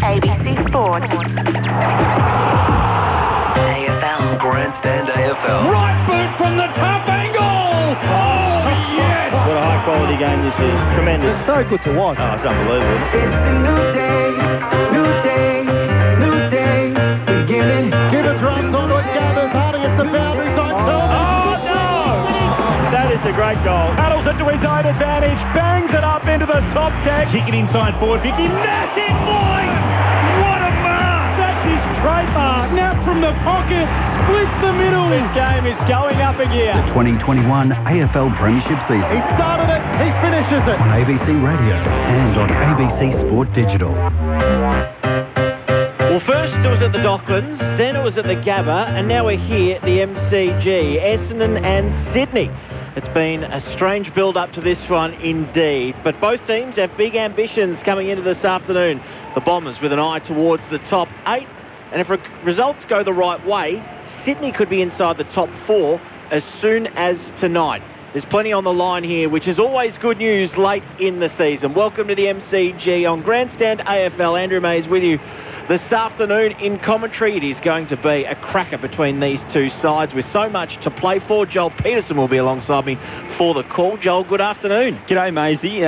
ABC Sport. AFL. Grandstand AFL. Right boot from the top angle. Oh, yes. What a high-quality game this is. Tremendous. It's so good to watch. Oh, it's unbelievable. It's a new day, new day, new day, beginning. Gibbons runs onto it, gathers, Harding at the boundary, time. Oh, no. That is a great goal. Paddles it to his own advantage. Bangs it up into the top deck. Kick it inside forward 50. Massive point. What a mark. That's his trademark. Snap from the pocket. Splits the middle. This game is going up a gear. 2021 AFL Premiership season. He started it, he finishes it. On ABC Radio and on ABC Sport Digital. Well, first it was at the Docklands, then it was at the Gabba, and now we're here at the MCG, Essendon and Sydney. It's been a strange build-up to this one indeed, but both teams have big ambitions coming into this afternoon. The Bombers with an eye towards the top 8, and if results go the right way, Sydney could be inside the top 4 as soon as tonight. There's plenty on the line here, which is always good news late in the season. Welcome to the MCG on Grandstand AFL. Andrew Mays with you this afternoon in commentary. It is going to be a cracker between these two sides with so much to play for. Joel Peterson will be alongside me for the call. Joel, good afternoon. G'day, Maisie.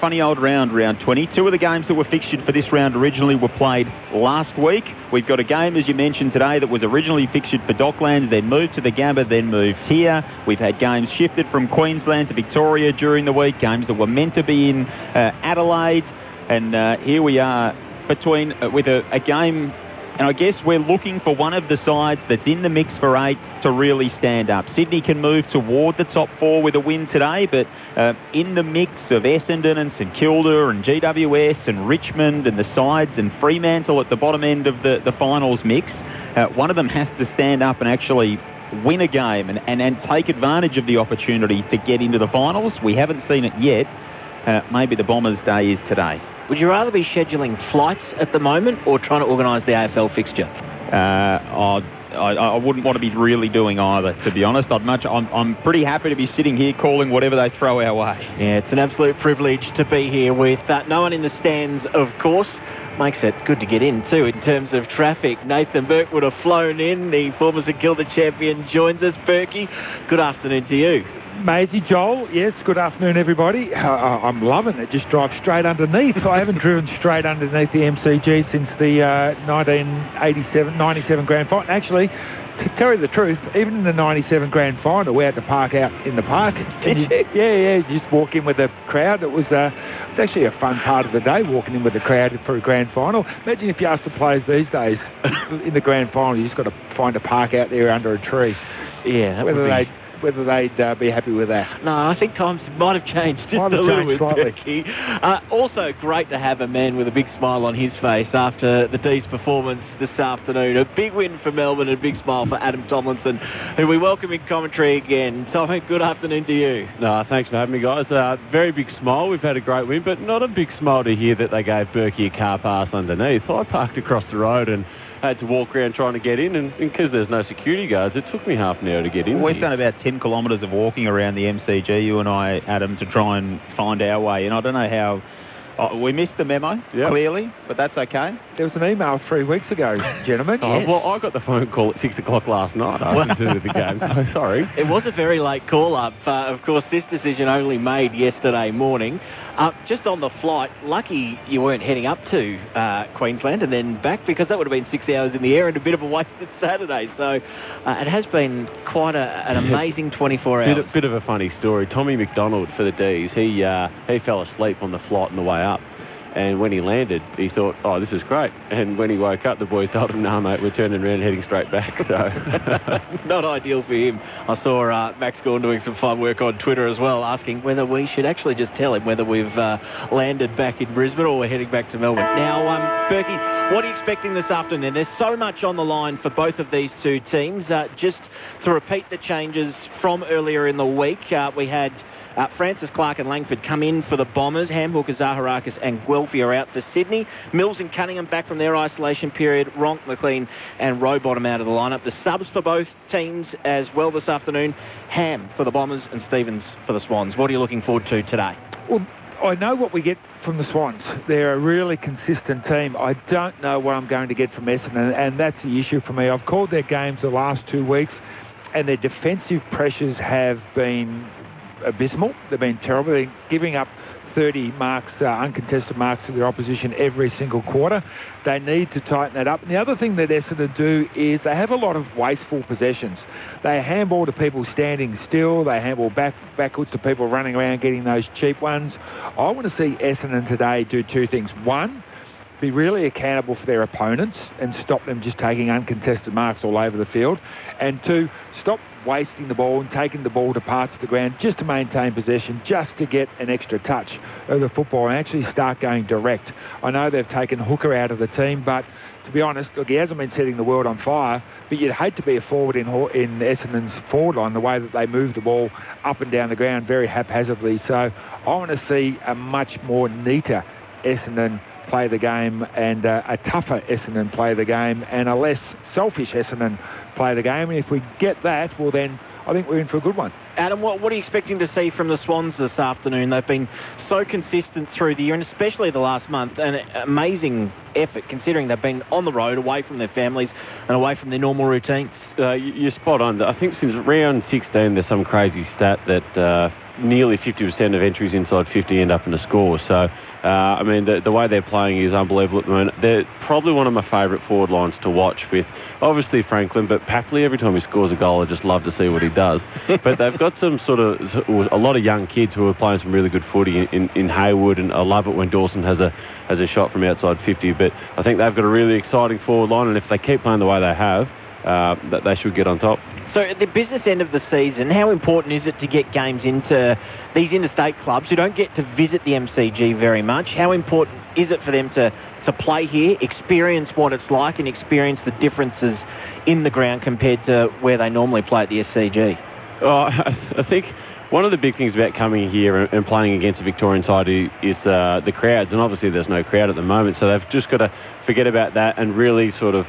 Funny old round 20. Two of the games that were fixtured for this round originally were played last week. We've got a game, as you mentioned today, that was originally fixtured for Docklands, then moved to the Gabba, then moved here. We've had games shifted from Queensland to Victoria during the week, games that were meant to be in Adelaide. And here we are between with a game, and I guess we're looking for one of the sides that's in the mix for 8 to really stand up. Sydney can move toward the top 4 with a win today, but in the mix of Essendon and St Kilda and GWS and Richmond and the sides and Fremantle at the bottom end of the finals mix, one of them has to stand up and actually win a game and take advantage of the opportunity to get into the finals. We haven't seen it yet. Maybe the Bombers' day is today. Would you rather be scheduling flights at the moment or trying to organise the AFL fixture? I wouldn't want to be really doing either, to be honest. I'm pretty happy to be sitting here calling whatever they throw our way. Yeah, it's an absolute privilege to be here with no one in the stands, of course. Makes it good to get in too in terms of traffic. Nathan Burke would have flown in. The former St Kilda champion joins us. Berkey, good afternoon to you. Maisie, Joel, yes, good afternoon, everybody. I'm loving it. Just drive straight underneath. I haven't driven straight underneath the MCG since the 97 Grand Final. Actually, to tell you the truth, even in the 97 Grand Final, we had to park out in the park. Yeah, you just walk in with the crowd. It was actually a fun part of the day, walking in with the crowd for a Grand Final. Imagine if you ask the players these days, in the Grand Final, you just got to find a park out there under a tree. Yeah, whether they'd be happy with that. No, I think times might have changed just a little bit, Becky. Also great to have a man with a big smile on his face after the D's performance this afternoon. A big win for Melbourne and a big smile for Adam Tomlinson, who we welcome in commentary again. Tommy, good afternoon to you. No, thanks for having me, guys. Very big smile. We've had a great win, but not a big smile to hear that they gave Berkey a car pass underneath. I parked across the road and had to walk around trying to get in, and because there's no security guards, it took me half an hour to get in. We've done about 10 kilometres of walking around the MCG, you and I, Adam, to try and find our way. And I don't know how... we missed the memo, clearly, but that's okay. There was an email 3 weeks ago, gentlemen. Yes. Well, I got the phone call at 6 o'clock last night after to do the game, so sorry. It was a very late call-up. Of course, this decision only made yesterday morning. Just on the flight, lucky you weren't heading up to Queensland and then back, because that would have been 6 hours in the air and a bit of a wasted Saturday. So it has been quite an amazing 24 hours. Bit of a funny story. Tommy McDonald for the D's, he fell asleep on the flight on the way up. And when he landed, he thought, oh, this is great. And when he woke up, the boys told him, no, mate, we're turning around and heading straight back. So not ideal for him. I saw Max Gorn doing some fun work on Twitter as well, asking whether we should actually just tell him whether we've landed back in Brisbane or we're heading back to Melbourne. Now, Berkey, what are you expecting this afternoon? There's so much on the line for both of these two teams. Just to repeat the changes from earlier in the week, we had... Francis Clark and Langford come in for the Bombers. Hamhooker, Zaharakis and Guelphy are out for Sydney. Mills and Cunningham back from their isolation period. Ronk, McLean and Rowbottom out of the lineup. The subs for both teams as well this afternoon. Ham for the Bombers and Stevens for the Swans. What are you looking forward to today? Well, I know what we get from the Swans. They're a really consistent team. I don't know what I'm going to get from Essendon, and that's the issue for me. I've called their games the last 2 weeks, and their defensive pressures have been abysmal. They've been terrible. They're giving up 30 marks, uncontested marks to their opposition every single quarter. They need to tighten that up. And the other thing that Essendon do is they have a lot of wasteful possessions. They handball to people standing still. They handball backwards to people running around getting those cheap ones. I want to see Essendon today do 2 things. One, be really accountable for their opponents and stop them just taking uncontested marks all over the field. And 2, stop wasting the ball and taking the ball to parts of the ground just to maintain possession, just to get an extra touch of the football and actually start going direct. I know they've taken Hooker out of the team, but to be honest, look, he hasn't been setting the world on fire, but you'd hate to be a forward in Essendon's forward line, the way that they move the ball up and down the ground very haphazardly. So I want to see a much more neater Essendon play the game, and a tougher Essendon play the game, and a less selfish Essendon play the game. And if we get that, well then I think we're in for a good one. Adam, what are you expecting to see from the Swans this afternoon? They've been so consistent through the year, and especially the last month. An amazing effort, considering they've been on the road, away from their families and away from their normal routines. You're spot on. I think since round 16, there's some crazy stat that nearly 50% of entries inside 50 end up in a score. So, I mean, the way they're playing is unbelievable at the moment. They're probably one of my favourite forward lines to watch, with obviously Franklin, but Papley, every time he scores a goal, I just love to see what he does. But they've got a lot of young kids who are playing some really good footy in Haywood, and I love it when Dawson has a shot from outside 50. But I think they've got a really exciting forward line, and if they keep playing the way they have, that they should get on top. So at the business end of the season, how important is it to get games into these interstate clubs who don't get to visit the MCG very much? How important is it for them to play here, experience what it's like, and experience the differences in the ground compared to where they normally play at the SCG? I think one of the big things about coming here and playing against the Victorian side is the crowds, and obviously there's no crowd at the moment, so they've just got to forget about that and really sort of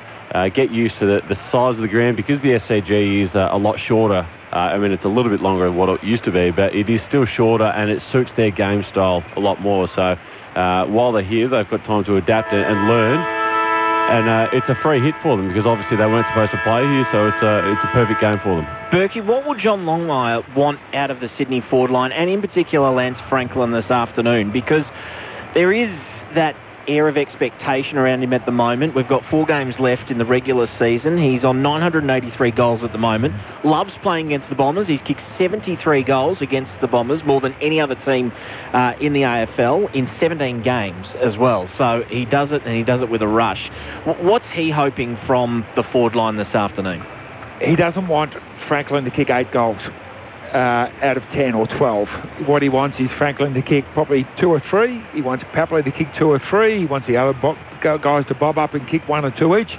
get used to the size of the ground, because the SCG is a lot shorter. I mean, it's a little bit longer than what it used to be, but it is still shorter, and it suits their game style a lot more. So while they're here, they've got time to adapt and learn. And it's a free hit for them, because obviously they weren't supposed to play here, so it's a perfect game for them. Berkey, what will John Longmire want out of the Sydney forward line, and in particular Lance Franklin this afternoon? Because there is that air of expectation around him at the moment. We've got 4 games left in the regular season. He's on 983 goals at the moment. Loves playing against the Bombers. He's kicked 73 goals against the Bombers, more than any other team in the AFL, in 17 games as well. So he does it, and he does it with a rush. What's he hoping from the forward line this afternoon? He doesn't want Franklin to kick 8 goals out of 10 or 12. What he wants is Franklin to kick probably 2 or 3. He wants Papley to kick 2 or 3. He wants the other guys to bob up and kick 1 or 2 each,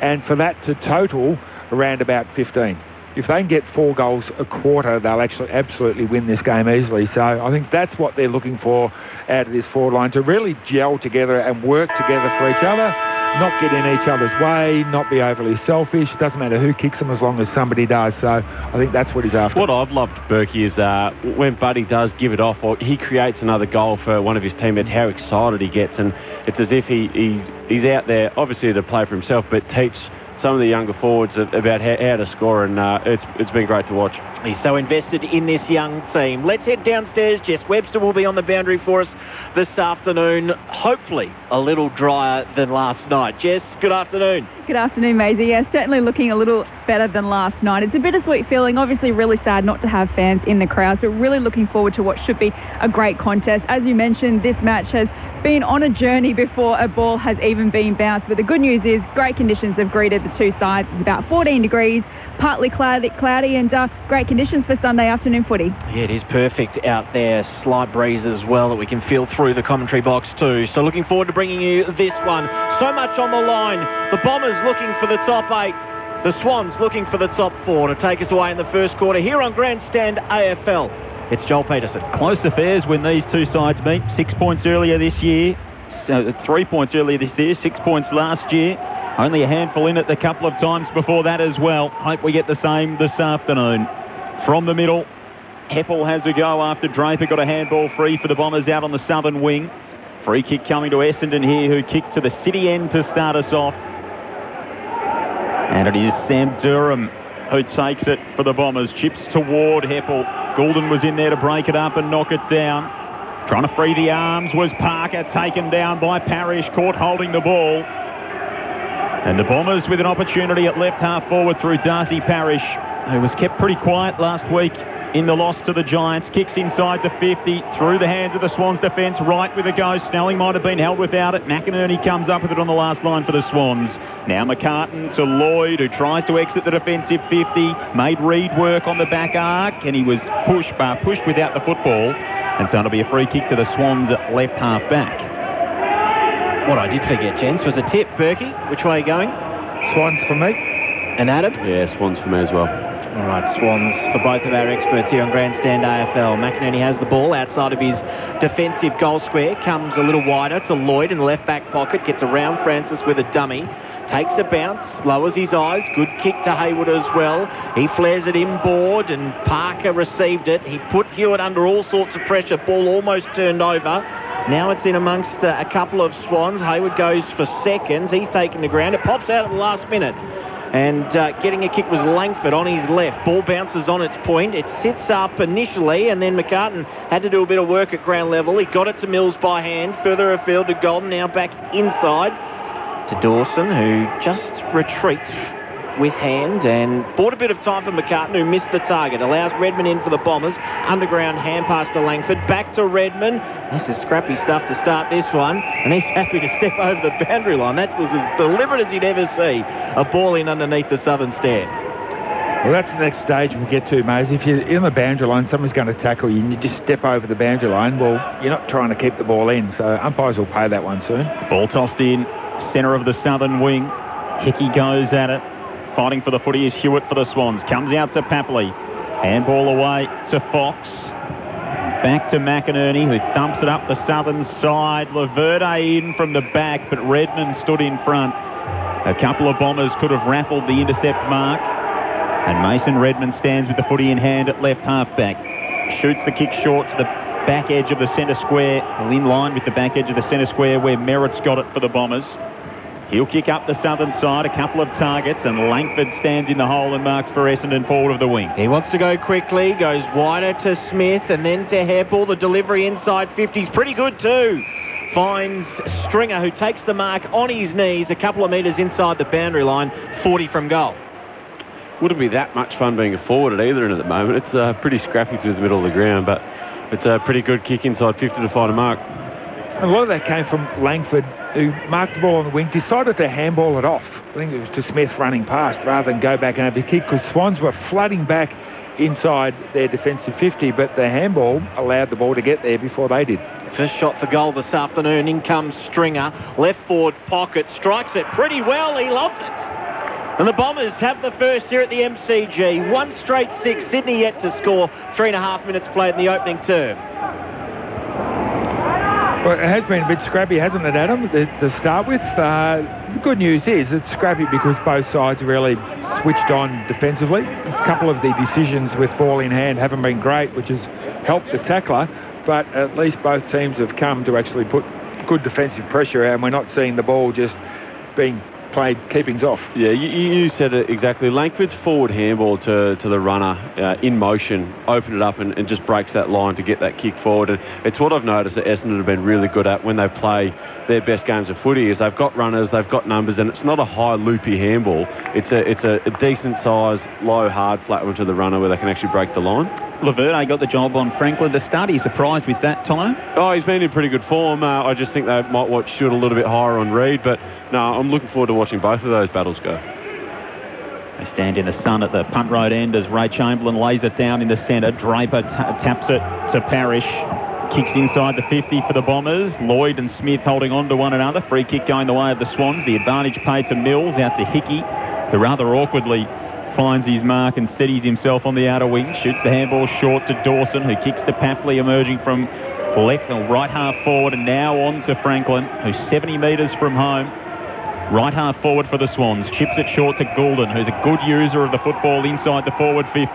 and for that to total around about 15. If they can get 4 goals a quarter, they'll actually absolutely win this game easily. So I think that's what they're looking for out of this forward line, to really gel together and work together for each other, not get in each other's way, not be overly selfish. It doesn't matter who kicks them as long as somebody does. So I think that's what he's after. What I've loved, Berkey, is when Buddy does give it off, or he creates another goal for one of his teammates, how excited he gets. And it's as if he's out there, obviously to play for himself, but teach some of the younger forwards about how to score, and it's been great to watch. He's so invested in this young team. Let's head downstairs. Jess Webster will be on the boundary for us this afternoon. Hopefully a little drier than last night. Jess, good afternoon. Good afternoon, Maisie. Yeah, certainly looking a little better than last night. It's a bittersweet feeling. Obviously really sad not to have fans in the crowds, but really looking forward to what should be a great contest. As you mentioned, this match has been on a journey before a ball has even been bounced. But the good news is great conditions have greeted the two sides. It's about 14 degrees, partly cloudy, and great conditions for Sunday afternoon footy. Yeah, it is perfect out there. Slight breeze as well that we can feel through the commentary box too. So looking forward to bringing you this one. So much on the line. The Bombers looking for the top 8. The Swans looking for the top 4 to take us away in the first quarter here on Grandstand AFL. It's Joel Peterson. Close affairs when these two sides meet. 6 points earlier this year. 3 points earlier this year. 6 points last year. Only a handful in it a couple of times before that as well. Hope we get the same this afternoon. From the middle, Heppel has a go after Draper got a handball free for the Bombers out on the southern wing. Free kick coming to Essendon here, who kicked to the city end to start us off. And it is Sam Durham who takes it for the Bombers. Chips toward Heppel. Goulden was in there to break it up and knock it down. Trying to free the arms was Parker, taken down by Parrish, caught holding the ball. And the Bombers with an opportunity at left half forward through Darcy Parrish, who was kept pretty quiet last week in the loss to the Giants. Kicks inside the 50, through the hands of the Swans defence, right with a go. Snelling might have been held without it. McInerney comes up with it on the last line for the Swans. Now McCartan to Lloyd, who tries to exit the defensive 50, made Reid work on the back arc, and he was pushed without the football. And so it'll be a free kick to the Swans at left half back. What I did forget, gents, was a tip. Berkey, which way are you going? Swans for me. And Adam? Yeah, Swans for me as well. All right, Swans for both of our experts here on Grandstand AFL. McInerney has the ball outside of his defensive goal square, comes a little wider to Lloyd in the left back pocket, gets around Francis with a dummy, takes a bounce, lowers his eyes, good kick to Hayward as well. He flares it inboard and Parker received it. He put Hewitt under all sorts of pressure, ball almost turned over. Now it's in amongst a couple of Swans. Hayward goes for seconds, he's taking the ground, it pops out at the last minute. And getting a kick was Langford on his left. Ball bounces on its point. It sits up initially, and then McCartan had to do a bit of work at ground level. He got it to Mills by hand. Further afield to Golden, now back inside to Dawson, who just retreats with hand and bought a bit of time for McCartan, who missed the target. Allows Redmond in for the Bombers. Underground hand pass to Langford. Back to Redmond. This is scrappy stuff to start this one. And he's happy to step over the boundary line. That was as deliberate as you'd ever see. A ball in underneath the southern stand. Well, that's the next stage we'll get to, Maze. If you're in the boundary line, someone's going to tackle you and you just step over the boundary line, well, you're not trying to keep the ball in. So umpires will pay that one soon. Ball tossed in, centre of the southern wing. Hickey goes at it. Fighting for the footy is Hewitt for the Swans. Comes out to Papley. Handball away to Fox. Back to McInerney, who thumps it up the southern side. Laverde in from the back, but Redmond stood in front. A couple of Bombers could have raffled the intercept mark. And Mason Redmond stands with the footy in hand at left half-back. Shoots the kick short to the back edge of the centre square. In line with the back edge of the centre square where Merritt's got it for the Bombers. He'll kick up the southern side, a couple of targets, and Langford stands in the hole and marks for Essendon forward of the wing. He wants to go quickly, goes wider to Smith and then to Heppel. The delivery inside 50 is pretty good too. Finds Stringer, who takes the mark on his knees, a couple of metres inside the boundary line, 40 from goal. Wouldn't be that much fun being a forward at either end at the moment. It's pretty scrappy through the middle of the ground, but it's a pretty good kick inside 50 to find a mark. A lot of that came from Langford, who marked the ball on the wing, decided to handball it off. I think it was to Smith running past rather than go back and have a kick, because Swans were flooding back inside their defensive 50, but the handball allowed the ball to get there before they did. First shot for goal this afternoon. In comes Stringer. Left forward pocket. Strikes it pretty well. He loves it. And the Bombers have the first here at the MCG. 1 straight 6. Sydney yet to score. 3.5 minutes played in the opening term. Well, it has been a bit scrappy, hasn't it, Adam, to start with? The good news is it's scrappy because both sides really switched on defensively. A couple of the decisions with ball in hand haven't been great, which has helped the tackler, but at least both teams have come to actually put good defensive pressure out, and we're not seeing the ball just being played keepings off. Yeah, you said it exactly. Langford's forward handball to the runner in motion opened it up and just breaks that line to get that kick forward. And it's what I've noticed that Essendon have been really good at when they play their best games of footy, is they've got runners, they've got numbers, and it's not a high loopy handball. It's a decent size, low, hard flat one to the runner where they can actually break the line. Laverde got the job on Franklin. The start, are you surprised with that, Tomo? Oh, he's been in pretty good form. I just think they might shoot a little bit higher on Reid, but no, I'm looking forward to watching both of those battles go. They stand in the sun at the punt road end as Ray Chamberlain lays it down in the centre. Draper taps it to Parrish. Kicks inside the 50 for the Bombers. Lloyd and Smith holding on to one another. Free kick going the way of the Swans. The advantage paid to Mills, out to Hickey, who rather awkwardly finds his mark and steadies himself on the outer wing. Shoots the handball short to Dawson, who kicks to Papley, emerging from left or right half forward, and now on to Franklin, who's 70 metres from home. Right half forward for the Swans. Chips it short to Goulden, who's a good user of the football inside the forward 50.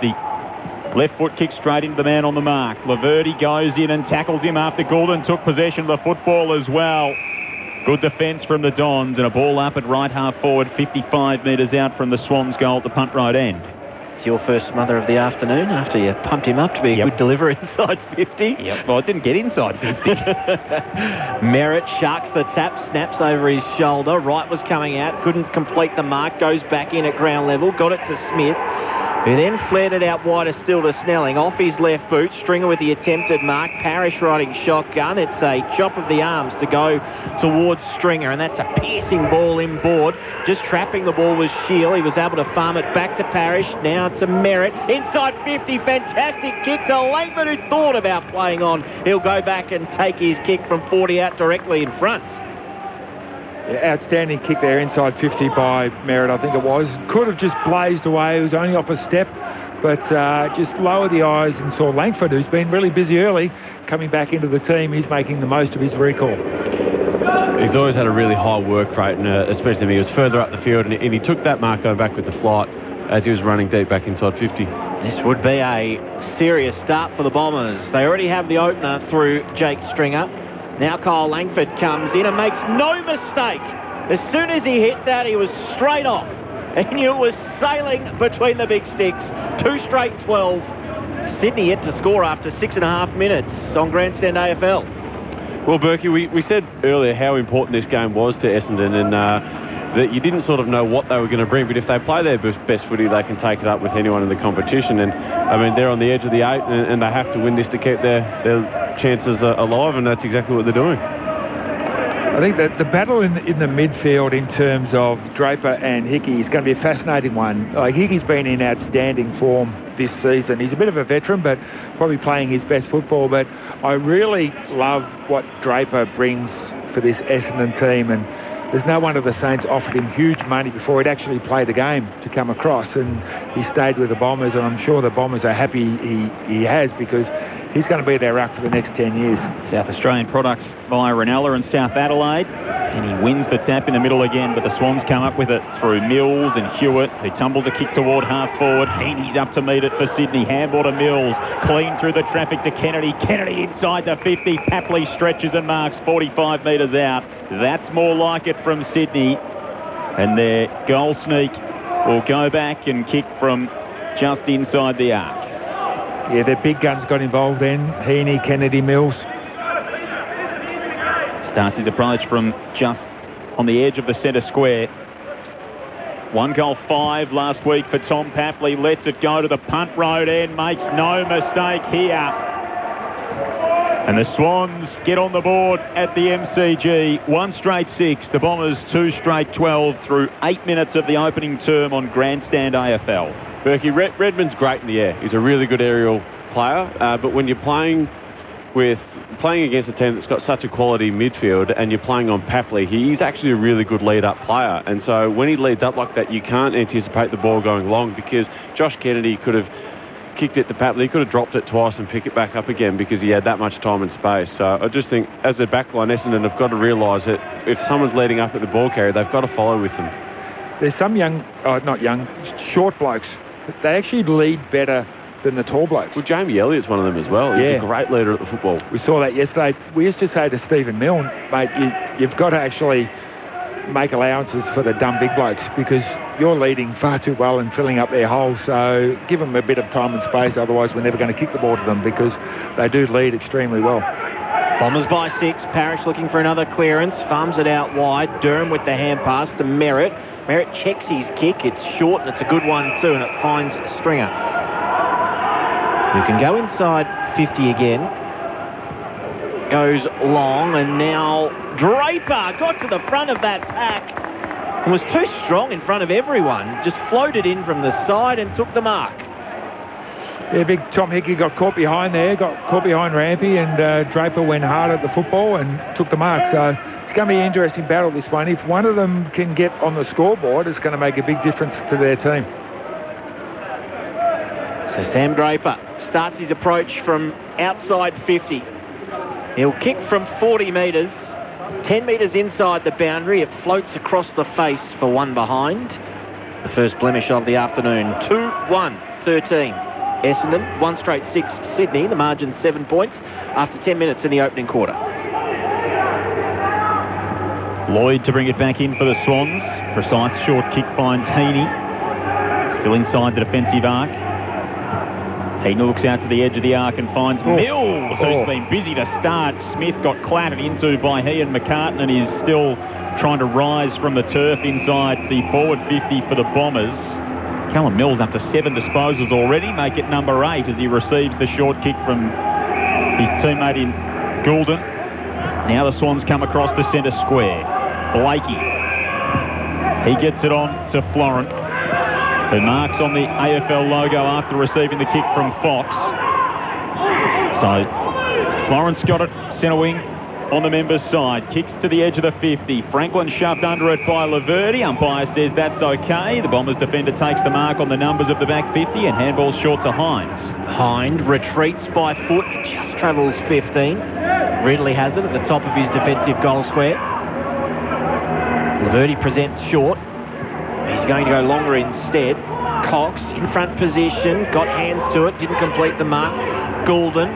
Left foot kick straight into the man on the mark. Laverty goes in and tackles him after Goulden took possession of the football as well. Good defence from the Dons, and a ball up at right half forward, 55 metres out from the Swans' goal at the punt right end. It's your first smother of the afternoon after you pumped him up to be a good deliverer inside 50. Yep. Well, it didn't get inside 50. Merritt sharks the tap, snaps over his shoulder. Wright was coming out, couldn't complete the mark, goes back in at ground level, got it to Smith, who then flared it out wider still to Snelling. Off his left boot, Stringer with the attempted mark, Parrish riding shotgun. It's a chop of the arms to go towards Stringer, and that's a piercing ball inboard. Just trapping the ball was Shield. He was able to farm it back to Parrish, now to Merritt. Inside 50, fantastic kick to Langford, who thought about playing on. He'll go back and take his kick from 40 out directly in front. Yeah, outstanding kick there inside 50 by Merritt, I think it was. Could have just blazed away. It was only off a step, but just lowered the eyes and saw Langford, who's been really busy early, coming back into the team. He's making the most of his recall. He's always had a really high work rate, and especially when he was further up the field, and he took that mark going back with the flight as he was running deep back inside 50. This would be a serious start for the Bombers. They already have the opener through Jake Stringer. Now Kyle Langford comes in and makes no mistake. As soon as he hit that, he was straight off. He knew it was sailing between the big sticks. 2 straight 12. Sydney yet to score after 6.5 minutes on Grandstand AFL. Well, Berkey, we said earlier how important this game was to Essendon, and that you didn't sort of know what they were going to bring, but if they play their best footy, they can take it up with anyone in the competition. And, I mean, they're on the edge of the 8, and they have to win this to keep their chances alive, and that's exactly what they're doing. I think that the battle in the midfield in terms of Draper and Hickey is going to be a fascinating one. Like, Hickey's been in outstanding form this season. He's a bit of a veteran, but probably playing his best football. But I really love what Draper brings for this Essendon team, and there's no wonder the Saints offered him huge money before he'd actually played the game to come across, and he stayed with the Bombers, and I'm sure the Bombers are happy he has, because he's going to be their ruck for the next 10 years. South Australian products via Ranella and South Adelaide, and he wins the tap in the middle again, but the Swans come up with it through Mills and Hewitt, who tumbles a kick toward half forward. Heaney's up to meet it for Sydney. Handball to Mills, clean through the traffic to Kennedy. Kennedy inside the 50. Papley stretches and marks 45 metres out. That's more like it from Sydney, and their goal sneak will go back and kick from just inside the arc. Yeah, their big guns got involved then. Heaney, Kennedy, Mills. Starts his approach from just on the edge of the centre square. 1 goal 5 last week for Tom Papley. Lets it go to the punt road end. Makes no mistake here. And the Swans get on the board at the MCG. 1 straight 6. The Bombers 2 straight 12 through 8 minutes of the opening term on Grandstand AFL. Berkey, Redmond's great in the air. He's a really good aerial player, but when you're playing against a team that's got such a quality midfield and you're playing on Papley, he's actually a really good lead-up player. And so when he leads up like that, you can't anticipate the ball going long, because Josh Kennedy could have kicked it to Papley. He could have dropped it twice and picked it back up again because he had that much time and space. So I just think, as a backline, Essendon have got to realise that if someone's leading up at the ball carrier, they've got to follow with them. There's some short blokes. They actually lead better than the tall blokes. Well, Jamie Elliott's one of them as well. He's a great leader at the football. We saw that yesterday. We used to say to Stephen Milne, mate, you've got to actually make allowances for the dumb big blokes, because you're leading far too well and filling up their holes. So give them a bit of time and space, otherwise we're never going to kick the ball to them, because they do lead extremely well. Bombers by 6. Parrish looking for another clearance. Farms it out wide. Durham with the hand pass to Merritt. Merritt checks his kick. It's short, and it's a good one too, and it finds Stringer, who can go inside 50 again. Goes long, and now Draper got to the front of that pack and was too strong in front of everyone. Just floated in from the side and took the mark. Yeah, big Tom Hickey got caught behind there, got caught behind Rampy, and Draper went hard at the football and took the mark. So it's going to be an interesting battle, this one. If one of them can get on the scoreboard, it's going to make a big difference to their team. So Sam Draper starts his approach from outside 50. He'll kick from 40 metres, 10 metres inside the boundary. It floats across the face for one behind. The first blemish of the afternoon. 2-1-13. Essendon. 1 straight 6 Sydney. The margin 7 points after 10 minutes in the opening quarter. Lloyd to bring it back in for the Swans. Precise short kick finds Heaney. Still inside the defensive arc. Heaney looks out to the edge of the arc and finds Mills, who's been busy to start. Smith got clattered into by Ian McCartan and is still trying to rise from the turf inside the forward 50 for the Bombers. Callum Mills up to 7 disposals already, make it number 8 as he receives the short kick from his teammate in Goulden. Now the Swans come across the centre square. Blakey. He gets it on to Florent, who marks on the AFL logo after receiving the kick from Fox. So Florent's got it centre wing on the members' side. Kicks to the edge of the 50. Franklin shoved under it by Laverty. Umpire says that's okay. The Bombers defender takes the mark on the numbers of the back 50 and handball short to Hines. Hind retreats by foot, just travels 15. Ridley has it at the top of his defensive goal square. Laverty presents short. He's going to go longer instead. Cox in front position, got hands to it, didn't complete the mark. Goulden,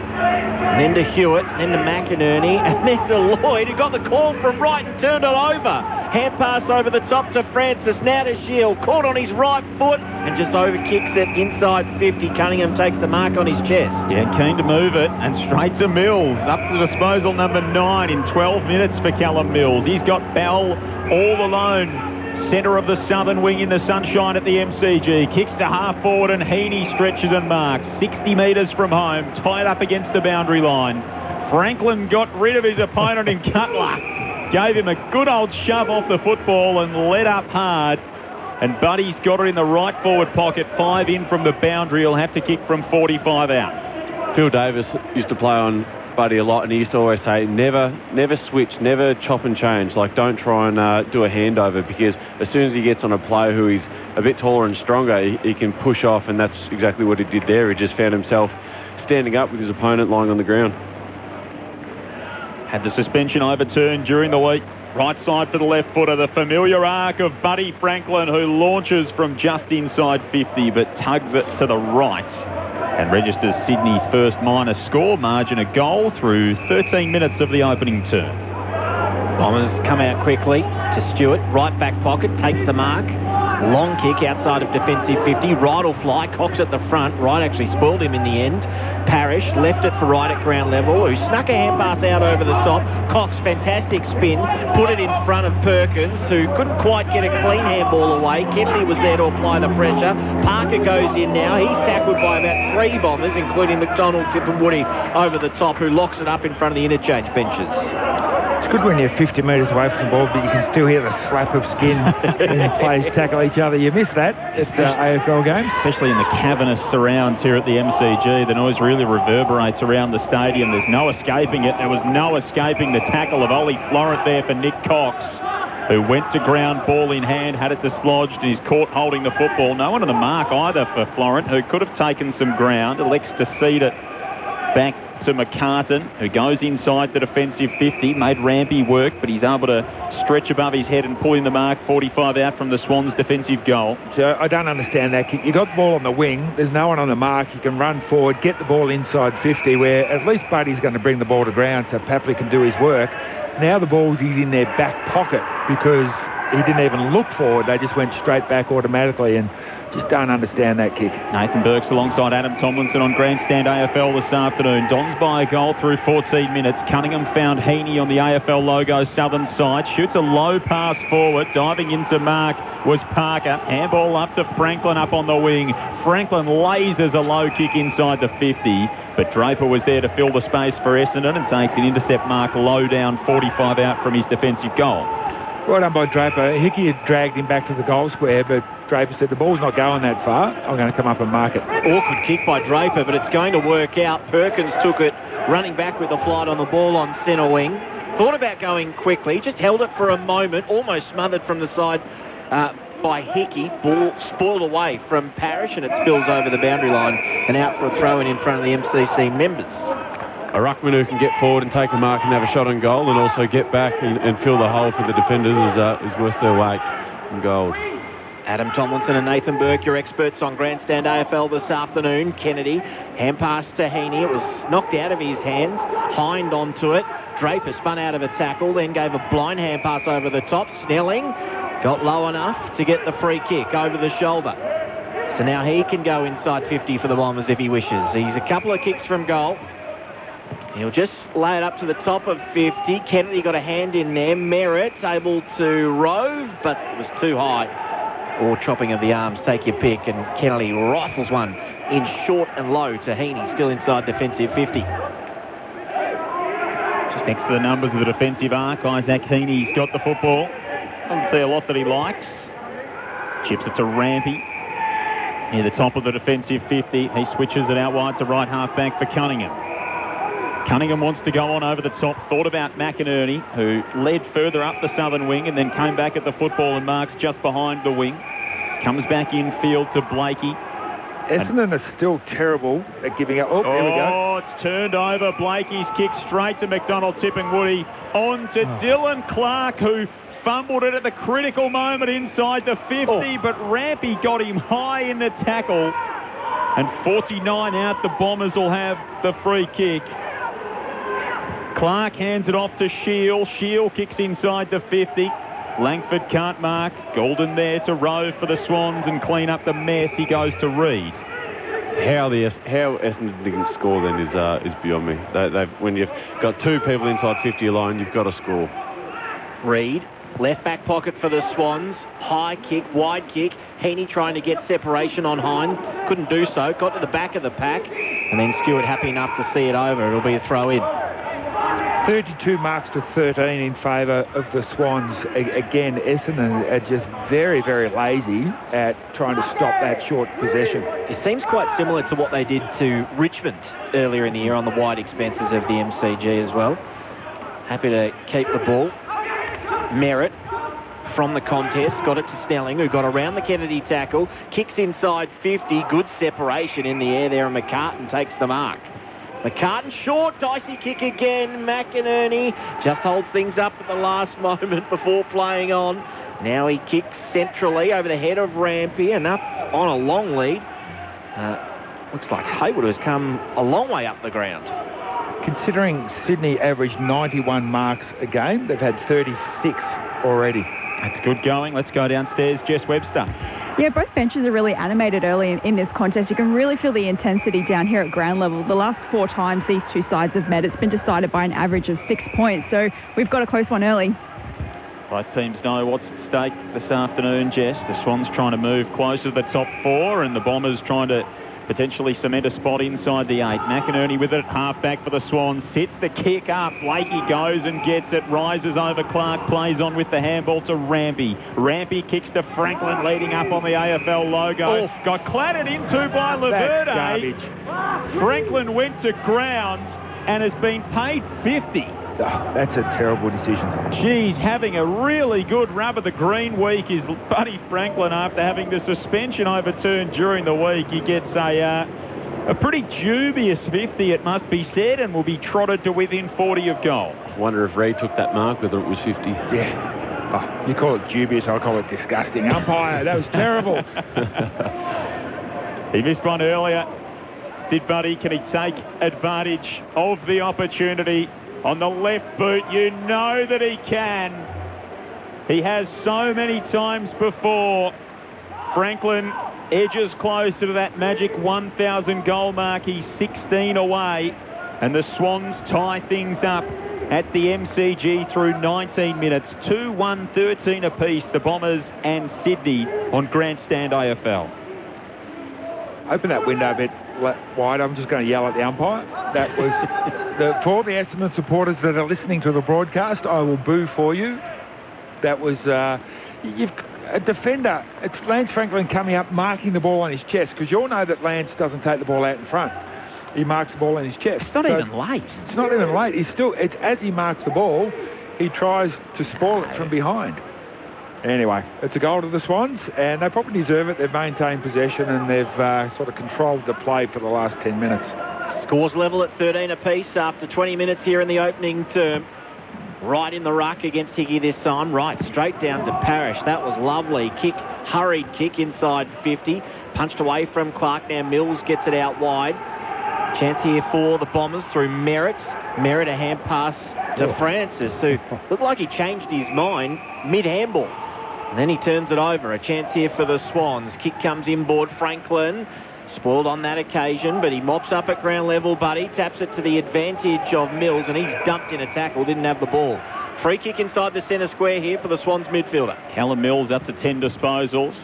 then to Hewitt, then to McInerney, and then to Lloyd, who got the call from right and turned it over. Hand pass over the top to Francis, now to Shield, caught on his right foot and just overkicks it inside 50. Cunningham takes the mark on his chest. Yeah, keen to move it and straight to Mills. Up to disposal number 9 in 12 minutes for Callum Mills. He's got Bell all alone. Centre of the southern wing in the sunshine at the MCG. Kicks to half forward and Heaney stretches and marks. 60 metres from home, tied up against the boundary line. Franklin got rid of his opponent in Cutler. Gave him a good old shove off the football and led up hard. And Buddy's got it in the right forward pocket. 5 in from the boundary. He'll have to kick from 45 out. Phil Davis used to play on Buddy a lot, and he used to always say, never switch, never chop and change. Like, don't try and do a handover, because as soon as he gets on a player who is a bit taller and stronger, he can push off, and that's exactly what he did there. He just found himself standing up with his opponent lying on the ground. Had the suspension overturned during the week. Right side for the left footer, the familiar arc of Buddy Franklin, who launches from just inside 50 but tugs it to the right and registers Sydney's first minor score, margin a goal through 13 minutes of the opening term. Bombers come out quickly to Stewart, right back pocket, takes the mark. Long kick outside of defensive 50. Right will fly. Cox at the front. Right actually spoiled him in the end. Parrish left it for right at ground level, who snuck a hand pass out over the top. Cox, fantastic spin. Put it in front of Perkins, who couldn't quite get a clean handball away. Kennedy was there to apply the pressure. Parker goes in now. He's tackled by about 3 Bombers, including McDonald, Tip and Woody over the top, who locks it up in front of the interchange benches. It's good when you're 50 metres away from the ball, but you can still hear the slap of skin when the players tackle each other. You miss that at AFL games. Especially in the cavernous surrounds here at the MCG. The noise really reverberates around the stadium. There's no escaping it. There was no escaping the tackle of Ollie Florent there for Nick Cox, who went to ground, ball in hand, had it dislodged, and he's caught holding the football. No one on the mark either for Florent, who could have taken some ground. Elects to cede it back to McCartan, who goes inside the defensive 50, made Rampy work, but he's able to stretch above his head and pull in the mark. 45 out from the Swans' defensive goal. So I don't understand that kick. You got the ball on the wing, there's no one on the mark, you can run forward, get the ball inside 50, where at least Buddy's going to bring the ball to ground so Papley can do his work. Now the ball's in their back pocket because he didn't even look forward, they just went straight back automatically, and just don't understand that kick. Nathan Burks alongside Adam Tomlinson on Grandstand AFL this afternoon. Dons by a goal through 14 minutes. Cunningham found Heaney on the AFL logo southern side. Shoots a low pass forward. Diving into mark was Parker. Handball up to Franklin up on the wing. Franklin lasers a low kick inside the 50. But Draper was there to fill the space for Essendon and takes an intercept mark low down, 45 out from his defensive goal. Well done by Draper. Hickey had dragged him back to the goal square, but Draper said, the ball's not going that far. I'm going to come up and mark it. Awkward kick by Draper, but it's going to work out. Perkins took it, running back with the flight on the ball on centre wing. Thought about going quickly, just held it for a moment, almost smothered from the side by Hickey. Ball spoiled away from Parrish, and it spills over the boundary line and out for a throw-in in front of the MCC members. A ruckman who can get forward and take a mark and have a shot on goal, and also get back and fill the hole for the defenders is worth their weight in gold. Adam Tomlinson and Nathan Burke, your experts on Grandstand AFL this afternoon. Kennedy, hand pass to Heaney. It was knocked out of his hands. Hind onto it. Draper spun out of a tackle, then gave a blind hand pass over the top. Snelling got low enough to get the free kick over the shoulder. So now he can go inside 50 for the Bombers if he wishes. He's a couple of kicks from goal. He'll just lay it up to the top of 50. Kennedy got a hand in there. Merritt able to rove, but it was too high. Or chopping of the arms, take your pick, and Kennedy rifles one in short and low to Heaney, still inside defensive 50. Just next to the numbers of the defensive arc, Isaac Heaney's got the football. Doesn't see a lot that he likes. Chips it to Rampy. Near the top of the defensive 50. He switches it out wide to right half-back for Cunningham. Cunningham wants to go on over the top. Thought about McInerney, who led further up the southern wing and then came back at the football and marks just behind the wing. Comes back infield to Blakey. Essendon are still terrible at giving up. Oh, there we go. Oh, it's turned over. Blakey's kick straight to McDonald, tipping Woody. On to Dylan Clark, who fumbled it at the critical moment inside the 50, but Rampy got him high in the tackle. And 49 out, the Bombers will have the free kick. Clark hands it off to Shield. Shield kicks inside the 50. Langford can't mark. Golden there to Rove for the Swans and clean up the mess. He goes to Reid. How Essendon didn't score then is beyond me. When you've got two people inside 50 alone, you've got to score. Reid, left back pocket for the Swans. High kick, wide kick. Heaney trying to get separation on Hind. Couldn't do so. Got to the back of the pack. And then Stewart happy enough to see it over. It'll be a throw in. 32 marks to 13 in favour of the Swans. Again, Essendon are just very, very lazy at trying to stop that short possession. It seems quite similar to what they did to Richmond earlier in the year on the wide expenses of the MCG as well. Happy to keep the ball. Merritt from the contest, got it to Snelling, who got around the Kennedy tackle, kicks inside 50, good separation in the air there, and McCartan takes the mark. McCartan short, dicey kick again. McInerney just holds things up at the last moment before playing on. Now he kicks centrally over the head of Rampy and up on a long lead. Looks like Haywood has come a long way up the ground. Considering Sydney averaged 91 marks a game, they've had 36 already. That's good going. Let's go downstairs. Jess Webster. Yeah, both benches are really animated early in this contest. You can really feel the intensity down here at ground level. The last 4 times these two sides have met, it's been decided by an average of 6 points. So we've got a close one early. Both teams know what's at stake this afternoon, Jess. The Swans trying to move closer to the top 4 and the Bombers trying to potentially cement a spot inside the 8. McInerney with it, half-back for the Swans. Sits the kick up. Blakey goes and gets it. Rises over Clark. Plays on with the handball to Rampy. Rampy kicks to Franklin, leading up on the AFL logo. Got clattered into by Laverde. Franklin went to ground and has been paid 50. That's a terrible decision. Geez, having a really good rub of the green week is Buddy Franklin after having the suspension overturned during the week. He gets a pretty dubious 50, it must be said, and will be trotted to within 40 of goal. I wonder if Reid took that mark, whether it was 50. Yeah. Oh, you call it dubious, I'll call it disgusting. Umpire, that was terrible. He missed one earlier. Did Buddy? Can he take advantage of the opportunity? On the left boot, you know that he can. He has so many times before. Franklin edges closer to that magic 1,000 goal mark. He's 16 away. And the Swans tie things up at the MCG through 19 minutes. 2-1-13 apiece, the Bombers and Sydney on Grandstand AFL. Open that window a bit wide. I'm just going to yell at the umpire. That was for the Essendon supporters that are listening to the broadcast, I will boo for you. That was you've a defender. It's Lance Franklin coming up, marking the ball on his chest, because you all know that Lance doesn't take the ball out in front. He marks the ball on his chest. It's not even late. It's not even late. It's as he marks the ball, he tries to spoil it from behind. Anyway, it's a goal to the Swans, and they probably deserve it. They've maintained possession, and they've sort of controlled the play for the last 10 minutes. Scores level at 13 apiece after 20 minutes here in the opening term. Right in the ruck against Hickey this time. Right, straight down to Parrish. That was lovely. Kick, hurried kick inside 50. Punched away from Clark. Now Mills gets it out wide. Chance here for the Bombers through Merritt. Merritt, a hand pass to Francis, who looked like he changed his mind mid-handball. And then he turns it over. A chance here for the Swans. Kick comes inboard. Franklin spoiled on that occasion, but he mops up at ground level, Buddy. Taps it to the advantage of Mills, and he's dumped in a tackle. Didn't have the ball. Free kick inside the centre square here for the Swans midfielder. Callum Mills up to 10 disposals.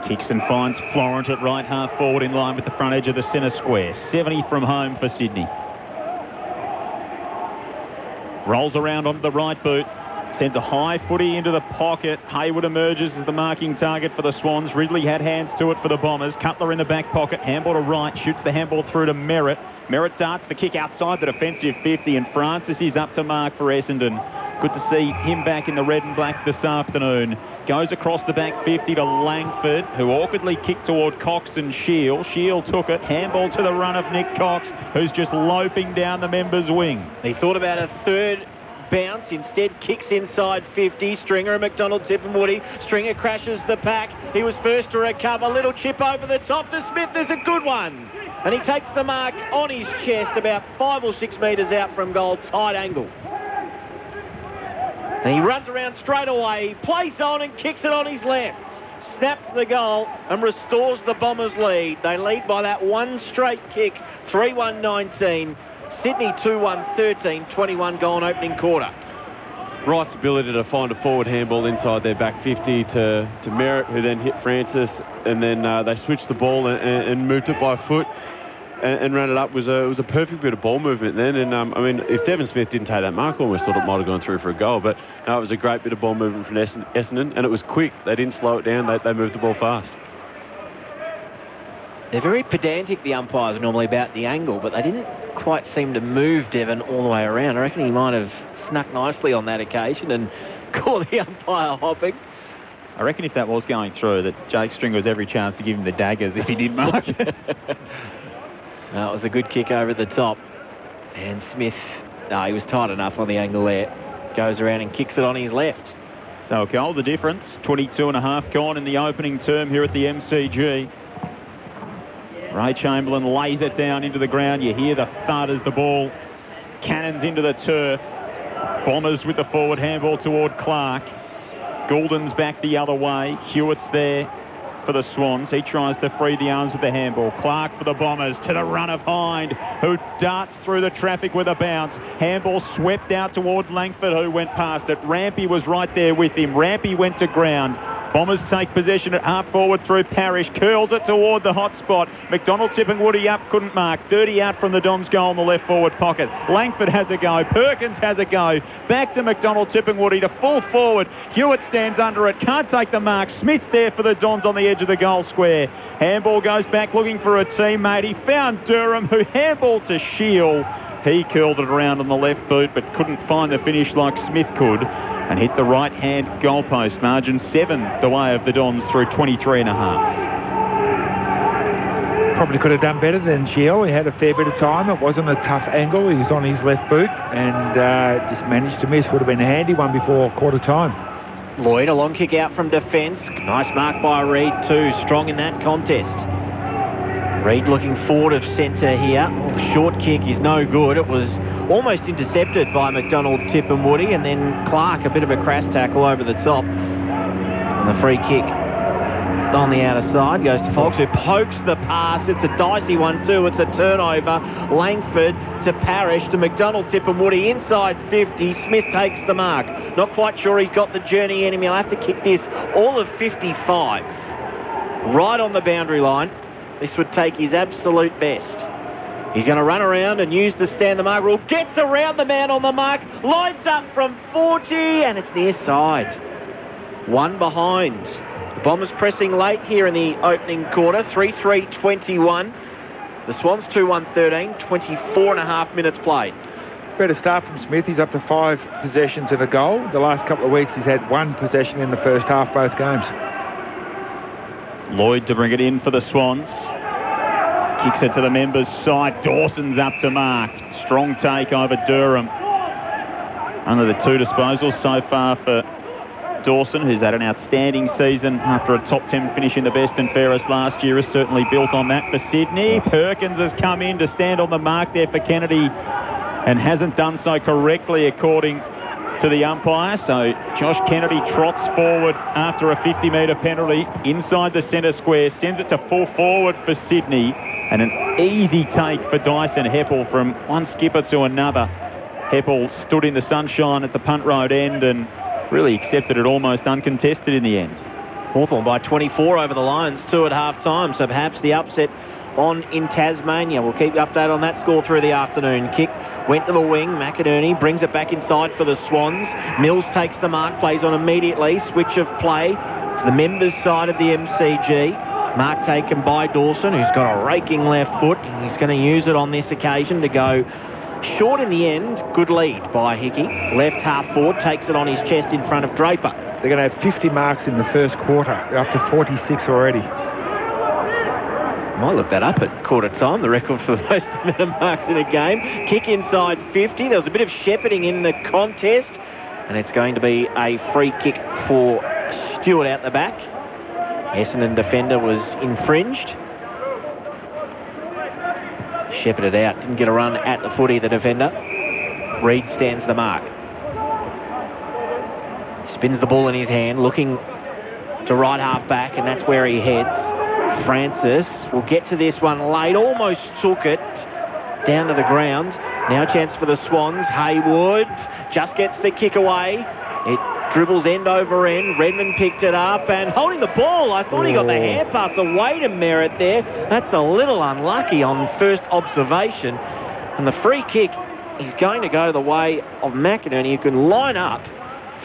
Kicks and finds Florent at right half forward in line with the front edge of the centre square. 70 from home for Sydney. Rolls around onto the right boot. Sends a high footy into the pocket. Hayward emerges as the marking target for the Swans. Ridley had hands to it for the Bombers. Cutler in the back pocket. Handball to right. Shoots the handball through to Merritt. Merritt darts the kick outside the defensive 50, and Francis is up to mark for Essendon. Good to see him back in the red and black this afternoon. Goes across the back 50 to Langford, who awkwardly kicked toward Cox and Shield. Shield took it. Handball to the run of Nick Cox, who's just loafing down the member's wing. He thought about a third bounce, instead kicks inside 50. Stringer and McDonald, Tipperwoody. Stringer crashes the pack. He was first to recover. Little chip over the top to Smith. There's a good one. And he takes the mark on his chest about 5 or 6 metres out from goal, tight angle. And he runs around straight away, plays on and kicks it on his left. Snaps the goal and restores the Bombers' lead. They lead by that one straight kick, 3-1-19. Sydney 2-1-13, 21 gone opening quarter. Wright's ability to find a forward handball inside their back 50 to Merritt, who then hit Francis, and then they switched the ball and moved it by foot and ran it up. Was a perfect bit of ball movement then. And I mean, if Devon Smith didn't take that mark, I almost thought it might have gone through for a goal. But no, it was a great bit of ball movement from Essendon, and it was quick. They didn't slow it down. They moved the ball fast. They're very pedantic, the umpires, normally about the angle, but they didn't quite seem to move Devon all the way around. I reckon he might have snuck nicely on that occasion and caught the umpire hopping. I reckon if that was going through, that Jake Stringer has every chance to give him the daggers if he did mark it. No, it was a good kick over the top. And Smith, no, he was tight enough on the angle there. Goes around and kicks it on his left. So a goal the difference. 22 and a half gone in the opening term here at the MCG. Ray Chamberlain lays it down into the ground. You hear the thud as the ball cannons into the turf. Bombers with the forward handball toward Clark. Goulden's back the other way. Hewitt's there for the Swans. He tries to free the arms with the handball. Clark for the Bombers to the run of Hind, who darts through the traffic with a bounce. Handball swept out towards Langford, who went past it. Rampy was right there with him. Rampy went to ground. Bombers take possession at half forward through Parrish. Curls it toward the hot spot. McDonald tipping Woody up, couldn't mark. 30 out from the Dons goal in the left forward pocket. Langford has a go. Perkins has a go. Back to McDonald tipping Woody to full forward. Hewitt stands under it. Can't take the mark. Smith's there for the Dons on the edge of the goal square. Handball goes back looking for a teammate. He found Durham, who handballed to Shield. He curled it around on the left boot but couldn't find the finish like Smith could, and hit the right-hand goalpost. Margin 7 the way of the Dons through 23 and a half. Probably could have done better than Shield. He had a fair bit of time. It wasn't a tough angle. He was on his left boot and just managed to miss. Would have been a handy one before quarter time. Lloyd, a long kick out from defence. Nice mark by Reid too. Strong in that contest. Reid looking forward of centre here. Short kick is no good. It was almost intercepted by McDonald, Tip and Woody, and then Clark, a bit of a crash tackle over the top. And the free kick on the outer side goes to Fox, who pokes the pass. It's a dicey one too. It's a turnover. Langford to Parrish to McDonald, Tip and Woody inside 50. Smith takes the mark. Not quite sure he's got the journey in him. He'll have to kick this all of 55. Right on the boundary line. This would take his absolute best. He's going to run around and use the stand the mark rule. Gets around the man on the mark. Lines up from 40 and it's near side. One behind. The Bombers pressing late here in the opening quarter. 3-3-21. The Swans 2-1-13. 24 and a half minutes played. Better start from Smith. He's up to 5 possessions and a goal. The last couple of weeks he's had 1 possession in the first half, both games. Lloyd to bring it in for the Swans. Kicks it to the members' side. Dawson's up to mark. Strong take over Durham. Under the 2 disposals so far for Dawson, who's had an outstanding season after a top 10 finish in the best and fairest last year, has certainly built on that for Sydney. Perkins has come in to stand on the mark there for Kennedy and hasn't done so correctly according to the umpire. So Josh Kennedy trots forward after a 50-metre penalty inside the centre square, sends it to full forward for Sydney, and an easy take for Dyson Heppel from one skipper to another. Heppel stood in the sunshine at the punt road end and really accepted it almost uncontested in the end. Hawthorn by 24 over the Lions, 2 at half-time, so perhaps the upset on in Tasmania. We'll keep you updated on that score through the afternoon. Kick went to the wing. McInerney brings it back inside for the Swans. Mills takes the mark, plays on immediately. Switch of play to the members' side of the MCG. Mark taken by Dawson, who's got a raking left foot. He's going to use it on this occasion to go short in the end. Good lead by Hickey. Left half forward, takes it on his chest in front of Draper. They're going to have 50 marks in the first quarter. They're up to 46 already. Might look that up at quarter time, the record for the most amount of marks in a game. Kick inside 50. There was a bit of shepherding in the contest, and it's going to be a free kick for Stewart out the back. Essendon defender was infringed. Shepherded out, didn't get a run at the footy, the defender. Reid stands the mark. Spins the ball in his hand, looking to right half back, and that's where he heads. Francis will get to this one late, almost took it down to the ground. Now a chance for the Swans. Haywood just gets the kick away. It dribbles end over end. Redmond picked it up and holding the ball. I thought he got the hand pass. The weight of merit there. That's a little unlucky on first observation. And the free kick is going to go the way of McInerney, who can line up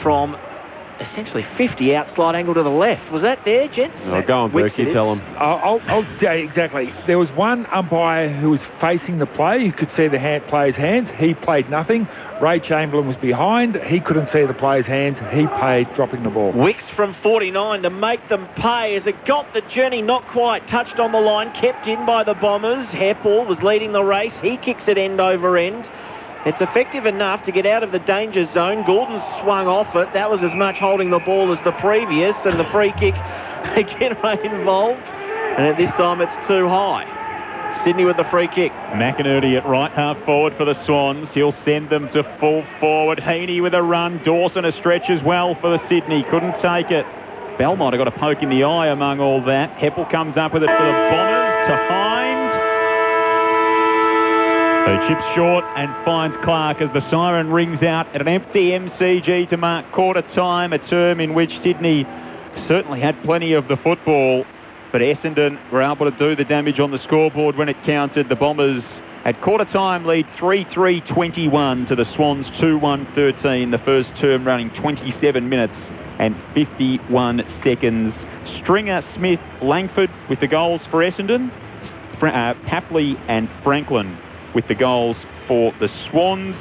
from essentially 50 out, slide angle to the left. Was that there, gents? Oh, go on, Berkey, tell him. Yeah, exactly. There was one umpire who was facing the play. You could see the player's hands. He played nothing. Ray Chamberlain was behind. He couldn't see the player's hands. He paid dropping the ball. Wicks from 49 to make them pay as it got the journey, not quite touched on the line, kept in by the Bombers. Heppel was leading the race. He kicks it end over end. It's effective enough to get out of the danger zone. Gordon swung off it. That was as much holding the ball as the previous, and the free kick again involved. And at this time it's too high. Sydney with the free kick. McInerney at right half forward for the Swans. He'll send them to full forward. Heaney with a run. Dawson a stretch as well for the Sydney. Couldn't take it. Belmont have got a poke in the eye among all that. Heppel comes up with it for the Bombers to Hind. So chips short and finds Clark as the siren rings out at an empty MCG to mark quarter time, a term in which Sydney certainly had plenty of the football, but Essendon were able to do the damage on the scoreboard when it counted. The Bombers at quarter time lead 3-3-21 to the Swans 2-1-13, the first term running 27 minutes and 51 seconds. Stringer, Smith, Langford with the goals for Essendon, Papley and Franklin with the goals for the Swans.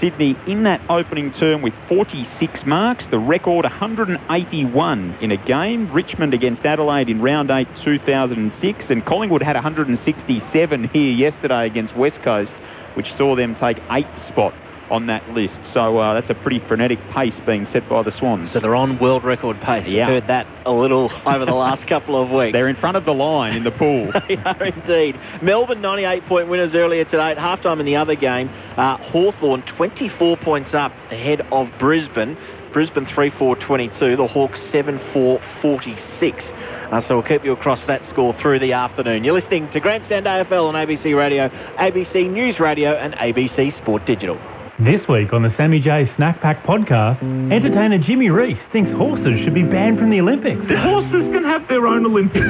Sydney in that opening term with 46 marks, the record 181 in a game. Richmond against Adelaide in round 8 2006, and Collingwood had 167 here yesterday against West Coast, which saw them take 8th spot on that list. So that's a pretty frenetic pace being set by the Swans. So they're on world record pace. Yeah. Heard that a little over the last couple of weeks. They're in front of the line in the pool. They are indeed. Melbourne 98-point winners earlier today at halftime in the other game. Hawthorn 24 points up ahead of Brisbane. Brisbane 3-4-22. The Hawks 7-4-46. So we'll keep you across that score through the afternoon. You're listening to Grandstand AFL on ABC Radio, ABC News Radio and ABC Sport Digital. This week on the Sammy J Snack Pack podcast, entertainer Jimmy Reese thinks horses should be banned from the Olympics. The horses can have their own Olympics.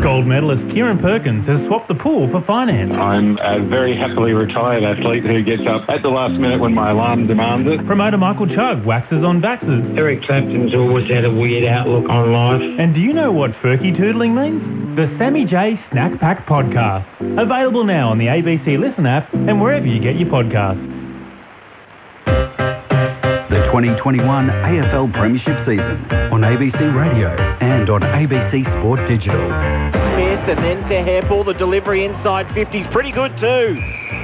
Gold medalist Kieran Perkins has swapped the pool for finance. I'm a very happily retired athlete who gets up at the last minute when my alarm demands it. Promoter Michael Chugg waxes on vaxxers. Eric Clapton's always had a weird outlook on life. And do you know what furky tootling means? The Sammy J Snack Pack podcast. Available now on the ABC Listen app and wherever you get your podcasts. The 2021 AFL Premiership season on ABC Radio and on ABC Sport Digital. Smith and then to Heppel. The delivery inside 50's pretty good too.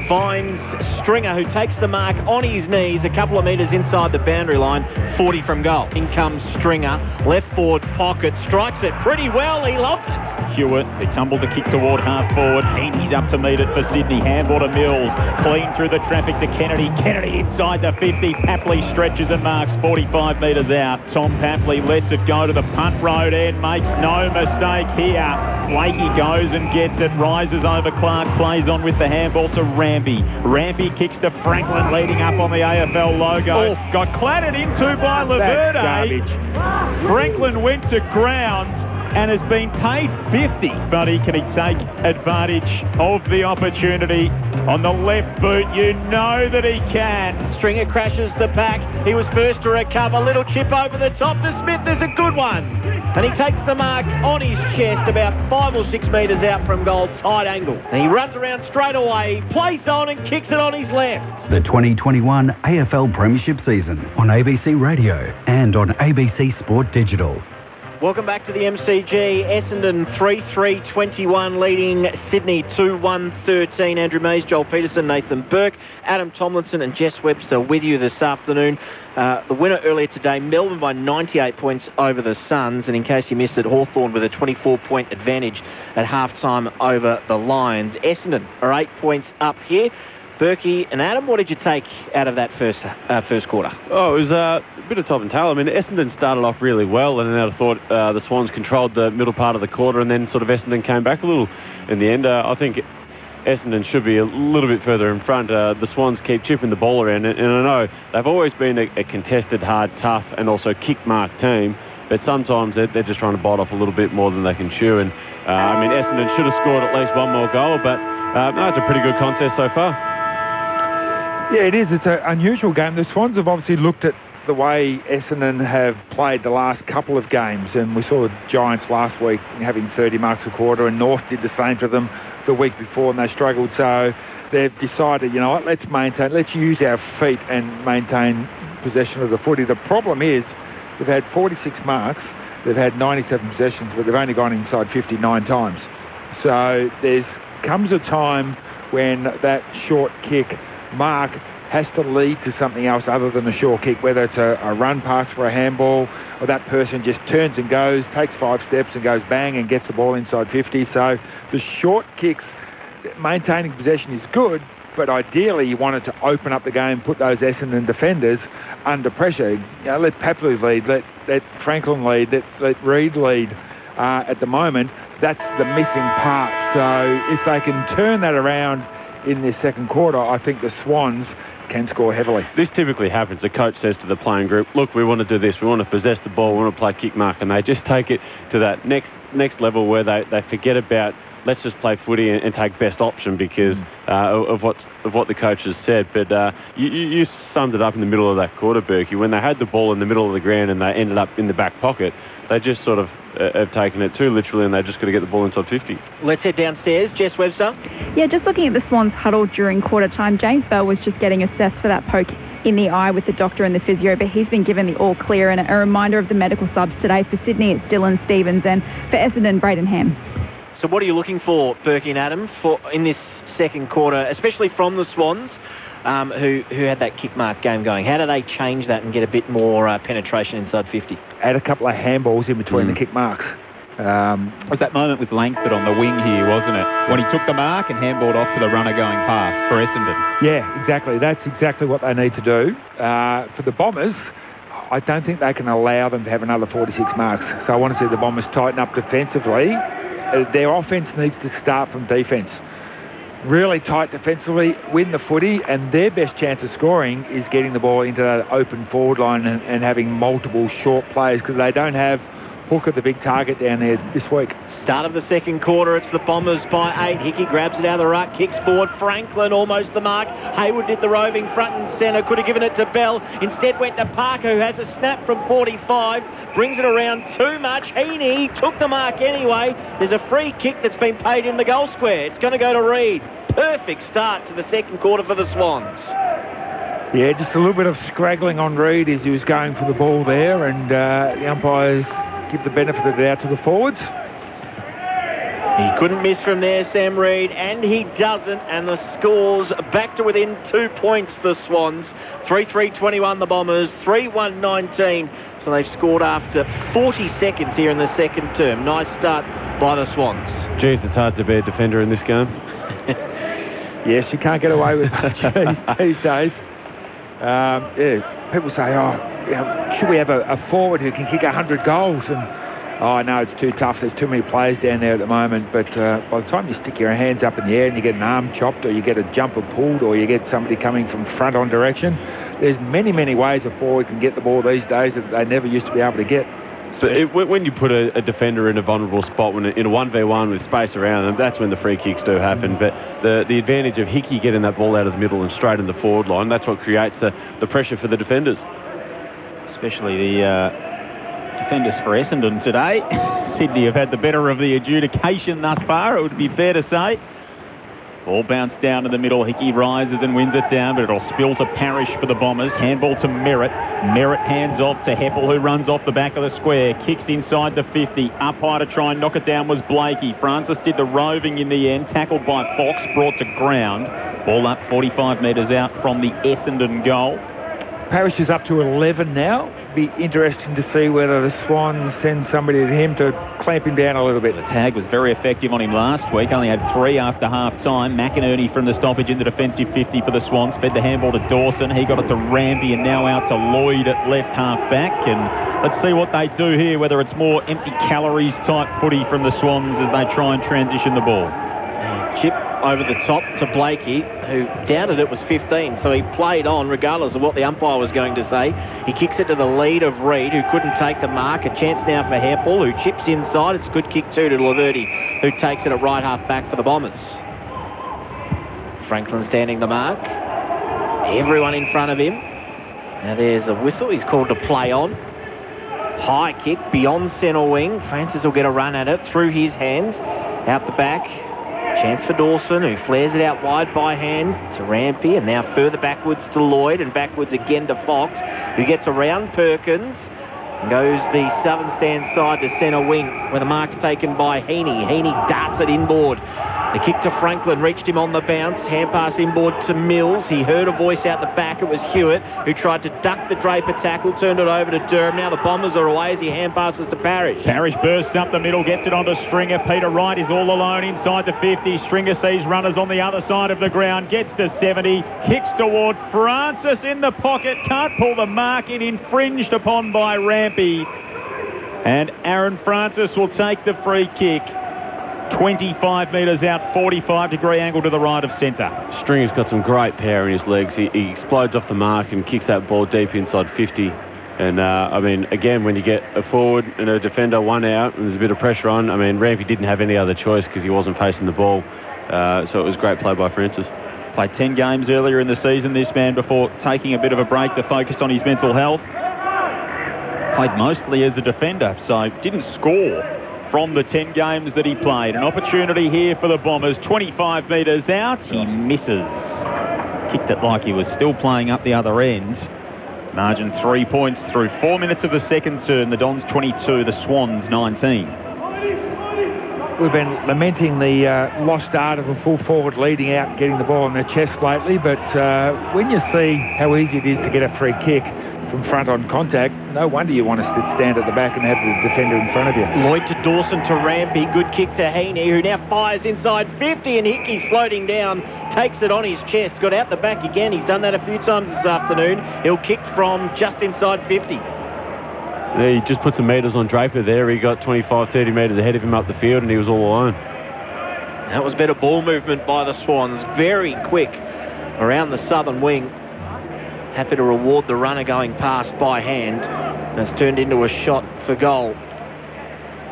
finds Stringer, who takes the mark on his knees a couple of metres inside the boundary line, 40 from goal. In comes Stringer, left forward pocket, strikes it pretty well, he loves it. Hewitt, they tumble the kick toward half forward. He's up to meet it for Sydney. Handball to Mills. Clean through the traffic to Kennedy. Kennedy inside the 50. Papley stretches and marks 45 metres out. Tom Papley lets it go to the punt road end. Makes no mistake here. Blakey goes and gets it. Rises over Clark. Plays on with the handball to Rampy. Rampy kicks to Franklin, leading up on the AFL logo. Got clattered into by Laverde. Franklin went to ground and has been paid 50. But can he take advantage of the opportunity on the left boot? You know that he can. Stringer crashes the pack. He was first to recover. Little chip over the top to Smith. There's a good one. And he takes the mark on his chest about 5 or 6 metres out from goal, tight angle. And he runs around straight away, plays on and kicks it on his left. The 2021 AFL Premiership season on ABC Radio and on ABC Sport Digital. Welcome back to the MCG. Essendon 3-3-21 leading Sydney 2-1-13. Andrew Mays, Joel Peterson, Nathan Burke, Adam Tomlinson and Jess Webster with you this afternoon. The winner earlier today, Melbourne by 98 points over the Suns. And in case you missed it, Hawthorn with a 24-point advantage at halftime over the Lions. Essendon are 8 points up here. Berkey and Adam, what did you take out of that first quarter? Oh, it was a bit of top and tail. I mean, Essendon started off really well, and then I thought the Swans controlled the middle part of the quarter, and then sort of Essendon came back a little in the end. I think Essendon should be a little bit further in front. The Swans keep chipping the ball around, and I know they've always been a contested, hard, tough, and also kick-mark team, but sometimes they're just trying to bite off a little bit more than they can chew. And I mean, Essendon should have scored at least one more goal, but no, it's a pretty good contest so far. Yeah, it is. It's an unusual game. The Swans have obviously looked at the way Essendon have played the last couple of games, and we saw the Giants last week having 30 marks a quarter, and North did the same to them the week before, and they struggled. So they've decided, you know what, let's use our feet and maintain possession of the footy. The problem is they've had 46 marks, they've had 97 possessions, but they've only gone inside 59 times. So there comes a time when that short kick mark has to lead to something else other than a short kick, whether it's a run pass for a handball or that person just turns and goes, takes 5 steps and goes bang and gets the ball inside 50. So the short kicks, maintaining possession is good, but ideally you wanted to open up the game, put those Essendon defenders under pressure. You know, let Papley lead, let Franklin lead, let Reid lead. At the moment, that's the missing part. So if they can turn that around in this second quarter, I think the Swans can score heavily. This typically happens. The coach says to the playing group, look, we want to do this, we want to possess the ball, we want to play kick mark, and they just take it to that next level where they forget about let's just play footy and take best option because of what the coach has said. But you summed it up in the middle of that quarter, Berkey. When they had the ball in the middle of the ground and they ended up in the back pocket, they just sort of have taken it too literally, and they've just got to get the ball inside 50. Let's head downstairs. Jess Webster. Yeah, just looking at the Swans huddle during quarter time, James Bell was just getting assessed for that poke in the eye with the doctor and the physio, but he's been given the all clear. And a reminder of the medical subs today. For Sydney, it's Dylan Stevens, and for Essendon, Braden Ham. So what are you looking for, Berkey and Adam, in this second quarter, especially from the Swans, who had that kick mark game going? How do they change that and get a bit more penetration inside 50? Add a couple of handballs in between the kick marks. It was that moment with Langford on the wing here, wasn't it? When he took the mark and handballed off to the runner going past for Essendon. Yeah, exactly. That's exactly what they need to do. For the Bombers, I don't think they can allow them to have another 46 marks. So I want to see the Bombers tighten up defensively. Their offence needs to start from defence. Really tight defensively, win the footy, and their best chance of scoring is getting the ball into that open forward line and having multiple short plays, because they don't have Hooker, the big target, down there this week. Start of the second quarter, it's the Bombers by 8. Hickey grabs it out of the ruck, kicks forward. Franklin almost the mark. Hayward did the roving front and centre, could have given it to Bell. Instead went to Parker, who has a snap from 45, brings it around too much. Heaney took the mark anyway. There's a free kick that's been paid in the goal square. It's going to go to Reid. Perfect start to the second quarter for the Swans. Yeah, just a little bit of scraggling on Reid as he was going for the ball there, and the umpires give the benefit of the doubt to the forwards. He couldn't miss from there, Sam Reid, and he doesn't, and the score's back to within 2 points, the Swans. 3-3-21, the Bombers, 3-1-19. So they've scored after 40 seconds here in the second term. Nice start by the Swans. Jeez, it's hard to be a defender in this game. Yes, you can't get away with much these days. People say, should we have a forward who can kick 100 goals? And no, it's too tough. There's too many players down there at the moment. But by the time you stick your hands up in the air and you get an arm chopped, or you get a jumper pulled, or you get somebody coming from front on direction, there's many, many ways a forward can get the ball these days that they never used to be able to get. So when you put a defender in a vulnerable spot, in a 1v1 with space around them, that's when the free kicks do happen. But the advantage of Hickey getting that ball out of the middle and straight in the forward line, that's what creates the pressure for the defenders. Especially the defenders for Essendon today. Sydney have had the better of the adjudication thus far, it would be fair to say. Ball bounced down in the middle. Hickey rises and wins it down, but it'll spill to Parrish for the Bombers. Handball to Merritt. Merritt hands off to Heppel, who runs off the back of the square. Kicks inside the 50. Up high to try and knock it down was Blakey. Francis did the roving in the end. Tackled by Fox. Brought to ground. Ball up 45 metres out from the Essendon goal. Parrish is up to 11 now. Be interesting to see whether the Swans send somebody to him to clamp him down a little bit. The tag was very effective on him last week. Only had 3 after half-time. McInerney from the stoppage in the defensive 50 for the Swans. Fed the handball to Dawson. He got it to Rampy and now out to Lloyd at left half-back. And let's see what they do here, whether it's more empty calories type footy from the Swans as they try and transition the ball. Chip over the top to Blakey, who doubted it was 15, so he played on regardless of what the umpire was going to say. He kicks it to the lead of Reid, who couldn't take the mark. A chance now for Heppel, who chips inside. It's a good kick too to Laverty, who takes it at right half back for the Bombers. Franklin standing the mark. Everyone in front of him. Now there's a whistle. He's called to play on. High kick beyond centre wing. Francis will get a run at it through his hands. Out the back. Chance for Dawson, who flares it out wide by hand to Rampy, and now further backwards to Lloyd, and backwards again to Fox, who gets around Perkins and goes the southern stand side to centre wing, where the mark's taken by Heaney. Heaney darts it inboard. The kick to Franklin reached him on the bounce. Hand pass inboard to Mills. He heard a voice out the back. It was Hewitt, who tried to duck the Draper tackle, turned it over to Durham. Now the Bombers are away as he hand passes to Parrish. Parrish bursts up the middle, gets it onto Stringer. Peter Wright is all alone inside the 50. Stringer sees runners on the other side of the ground, gets to 70, kicks toward Francis in the pocket, can't pull the mark in, infringed upon by Rampy. And Aaron Francis will take the free kick. 25 metres out, 45-degree angle to the right of centre. Stringer's got some great power in his legs. He explodes off the mark and kicks that ball deep inside 50. And, I mean, again, when you get a forward and a defender one out and there's a bit of pressure on, I mean, Rampy didn't have any other choice because he wasn't facing the ball. So it was great play by Francis. Played 10 games earlier in the season, this man, before taking a bit of a break to focus on his mental health. Played mostly as a defender, so didn't score from the 10 games that he played. An opportunity here for the Bombers. 25 metres out. He misses. Kicked it like he was still playing up the other end. Margin 3 points through 4 minutes of the second turn. The Dons 22, the Swans 19. We've been lamenting the lost art of a full forward leading out and getting the ball in their chest lately, but when you see how easy it is to get a free kick from front on contact, no wonder you want to stand at the back and have the defender in front of you. Lloyd to Dawson to Rampy. Good kick to Heaney, who now fires inside 50, and Hickey's floating down, takes it on his chest, got out the back again. He's done that a few times this afternoon. He'll kick from just inside 50. He just put some metres on Draper there. He got 25, 30 metres ahead of him up the field, and he was all alone. That was better ball movement by the Swans. Very quick around the southern wing. Happy to reward the runner going past by hand. That's turned into a shot for goal.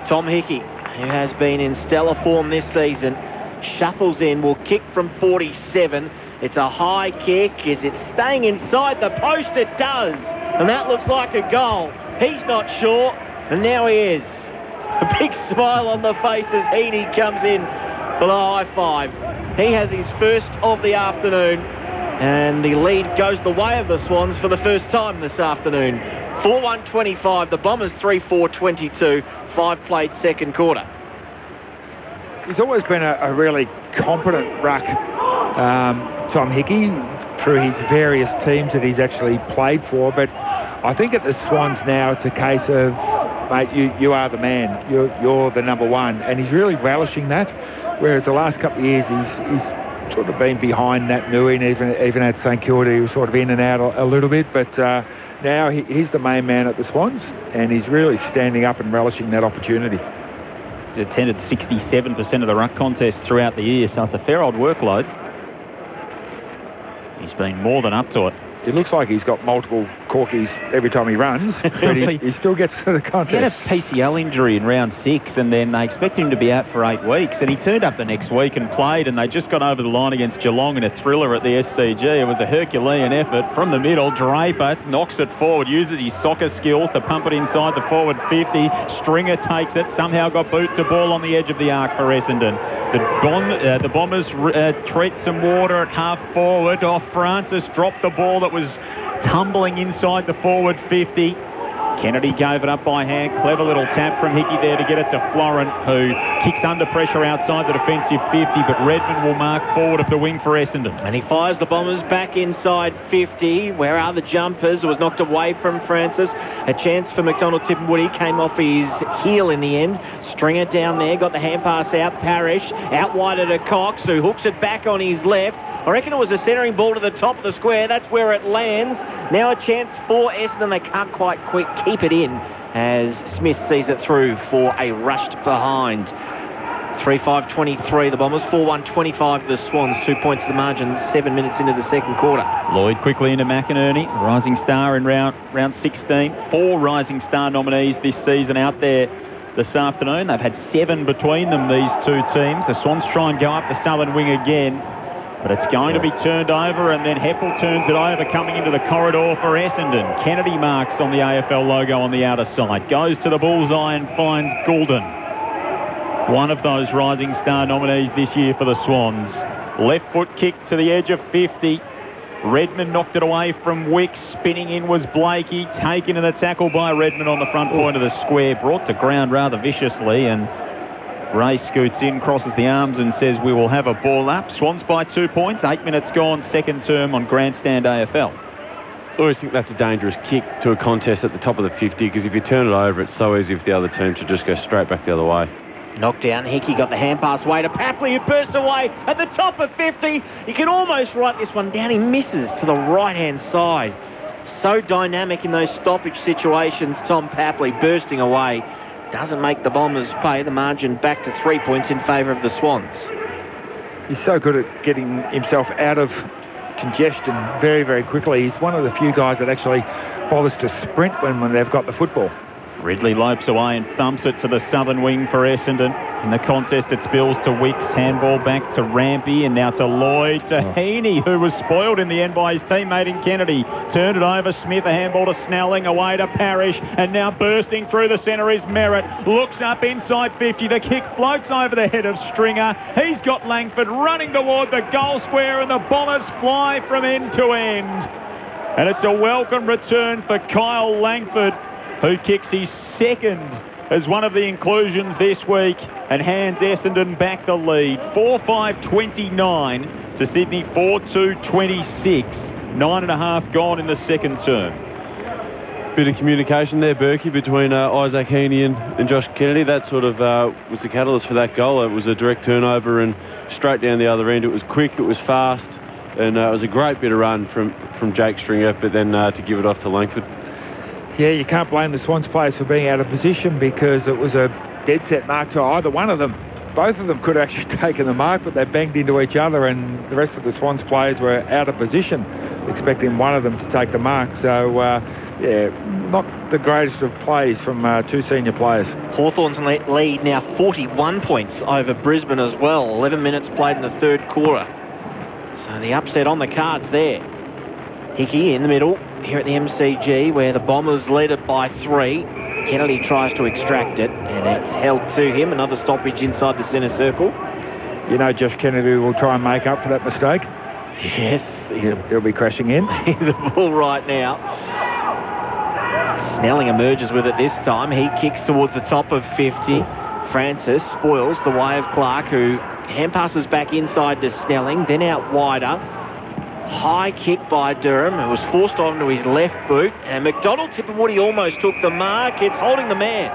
Tom Hickey, who has been in stellar form this season, shuffles in, will kick from 47. It's a high kick. Is it staying inside the post? It does. And that looks like a goal. He's not sure, and now he is. A big smile on the face as Heaney comes in for the high five. He has his first of the afternoon, and the lead goes the way of the Swans for the first time this afternoon. 4-1-25, the Bombers 3-4-22, 5 played second quarter. he's always been a really competent ruck, Tom Hickey, through his various teams that he's actually played for. But I think at the Swans now it's a case of, mate, you are the man. You're the number one. And he's really relishing that. Whereas the last couple of years he's sort of been behind Nat Nui, and even at St Kilda he was sort of in and out a little bit. But now he's the main man at the Swans, and he's really standing up and relishing that opportunity. He's attended 67% of the ruck contests throughout the year, so it's a fair old workload. He's been more than up to it. It looks like he's got multiple corkies every time he runs, but he still gets to the contest. He had a PCL injury in round 6, and then they expect him to be out for 8 weeks, and he turned up the next week and played, and they just got over the line against Geelong in a thriller at the SCG. It was a Herculean effort from the middle. Draper knocks it forward, uses his soccer skills to pump it inside the forward 50. Stringer takes it, somehow got boot to ball on the edge of the arc for Essendon. The Bombers treat some water at half forward. Off Francis dropped the ball that was tumbling inside the forward 50. Kennedy gave it up by hand. Clever little tap from Hickey there to get it to Florent, who kicks under pressure outside the defensive 50, but Redmond will mark forward of the wing for Essendon. And he fires the Bombers back inside 50. Where are the jumpers? It was knocked away from Francis. A chance for McDonald Tippenwoody. Came off his heel in the end. Stringer down there. Got the hand pass out. Parrish out wide to Cox, who hooks it back on his left. I reckon it was a centering ball to the top of the square. That's where it lands. Now a chance for Essendon. They can't quite keep it in as Smith sees it through for a rushed behind. 3-5-23 the Bombers, 4-1-25 the Swans. 2 points to the margin, 7 minutes into the second quarter. Lloyd quickly into McInerney, rising star in round 16. 4 rising star nominees this season out there this afternoon. They've had 7 between them, these two teams. The Swans try and go up the southern wing again, but it's going to be turned over, and then Heppel turns it over, coming into the corridor for Essendon. Kennedy marks on the AFL logo on the outer side. Goes to the bullseye and finds Goulden. One of those rising star nominees this year for the Swans. Left foot kick to the edge of 50. Redmond knocked it away from Wicks. Spinning in was Blakey. Taken in the tackle by Redmond on the front point of the square. Brought to ground rather viciously, and Ray scoots in, crosses the arms and says we will have a ball up. Swans by 2 points, 8 minutes gone, second term on Grandstand AFL. I always think that's a dangerous kick to a contest at the top of the 50, because if you turn it over, it's so easy for the other team to just go straight back the other way. Knocked down, Hickey got the hand pass away to Papley, who bursts away at the top of 50. You can almost write this one down. He misses to the right-hand side. So dynamic in those stoppage situations, Tom Papley bursting away. Doesn't make the Bombers pay. The margin back to 3 points in favour of the Swans. He's so good at getting himself out of congestion very, very quickly. He's one of the few guys that actually bothers to sprint when they've got the football. Ridley lopes away and thumps it to the southern wing for Essendon. In the contest, it spills to Wicks. Handball back to Rampy, and now to Lloyd. To Heaney, who was spoiled in the end by his teammate in Kennedy. Turned it over. Smith, a handball to Snelling. Away to Parrish. And now bursting through the centre is Merritt. Looks up inside 50. The kick floats over the head of Stringer. He's got Langford running toward the goal square, and the Bombers fly from end to end. And it's a welcome return for Kyle Langford, who kicks his second as one of the inclusions this week and hands Essendon back the lead. 4-5-29 to Sydney 4-2-26. 9.5 gone in the second term. Bit of communication there, Berkey, between Isaac Heaney and Josh Kennedy. That sort of was the catalyst for that goal. It was a direct turnover and straight down the other end. It was quick, it was fast, and it was a great bit of run from Jake Stringer, but then to give it off to Langford. Yeah, you can't blame the Swans players for being out of position, because it was a dead set mark to either one of them. Both of them could have actually taken the mark, but they banged into each other, and the rest of the Swans players were out of position, expecting one of them to take the mark. So, yeah, not the greatest of plays from two senior players. Hawthorn's lead now 41 points over Brisbane as well. 11 minutes played in the third quarter. So the upset on the cards there. Hickey in the middle here at the MCG, where the Bombers lead it by 3. Kennedy tries to extract it, and it's held to him. Another stoppage inside the centre circle. You know Josh Kennedy will try and make up for that mistake. Yes. He'll be crashing in. He's the ball right now. Snelling emerges with it this time. He kicks towards the top of 50. Francis spoils the way of Clark, who hand passes back inside to Snelling, then out wider. High kick by Durham. It was forced onto his left boot, and McDonald Tipperwoody almost took the mark. It's holding the man.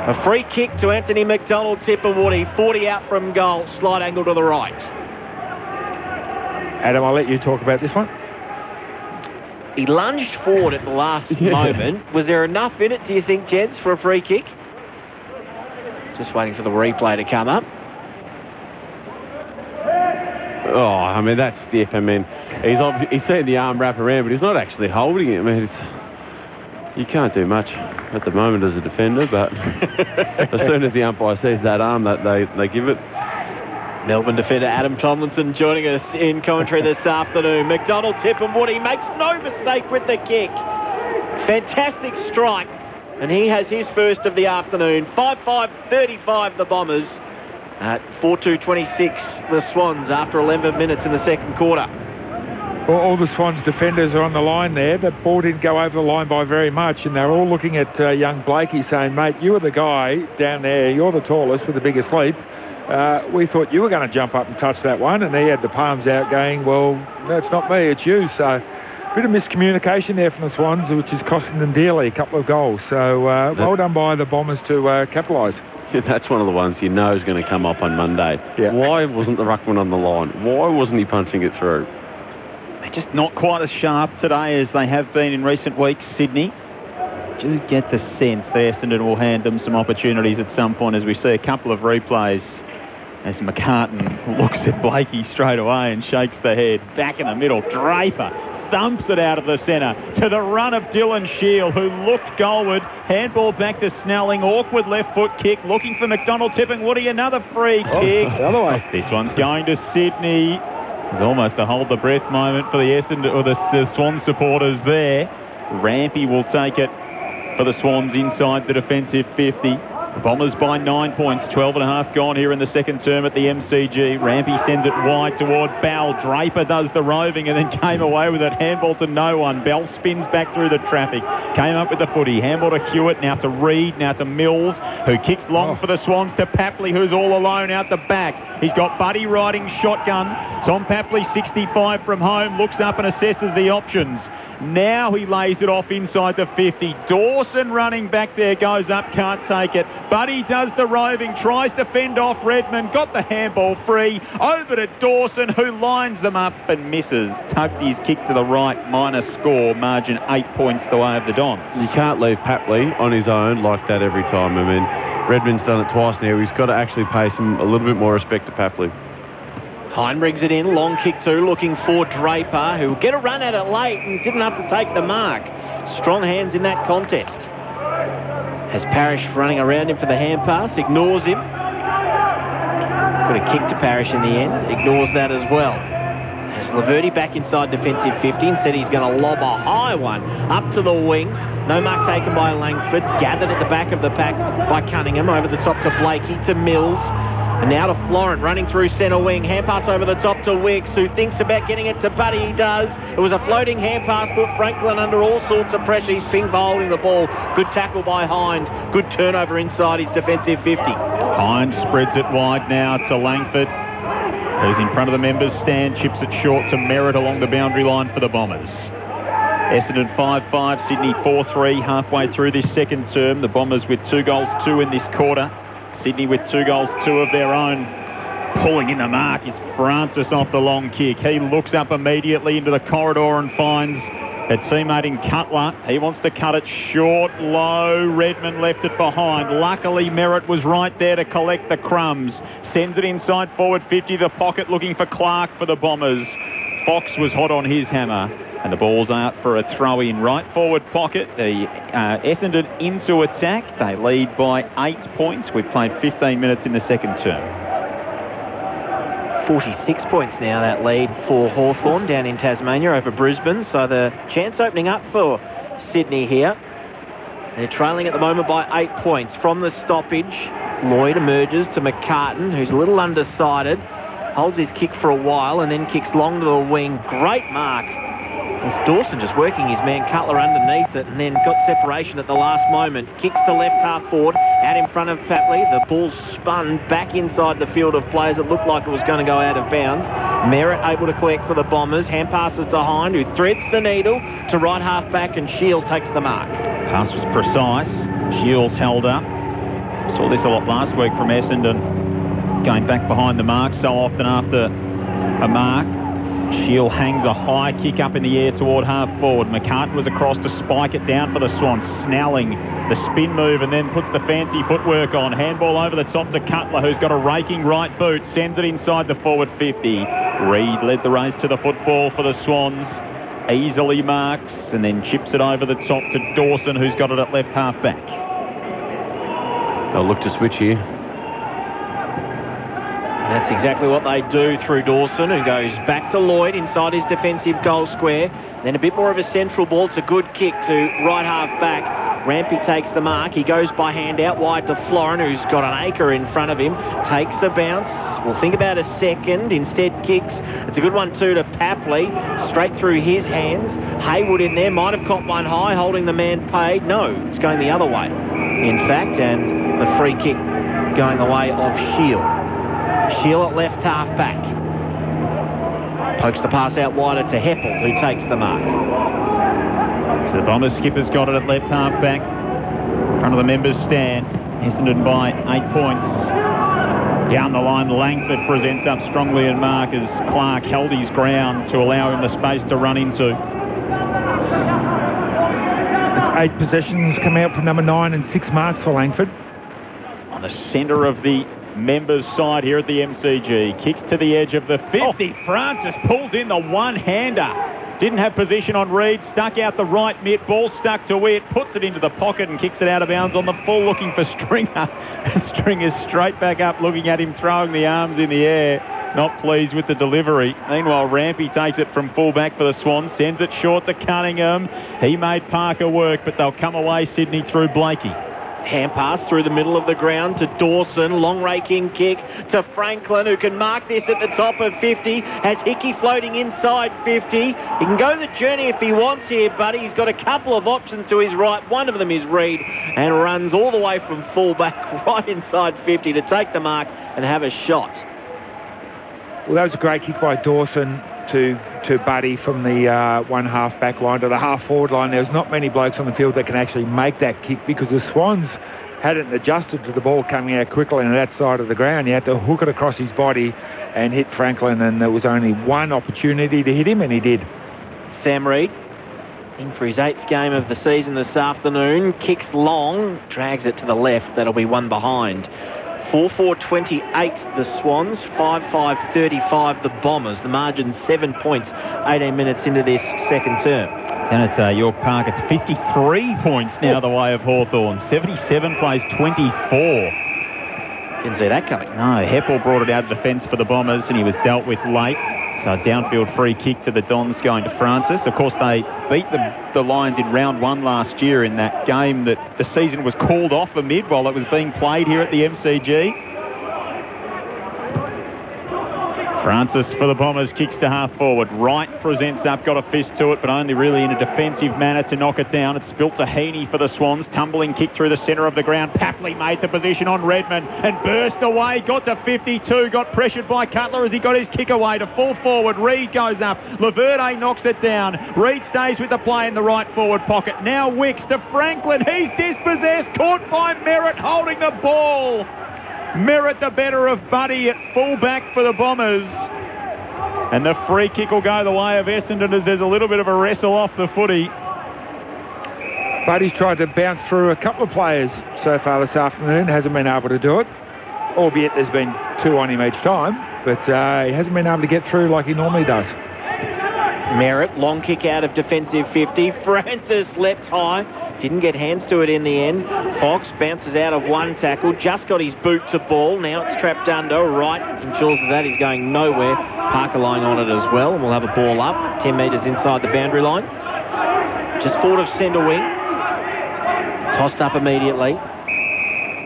A free kick to Anthony McDonald Tipperwoody, 40 out from goal, slight angle to the right. Adam, I'll let you talk about this one. He lunged forward at the last moment. Was there enough in it, do you think, gents, for a free kick? Just waiting for the replay to come up. Oh, I mean, that's stiff. I mean, he's seen the arm wrap around, but he's not actually holding it. I mean, you can't do much at the moment as a defender, but as soon as the umpire sees that arm, that they give it. Melbourne defender Adam Tomlinson joining us in commentary this afternoon. McDonald Tipperwoody makes no mistake with the kick. Fantastic strike, and he has his first of the afternoon. 5-5-35 the Bombers. At 4-2-26 the Swans after 11 minutes in the second quarter. Well, all the Swans defenders are on the line there. The ball didn't go over the line by very much, and they're all looking at young Blakey saying, mate, you were the guy down there. You're the tallest with the biggest leap. We thought you were going to jump up and touch that one, and he had the palms out going, well, no, it's not me, it's you. So a bit of miscommunication there from the Swans, which is costing them dearly, a couple of goals. So well done by the Bombers to capitalise. That's one of the ones you know is going to come up on Monday. Yeah. Why wasn't the ruckman on the line? Why wasn't he punching it through? They're just not quite as sharp today as they have been in recent weeks, Sydney. Do get the sense that Essendon will hand them some opportunities at some point, as we see a couple of replays as McCartan looks at Blakey straight away and shakes the head. Back in the middle, Draper thumps it out of the centre to the run of Dylan Shield, who looked goalward. Handball back to Snelling. Awkward left foot kick. Looking for McDonald Tipperwoody. Another free kick. The other way. This one's going to Sydney. It's almost a hold the breath moment for the Essendon or the Swan supporters there. Rampy will take it for the Swans inside the defensive 50. The Bombers by 9 points, 12.5 gone here in the second term at the MCG. Rampy sends it wide toward Bell. Draper does the roving and then came away with it. Handball to no one. Bell spins back through the traffic. Came up with the footy. Handball to Hewitt, now to Reid, now to Mills, who kicks long for the Swans to Papley, who's all alone out the back. He's got Buddy riding shotgun. Tom Papley, 65 from home, looks up and assesses the options. Now he lays it off inside the 50. Dawson running back there, goes up, can't take it. Buddy does the roving, tries to fend off Redmond, got the handball free. Over to Dawson, who lines them up and misses. Tucked his kick to the right, minus score, margin 8 points the way of the Dons. You can't leave Papley on his own like that every time. I mean, Redmond's done it twice now. He's got to actually pay a little bit more respect to Papley. Hine brings it in, long kick too, looking for Draper, who get a run at it late and didn't have to take the mark. Strong hands in that contest. Has Parrish running around him for the hand pass, ignores him. Got a kick to Parrish in the end, ignores that as well. Has Laverty back inside defensive 50, and said he's going to lob a high one up to the wing. No mark taken by Langford, gathered at the back of the pack by Cunningham, over the top to Blakey, to Mills. And now to Florent, running through centre wing. Hand pass over the top to Wicks, who thinks about getting it to Buddy. He does. It was a floating hand pass, put Franklin under all sorts of pressure. He's ping for holding the ball. Good tackle by Hind. Good turnover inside his defensive 50. Hind spreads it wide now to Langford, who's in front of the members' stand. Chips it short to Merritt along the boundary line for the Bombers. Essendon 5-5, Sydney 4-3, halfway through this second term. The Bombers with 2 goals, 2 in this quarter. Sydney with 2 goals, 2 of their own. Pulling in the mark is Francis off the long kick. He looks up immediately into the corridor and finds a teammate in Cutler. He wants to cut it short, low. Redmond left it behind. Luckily, Merritt was right there to collect the crumbs. Sends it inside forward 50, the pocket, looking for Clark for the Bombers. Fox was hot on his hammer. And the ball's out for a throw-in right forward pocket. The Essendon into attack. They lead by 8 points. We've played 15 minutes in the second term. 46 points now, that lead for Hawthorn down in Tasmania over Brisbane. So the chance opening up for Sydney here. They're trailing at the moment by 8 points. From the stoppage, Lloyd emerges to McCartan, who's a little undecided. Holds his kick for a while and then kicks long to the wing. Great mark. It's Dawson just working his man Cutler underneath it, and then got separation at the last moment. Kicks to left half forward. out in front of Papley. The ball spun back inside the field of players. It looked like it was going to go out of bounds. Merritt able to collect for the Bombers. Hand passes to Hind, who threads the needle to right half back, and Shield takes the mark. Pass was precise. Shields held up. Saw this a lot last week from Essendon. Going back behind the mark so often after a mark. Shield hangs a high kick up in the air toward half forward. McCartan was across to spike it down for the Swans. Snelling the spin move and then puts the fancy footwork on. Handball over the top to Cutler, who's got a raking right boot. Sends it inside the forward 50. Reid led the race to the football for the Swans. Easily marks and then chips it over the top to Dawson, who's got it at left half back. They'll look to switch here. That's exactly what they do through Dawson, who goes back to Lloyd inside his defensive goal square. Then a bit more of a central ball. It's a good kick to right half back. Rampy takes the mark. He goes by hand out wide to Florin, who's got an acre in front of him. Takes the bounce. We'll think about a second. Instead kicks. It's a good one too to Papley. Straight through his hands. Haywood in there. Might have caught one high, holding the man paid. No, it's going the other way, in fact. And the free kick going the way of Shield. Shield at left half back. Pokes the pass out wider to Heppel, who takes the mark. So the Bombers skipper's got it at left half back. Front of the members stand. Essendon by 8 points. Down the line, Langford presents up strongly in mark as Clark held his ground to allow him the space to run into. 8 possessions come out from number 9 and 6 marks for Langford. On the centre of the members' side here at the MCG. Kicks to the edge of the 50. Francis pulls in the one-hander. Didn't have position on Reid. Stuck out the right mid. Ball stuck to it. Puts it into the pocket and kicks it out of bounds on the full, looking for Stringer. Stringer's straight back up, looking at him, throwing the arms in the air. Not pleased with the delivery. Meanwhile, Rampy takes it from full-back for the Swans. Sends it short to Cunningham. He made Parker work, but they'll come away, Sydney, through Blakey. Hand pass through the middle of the ground to Dawson. Long raking kick to Franklin, who can mark this at the top of 50. Has Hickey floating inside 50. He can go the journey if he wants here, but he's got a couple of options to his right. One of them is Reid, and runs all the way from full-back right inside 50 to take the mark and have a shot. Well, that was a great kick by Dawson to Buddy from the one half-back line to the half-forward line. There's not many blokes on the field that can actually make that kick because the Swans hadn't adjusted to the ball coming out quickly on that side of the ground. You had to hook it across his body and hit Franklin, and there was only one opportunity to hit him, and he did. Sam Reid in for his 8th game of the season this afternoon. Kicks long, drags it to the left. That'll be one behind. 4-4-28 the Swans, 5-5-35 the Bombers. The margin 7 points, 18 minutes into this second term. And at York Park, it's 53 points now the way of Hawthorn. 77 plays 24. Didn't see that coming. No, Heppel brought it out of the fence for the Bombers and he was dealt with late. So a downfield free kick to the Dons going to Francis. Of course, they beat the Lions in round 1 last year in that game that the season was called off amid while it was being played here at the MCG. Francis for the Bombers kicks to half forward. Wright presents up, got a fist to it, but only really in a defensive manner to knock it down. It's built to Heaney for the Swans. Tumbling kick through the centre of the ground. Papley made the position on Redmond and burst away. Got to 52. Got pressured by Cutler as he got his kick away to full forward. Reid goes up. Laverde knocks it down. Reid stays with the play in the right forward pocket. Now Wicks to Franklin. He's dispossessed. Caught by Merritt holding the ball. Merritt the better of Buddy at full-back for the Bombers. And the free kick will go the way of Essendon as there's a little bit of a wrestle off the footy. Buddy's tried to bounce through a couple of players so far this afternoon. Hasn't been able to do it. Albeit there's been 2 on him each time. But he hasn't been able to get through like he normally does. Merritt, long kick out of defensive 50. Francis leapt high. Didn't get hands to it in the end. Fox bounces out of one tackle. Just got his boot to ball. Now it's trapped under. Right ensures that he's going nowhere. Parker lying on it as well. And we'll have a ball up. 10 metres inside the boundary line. Just forward of centre wing. Tossed up immediately.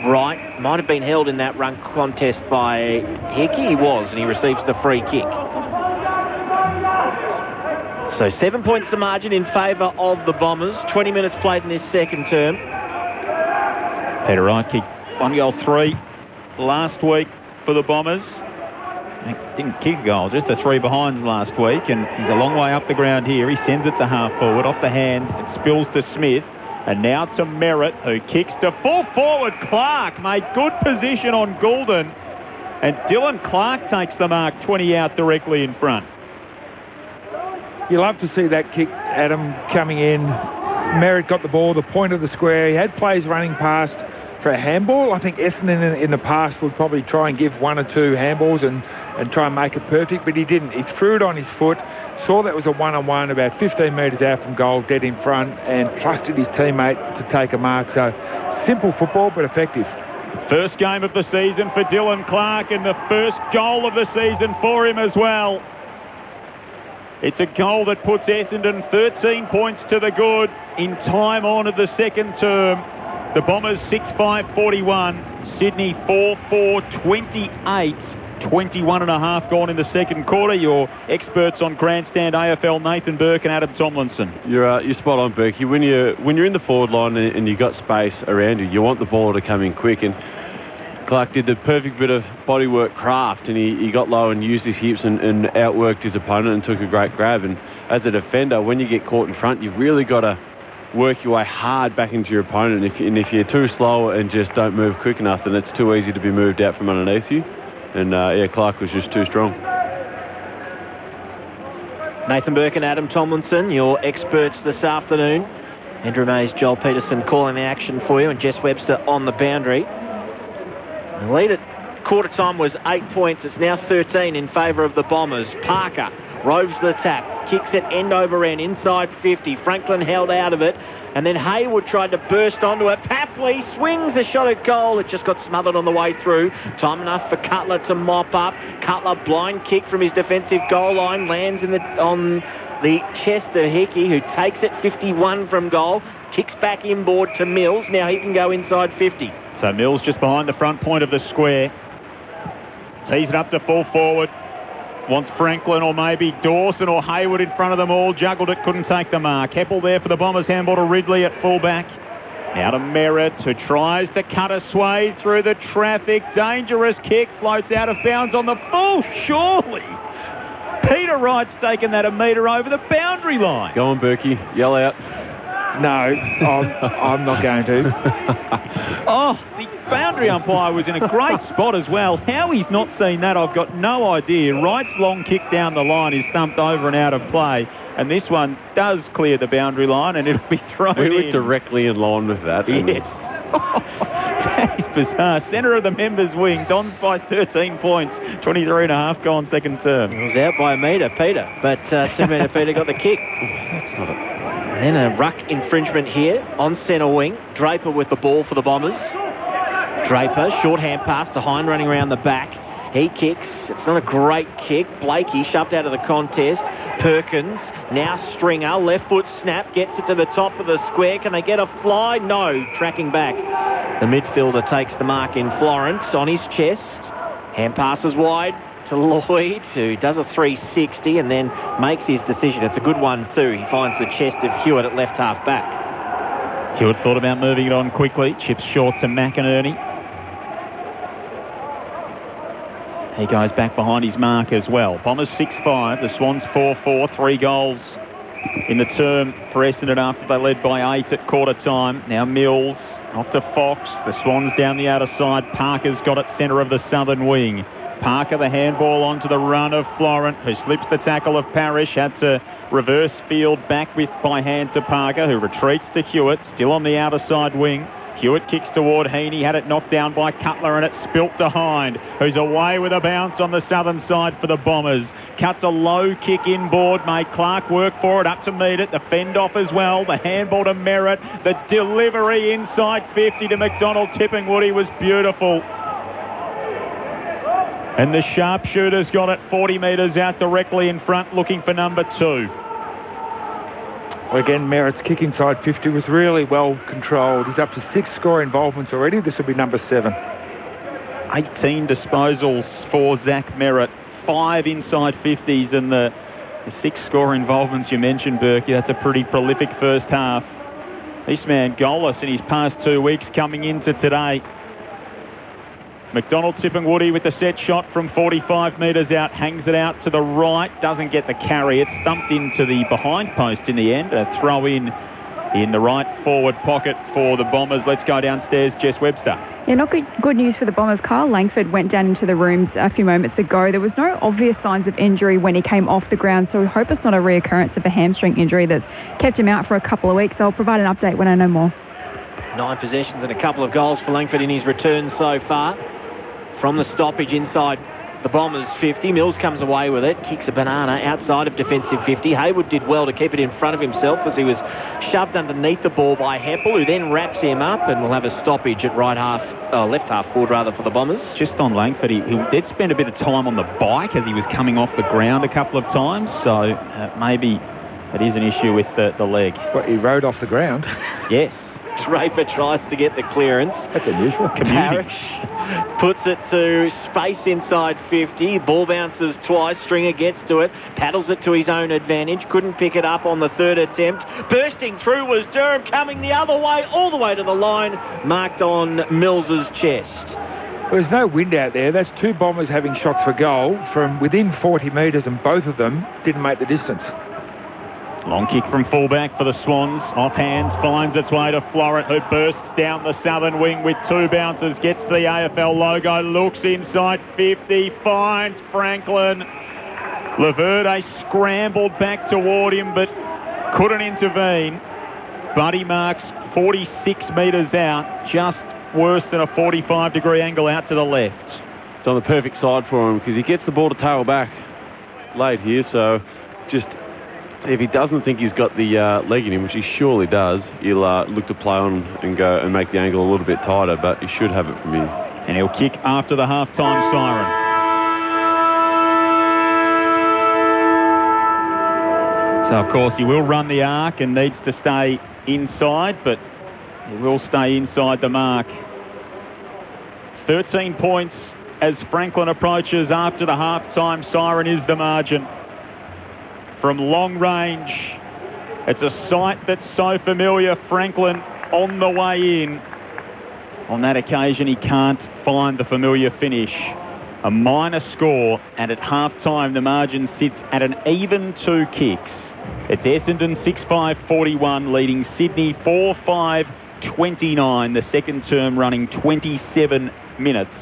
Right. Might have been held in that run contest by Hickey. He was, and he receives the free kick. So 7 points the margin in favour of the Bombers. 20 minutes played in this second term. Peter Wright 1-3 last week for the Bombers. He didn't kick a goal, just a 3 behinds last week, and he's a long way up the ground here. He sends it to half forward, off the hand, it spills to Smith, and now to Merritt, who kicks to full forward. Clark made good position on Goulden, and Dylan Clark takes the mark 20 out directly in front. You love to see that kick, Adam, coming in. Merritt got the ball, the point of the square. He had players running past for a handball. I think Essendon in the past would probably try and give 1 or 2 handballs and try and make it perfect, but he didn't. He threw it on his foot, saw that was a one-on-one about 15 metres out from goal, dead in front, and trusted his teammate to take a mark. So simple football, but effective. First game of the season for Dylan Clark, and the first goal of the season for him as well. It's a goal that puts Essendon 13 points to the good in time on of the second term. The Bombers 6-5-41, Sydney 4-4, 28, 21 and a half gone in the second quarter. Your experts on Grandstand AFL, Nathan Burke and Adam Tomlinson. You're spot on, Berkey. When you're in the forward line and you've got space around you, you want the ball to come in quick, and Clark did the perfect bit of bodywork craft, and he got low and used his hips and outworked his opponent and took a great grab. And as a defender, when you get caught in front, you've really got to work your way hard back into your opponent. And if you're too slow and just don't move quick enough, then it's too easy to be moved out from underneath you. And Clark was just too strong. Nathan Burke and Adam Tomlinson, your experts this afternoon. Andrew Mays, Joel Peterson calling the action for you, and Jess Webster on the boundary. The lead at quarter time was 8 points. It's now 13 in favour of the Bombers. Parker roves the tap, kicks it end over end, inside 50. Franklin held out of it, and then Haywood tried to burst onto it. Papley swings a shot at goal. It just got smothered on the way through. Time enough for Cutler to mop up. Cutler, blind kick from his defensive goal line, lands on the chest of Hickey, who takes it 51 from goal, kicks back inboard to Mills. Now he can go inside 50. So Mills just behind the front point of the square. Tees it up to full forward. Wants Franklin or maybe Dawson or Haywood in front of them all. Juggled it, couldn't take the mark. Heppel there for the Bombers. Handball to Ridley at fullback. Now to Merritt, who tries to cut a swathe through the traffic. Dangerous kick, floats out of bounds on the full. Surely Peter Wright's taken that a metre over the boundary line. Go on, Berkey. Yell out. No, I'm not going to. Oh, the boundary umpire was in a great spot as well. How he's not seen that, I've got no idea. Wright's long kick down the line is thumped over and out of play, and this one does clear the boundary line, and it'll be thrown in. We were directly in line with that. Yes. That is bizarre. Centre of the members' wing. Dons by 13 points. 23 and a half gone second term. It was out by a metre, Peter, but 2 metre Peter got the kick. That's not it. And then a ruck infringement here on centre wing. Draper with the ball for the Bombers. Draper, short hand pass to Hine running around the back. He kicks. It's not a great kick. Blakey shoved out of the contest. Perkins, now Stringer, left foot snap, gets it to the top of the square. Can they get a fly? No, tracking back. The midfielder takes the mark in Florence on his chest. Hand passes wide to Lloyd, who does a 360 and then makes his decision. It's a good one too. He finds the chest of Hewitt at left half back. Hewitt thought about moving it on quickly. Chips short to McInerney. He goes back behind his mark as well. Bombers 6-5. The Swans 4-4. 3 goals in the term for Essendon after they led by 8 at quarter time. Now Mills off to Fox. The Swans down the outer side. Parker's got it centre of the southern wing. Parker, the handball onto the run of Florent, who slips the tackle of Parrish. Had to reverse field back by hand to Parker, who retreats to Hewitt, still on the outer side wing. Hewitt kicks toward Heaney, had it knocked down by Cutler, and it spilt to Hind, who's away with a bounce on the southern side for the Bombers. Cuts a low kick inboard, made Clark work for it, up to meet it, the fend off as well, the handball to Merritt, the delivery inside 50 to McDonald tipping Woody was beautiful. And the sharpshooter's got it 40 metres out directly in front, looking for number 2. Well, again, Merritt's kick inside 50 was really well controlled. He's up to 6 score involvements already. This will be number 7. 18 disposals for Zach Merritt. 5 inside 50s, and the 6 score involvements you mentioned, Berkey. That's a pretty prolific first half. This man goalless in his past 2 weeks coming into today. McDonald tipping Woody with the set shot from 45 metres out, hangs it out to the right, doesn't get the carry. It's thumped into the behind post in the end. A throw in the right forward pocket for the Bombers. Let's go downstairs, Jess Webster. Yeah, not good news for the Bombers. Kyle Langford went down into the rooms a few moments ago. There was no obvious signs of injury when he came off the ground, so we hope it's not a reoccurrence of a hamstring injury that's kept him out for a couple of weeks. I'll provide an update when I know more. 9 possessions and a couple of goals for Langford in his return so far. From the stoppage inside the Bombers 50, Mills comes away with it, kicks a banana outside of defensive 50. Haywood did well to keep it in front of himself as he was shoved underneath the ball by Heppel, who then wraps him up, and will have a stoppage at left half forward rather for the Bombers. Just on Langford, he did spend a bit of time on the bike as he was coming off the ground a couple of times, so maybe it is an issue with the leg. What, he rode off the ground? Yes. Draper tries to get the clearance. That's unusual. Parrish puts it to space inside 50. Ball bounces twice. Stringer gets to it. Paddles it to his own advantage. Couldn't pick it up on the third attempt. Bursting through was Durham, coming the other way, all the way to the line. Marked on Mills's chest. There's no wind out there. That's 2 Bombers having shots for goal from within 40 metres, and both of them didn't make the distance. Long kick from fullback for the Swans. Off hands, finds its way to Florent, who bursts down the southern wing with 2 bounces, gets the AFL logo, looks inside 50, finds Franklin. Laverde scrambled back toward him but couldn't intervene. Buddy marks 46 metres out, just worse than a 45-degree angle out to the left. It's on the perfect side for him because he gets the ball to tail back late here, so just... if he doesn't think he's got the leg in him, which he surely does, he'll look to play on and go and make the angle a little bit tighter, but he should have it from here. And he'll kick after the half-time siren. So, of course, he will run the arc and needs to stay inside, but he will stay inside the mark. 13 points as Franklin approaches after the half-time siren is the margin. From long range, it's a sight that's so familiar. Franklin on the way in. On that occasion, he can't find the familiar finish. A minor score, and at half-time, the margin sits at an even 2 kicks. It's Essendon 6-5-41, leading Sydney 4-5-29. The second term running 27 minutes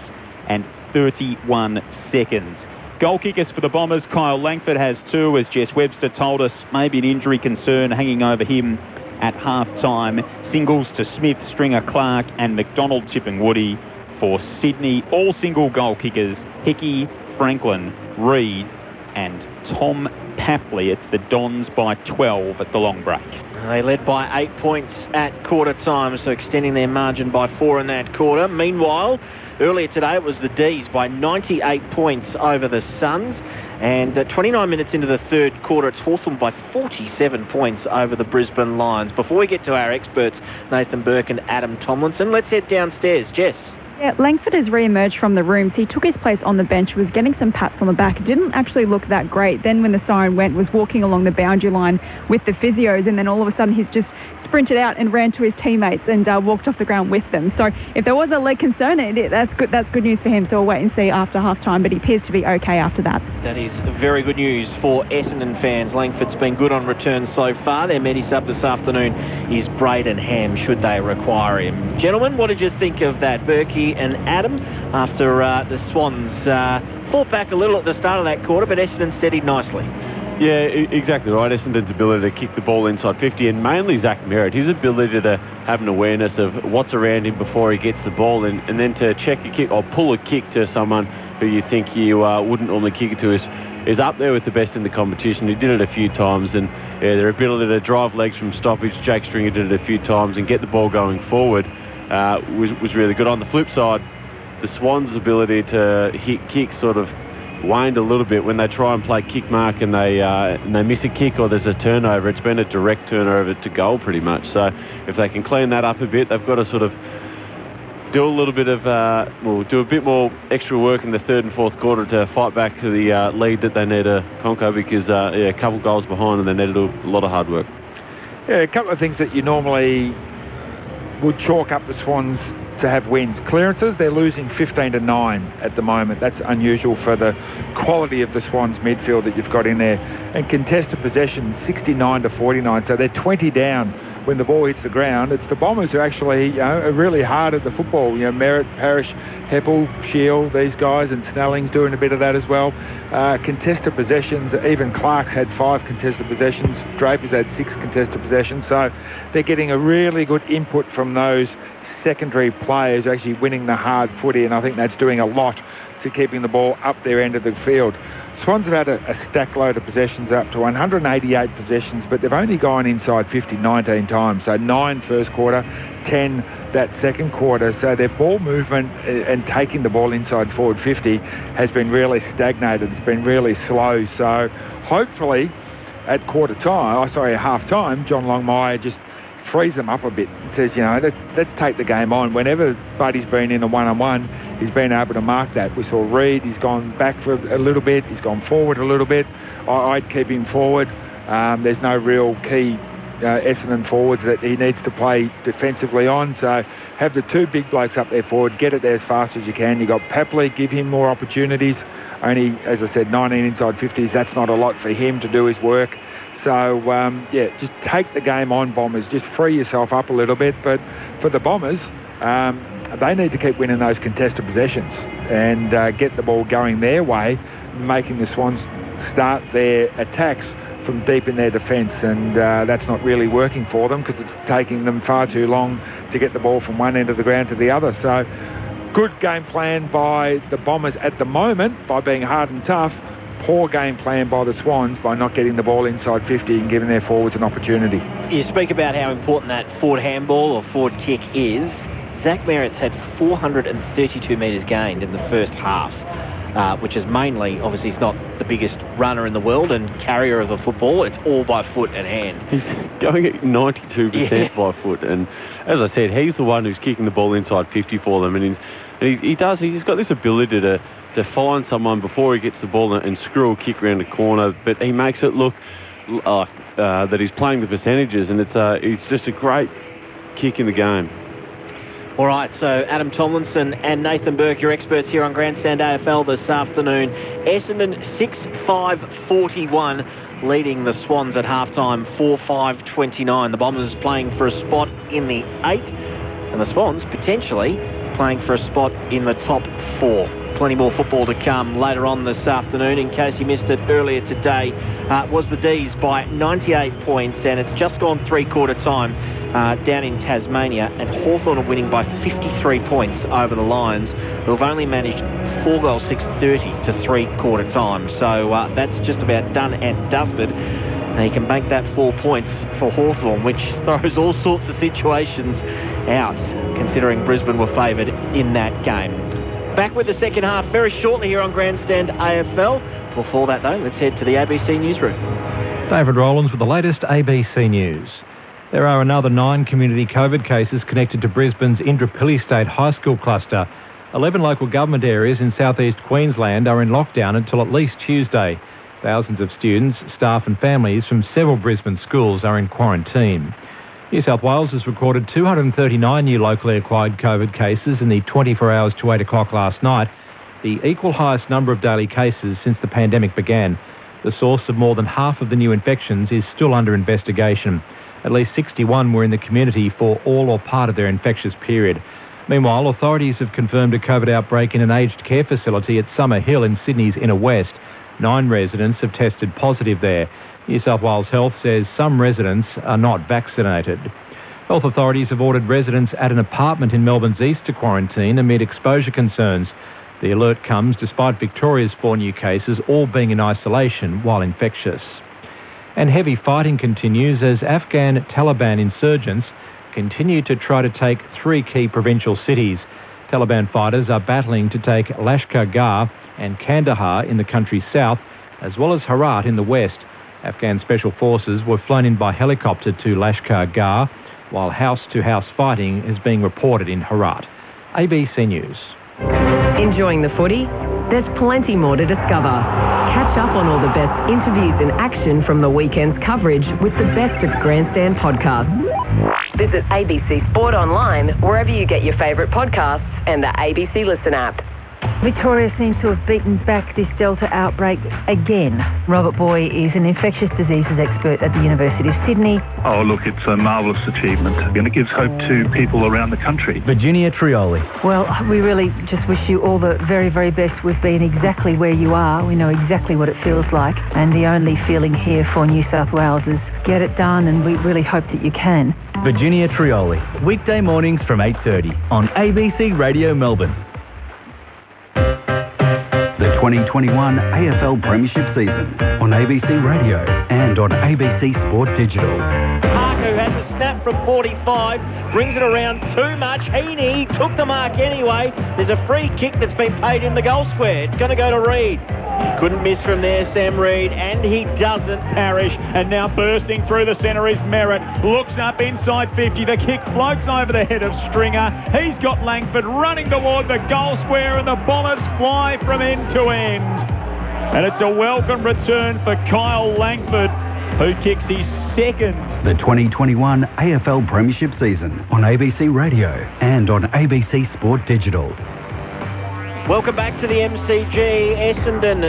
and 31 seconds. Goal kickers for the Bombers, Kyle Langford has 2, as Jess Webster told us, maybe an injury concern hanging over him at half-time. Singles to Smith, Stringer, Clark and McDonald tipping Woody. For Sydney, all single goal kickers, Hickey, Franklin, Reid and Tom Papley. It's the Dons by 12 at the long break. They led by 8 points at quarter time, so extending their margin by 4 in that quarter. Meanwhile, earlier today it was the D's by 98 points over the Suns, and 29 minutes into the third quarter it's Hawthorn by 47 points over the Brisbane Lions. Before we get to our experts, Nathan Burke and Adam Tomlinson, let's head downstairs. Jess. Yeah, Langford has re-emerged from the rooms. He took his place on the bench, was getting some pats on the back. It didn't actually look that great. Then when the siren went, was walking along the boundary line with the physios, and then all of a sudden he's just sprinted out and ran to his teammates and walked off the ground with them. So if there was a leg concern, that's good news for him. So we'll wait and see after half-time, but he appears to be okay after that. That is very good news for Essendon fans. Langford's been good on return so far. Their medi-sub this afternoon is Braden Ham, should they require him. Gentlemen, what did you think of that? Berkey and Adam, after the Swans fought back a little at the start of that quarter, but Essendon steadied nicely. Yeah, exactly right. Essendon's ability to kick the ball inside 50, and mainly Zach Merritt, his ability to have an awareness of what's around him before he gets the ball, and then to check a kick or pull a kick to someone who you think you wouldn't normally kick it to is up there with the best in the competition. He did it a few times, and their ability to drive legs from stoppage, Jake Stringer did it a few times, and get the ball going forward was really good. On the flip side, the Swans' ability to hit kicks sort of waned a little bit when they try and play kick mark and they miss a kick or there's a turnover. It's been a direct turnover to goal pretty much. So if they can clean that up a bit, they've got to sort of do a little bit of do a bit more extra work in the third and fourth quarter to fight back to the lead that they need to conquer, because a couple goals behind and they need to do a lot of hard work. Yeah, a couple of things that you normally would chalk up the Swans' to have wins. Clearances, they're losing 15-9 at the moment. That's unusual for the quality of the Swans midfield that you've got in there. And contested possession, 69-49, so they're 20 down when the ball hits the ground. It's the Bombers who actually are really hard at the football. Merritt, Parrish, Heppel, Shield, these guys, and Snelling's doing a bit of that as well. Contested possessions, even Clark's had 5 contested possessions. Draper's had 6 contested possessions. So they're getting a really good input from those secondary players actually winning the hard footy, and I think that's doing a lot to keeping the ball up their end of the field. Swans have had a stack load of possessions up to 188 possessions, but they've only gone inside 50 19 times. So 9 first quarter, 10 that second quarter. So their ball movement and taking the ball inside forward 50 has been really stagnated. It's been really slow. So hopefully at half time, John Longmire just frees them up a bit and says, let's take the game on. Whenever Buddy's been in a one-on-one, he's been able to mark that. We saw Reid, he's gone back for a little bit, he's gone forward a little bit. I'd keep him forward. There's no real key Essendon forwards that he needs to play defensively on, so have the 2 big blokes up there forward, get it there as fast as you can. You've got Papley, give him more opportunities. Only, as I said, 19 inside 50s, that's not a lot for him to do his work. So, just take the game on, Bombers. Just free yourself up a little bit. But for the Bombers, they need to keep winning those contested possessions and get the ball going their way, making the Swans start their attacks from deep in their defence. And that's not really working for them because it's taking them far too long to get the ball from one end of the ground to the other. So, good game plan by the Bombers at the moment by being hard and tough. Poor game plan by the Swans by not getting the ball inside 50 and giving their forwards an opportunity. You speak about how important that forward handball or forward kick is. Zach Merritt's had 432 metres gained in the first half, which is mainly, obviously, he's not the biggest runner in the world and carrier of the football. It's all by foot and hand. He's going at 92% by foot. And as I said, he's the one who's kicking the ball inside 50 for them. And he's got this ability to find someone before he gets the ball and screw a kick around the corner, but he makes it look like that he's playing the percentages, and it's just a great kick in the game. All right, so Adam Tomlinson and Nathan Burke, your experts here on Grandstand AFL this afternoon. Essendon 6-5-41, leading the Swans at halftime 4-5-29. The Bombers playing for a spot in the 8, and the Swans potentially playing for a spot in the top 4. Plenty more football to come later on this afternoon. In case you missed it earlier today, was the D's by 98 points, and it's just gone 3-quarter time down in Tasmania, and Hawthorn are winning by 53 points over the Lions, who have only managed 4 goals 6:30 to 3-quarter time. So that's just about done and dusted. And you can bank that 4 points for Hawthorn, which throws all sorts of situations out, considering Brisbane were favoured in that game. Back with the second half very shortly here on Grandstand AFL. Before that, though, let's head to the ABC newsroom. David Rowlands with the latest ABC News. There are another 9 community COVID cases connected to Brisbane's Indooroopilly State High School cluster. 11 local government areas in southeast Queensland are in lockdown until at least Tuesday. Thousands of students, staff and families from several Brisbane schools are in quarantine. New South Wales has recorded 239 new locally acquired COVID cases in the 24 hours to 8 o'clock last night, the equal highest number of daily cases since the pandemic began. The source of more than half of the new infections is still under investigation. At least 61 were in the community for all or part of their infectious period. Meanwhile, authorities have confirmed a COVID outbreak in an aged care facility at Summer Hill in Sydney's inner west. 9 residents have tested positive there. New South Wales Health says some residents are not vaccinated. Health authorities have ordered residents at an apartment in Melbourne's east to quarantine amid exposure concerns. The alert comes despite Victoria's 4 new cases all being in isolation while infectious. And heavy fighting continues as Afghan Taliban insurgents continue to try to take 3 key provincial cities. Taliban fighters are battling to take Lashkar Gah and Kandahar in the country's south, as well as Herat in the west. Afghan special forces were flown in by helicopter to Lashkar Gah, while house-to-house fighting is being reported in Herat. ABC News. Enjoying the footy? There's plenty more to discover. Catch up on all the best interviews and action from the weekend's coverage with the Best of Grandstand podcast. Visit ABC Sport online, wherever you get your favourite podcasts, and the ABC Listen app. Victoria seems to have beaten back this Delta outbreak again. Robert Boy is an infectious diseases expert at the University of Sydney. Oh, look, it's a marvellous achievement, and it gives hope to people around the country. Virginia Trioli. Well, we really just wish you all the very, very best. We've been exactly where you are. We know exactly what it feels like. And the only feeling here for New South Wales is get it done, and we really hope that you can. Virginia Trioli. Weekday mornings from 8:30 on ABC Radio Melbourne. The 2021 AFL Premiership season on ABC Radio and on ABC Sport Digital. Parker has a snap from 45, brings it around too much. Heaney took the mark anyway. There's a free kick that's been paid in the goal square. It's going to go to Reid. Couldn't miss from there, Sam Reid, and he doesn't. Parrish, and now bursting through the centre is Merritt. Looks up inside 50. The kick floats over the head of Stringer. He's got Langford running toward the goal square, and the Bombers fly from end to end. And it's a welcome return for Kyle Langford, who kicks his second. The 2021 AFL Premiership season on ABC Radio and on ABC Sport Digital. Welcome back to the MCG. Essendon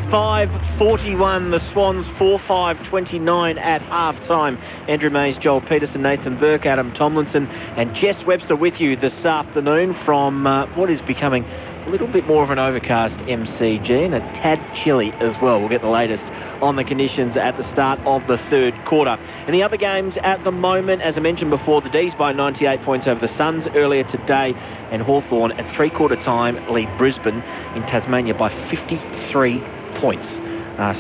6-5-41. The Swans 4-5-29 at half-time. Andrew Mays, Joel Peterson, Nathan Burke, Adam Tomlinson and Jess Webster with you this afternoon from what is becoming a little bit more of an overcast MCG and a tad chilly as well. We'll get the latest on the conditions at the start of the third quarter. In the other games at the moment, as I mentioned before, the D's by 98 points over the Suns earlier today, and Hawthorn at three-quarter time lead Brisbane in Tasmania by 53 points.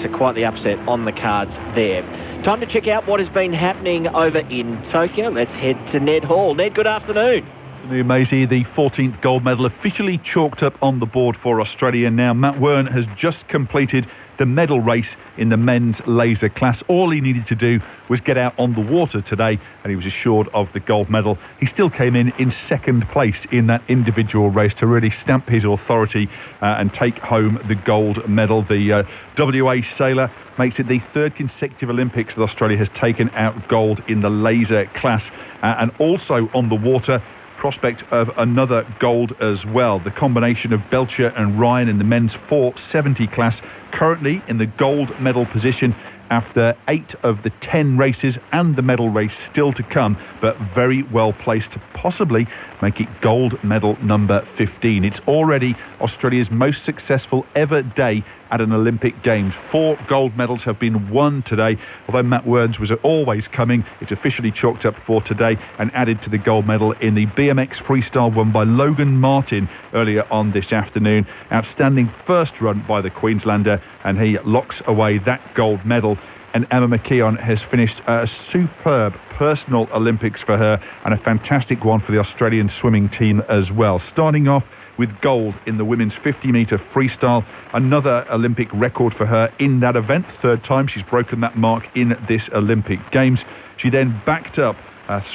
So quite the upset on the cards there. Time to check out what has been happening over in Tokyo. Let's head to Ned Hall. Ned, good afternoon. Maisie, the 14th gold medal officially chalked up on the board for Australia. Now, Matt Wern has just completed the medal race in the men's laser class. All he needed to do was get out on the water today, and he was assured of the gold medal. He still came in second place in that individual race to really stamp his authority and take home the gold medal. The WA sailor makes it the third consecutive Olympics that Australia has taken out gold in the laser class, and also on the water, prospect of another gold as well. The combination of Belcher and Ryan in the men's 470 class currently in the gold medal position after 8 of the 10 races, and the medal race still to come, but very well placed to possibly make it gold medal number 15. It's already Australia's most successful ever day at an Olympic Games. 4 gold medals have been won today. Although Matt Wern's was always coming, it's officially chalked up for today and added to the gold medal in the BMX freestyle won by Logan Martin earlier on this afternoon. Outstanding first run by the Queenslander, and he locks away that gold medal. And Emma McKeon has finished a superb personal Olympics for her, and a fantastic one for the Australian swimming team as well. Starting off with gold in the women's 50-metre freestyle, another Olympic record for her in that event. Third time she's broken that mark in this Olympic Games. She then backed up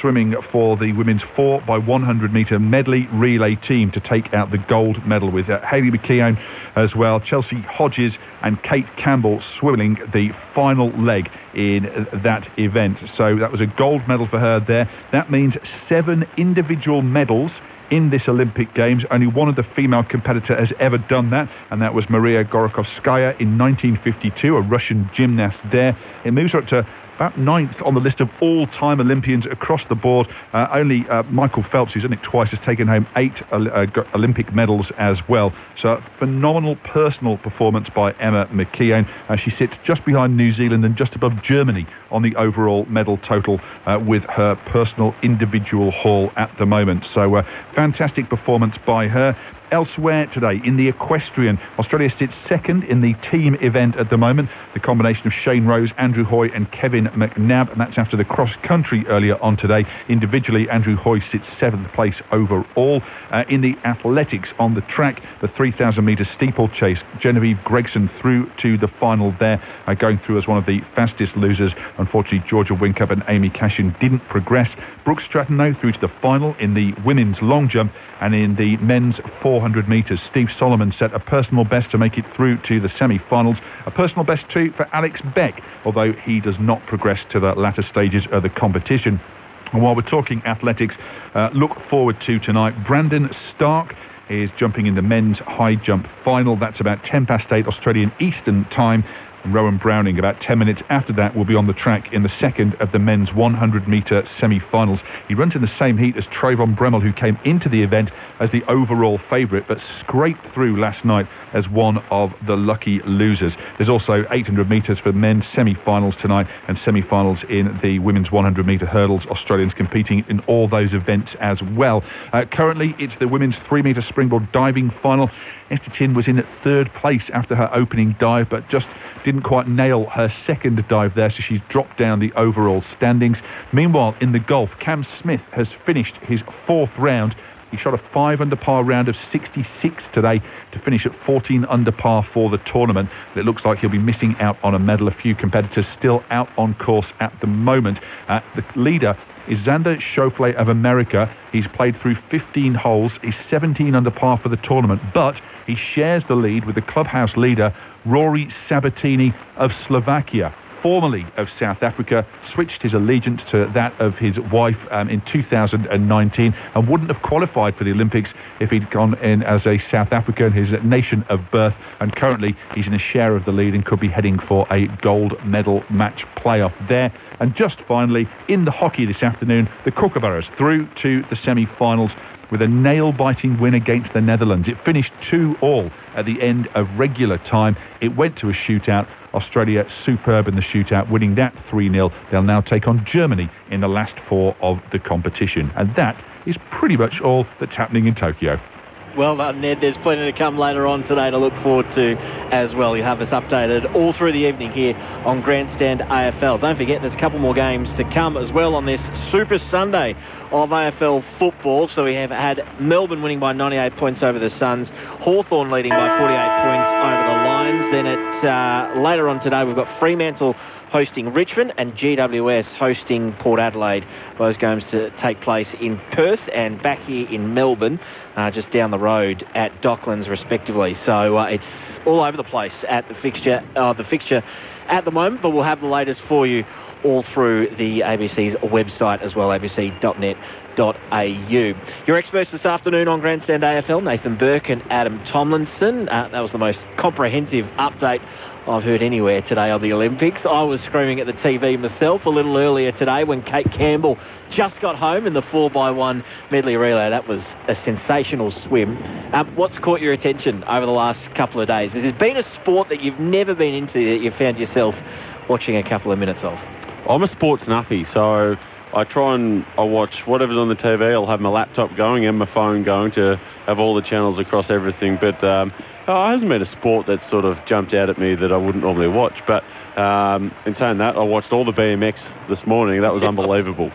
swimming for the women's 4x100 metre medley relay team to take out the gold medal, with Hayley McKeown as well, Chelsea Hodges and Kate Campbell swimming the final leg in that event. So that was a gold medal for her there. That means 7 individual medals in this Olympic Games. Only one of the female competitor has ever done that, and that was Maria Gorokovskaya in 1952, a Russian gymnast there. It moves her up to about 9th on the list of all-time Olympians across the board. Only Michael Phelps, who's done it twice, has taken home 8 Olympic medals as well. So phenomenal personal performance by Emma McKeown. She sits just behind New Zealand and just above Germany on the overall medal total with her personal individual haul at the moment. So fantastic performance by her. Elsewhere today, in the equestrian, Australia sits second in the team event at the moment. The combination of Shane Rose, Andrew Hoy and Kevin McNabb, and that's after the cross-country earlier on today. Individually, Andrew Hoy sits 7th place overall. In the athletics on the track, the 3,000-metre steeplechase, Genevieve Gregson through to the final there, going through as one of the fastest losers. Unfortunately, Georgia Winkup and Amy Cashin didn't progress. Brooke Stratton, though, through to the final in the women's long jump, and in the men's 400 metres, Steve Solomon set a personal best to make it through to the semi-finals. A personal best too for Alex Beck, although he does not progress to the latter stages of the competition. And while we're talking athletics, look forward to tonight. Brandon Stark is jumping in the men's high jump final. That's about 8:10 Australian Eastern Time. And Rowan Browning, about 10 minutes after that, will be on the track in the second of the men's 100-metre semi-finals. He runs in the same heat as Trayvon Bremmel, who came into the event as the overall favourite, but scraped through last night as one of the lucky losers. There's also 800 metres for men's semi-finals tonight and semi-finals in the women's 100-metre hurdles. Australians competing in all those events as well. Currently, it's the women's 3-metre springboard diving final. Esther Tin was in at third place after her opening dive, but just didn't quite nail her second dive there, so she's dropped down the overall standings. Meanwhile, in the golf, Cam Smith has finished his fourth round. He shot a 5 under par round of 66 today to finish at 14 under par for the tournament. It looks like he'll be missing out on a medal. A few competitors still out on course at the moment. The leader is Xander Schauffele of America. He's played through 15 holes. He's 17 under par for the tournament, but he shares the lead with the clubhouse leader, Rory Sabatini of Slovakia, formerly of South Africa, switched his allegiance to that of his wife in 2019 and wouldn't have qualified for the Olympics if he'd gone in as a South African, his nation of birth, and currently he's in a share of the lead and could be heading for a gold medal match playoff there. And just finally, in the hockey this afternoon, the Kookaburras through to the semi-finals with a nail-biting win against the Netherlands. It finished 2-2 at the end of regular time. It went to a shootout. Australia superb in the shootout, winning that 3-0. They'll now take on Germany in the last 4 of the competition. And that is pretty much all that's happening in Tokyo. Well done, Ned. There's plenty to come later on today to look forward to as well. You have us updated all through the evening here on Grandstand AFL. Don't forget, there's a couple more games to come as well on this Super Sunday of AFL football. So we have had Melbourne winning by 98 points over the Suns, Hawthorn leading by 48 points over the Lions. Then later on today, we've got Fremantle hosting Richmond and GWS hosting Port Adelaide. Those games to take place in Perth and back here in Melbourne, just down the road at Docklands respectively. So it's all over the place at the fixture at the moment, but we'll have the latest for you all through the ABC's website as well, abc.net.au. Your experts this afternoon on Grandstand AFL, Nathan Burke and Adam Tomlinson. That was the most comprehensive update I've heard anywhere today on the Olympics. I was screaming at the TV myself a little earlier today when Kate Campbell just got home in the 4x1 medley relay. That was a sensational swim. What's caught your attention over the last couple of days? Has it been a sport that you've never been into that you've found yourself watching a couple of minutes of? I'm a sports nuffy, so I watch whatever's on the TV. I'll have my laptop going and my phone going to have all the channels across everything. But it hasn't been a sport that sort of jumped out at me that I wouldn't normally watch. But in saying that, I watched all the BMX this morning. That was unbelievable.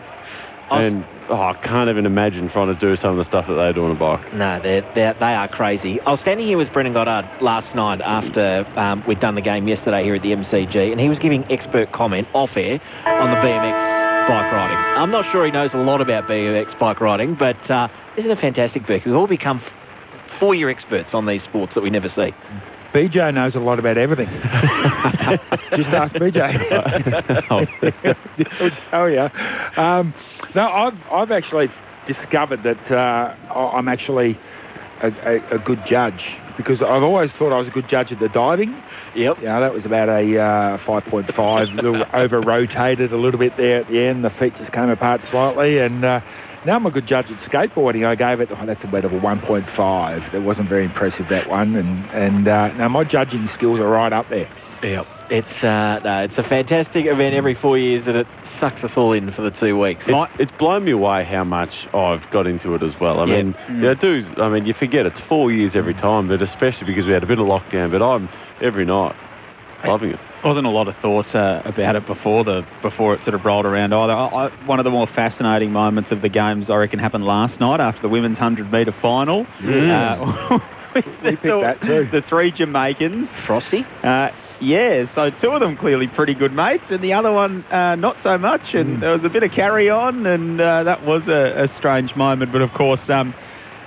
And I can't even imagine trying to do some of the stuff that they do on a bike. No, they are crazy. I was standing here with Brendan Goddard last night after we'd done the game yesterday here at the MCG, and he was giving expert comment off-air on the BMX bike riding. I'm not sure he knows a lot about BMX bike riding, but isn't it fantastic, Beck? We've all become 4-year experts on these sports that we never see. BJ knows a lot about everything. Just ask BJ. He'll tell you. No, I've actually discovered that I'm actually a good judge, because I've always thought I was a good judge at the diving. Yep. Yeah, that was about a 5.5, a little over-rotated a little bit there at the end. The feet just came apart slightly, and now I'm a good judge at skateboarding. I gave it, that's a bit of a 1.5. It wasn't very impressive, that one. And now my judging skills are right up there. Yep. It's a fantastic event every 4 years, and it sucks us all in for the 2 weeks. It's blown me away how much I've got into it as well. I mean, you forget it's 4 years every time, but especially because we had a bit of lockdown, but I'm every night loving it. Wasn't a lot of thoughts about it before it sort of rolled around either. One of the more fascinating moments of the games, I reckon, happened last night after the women's 100-metre final. We picked that too. The 3 Jamaicans. Frosty? Yeah, so 2 of them clearly pretty good mates, and the other one not so much, and there was a bit of carry-on, and that was a strange moment. But, of course,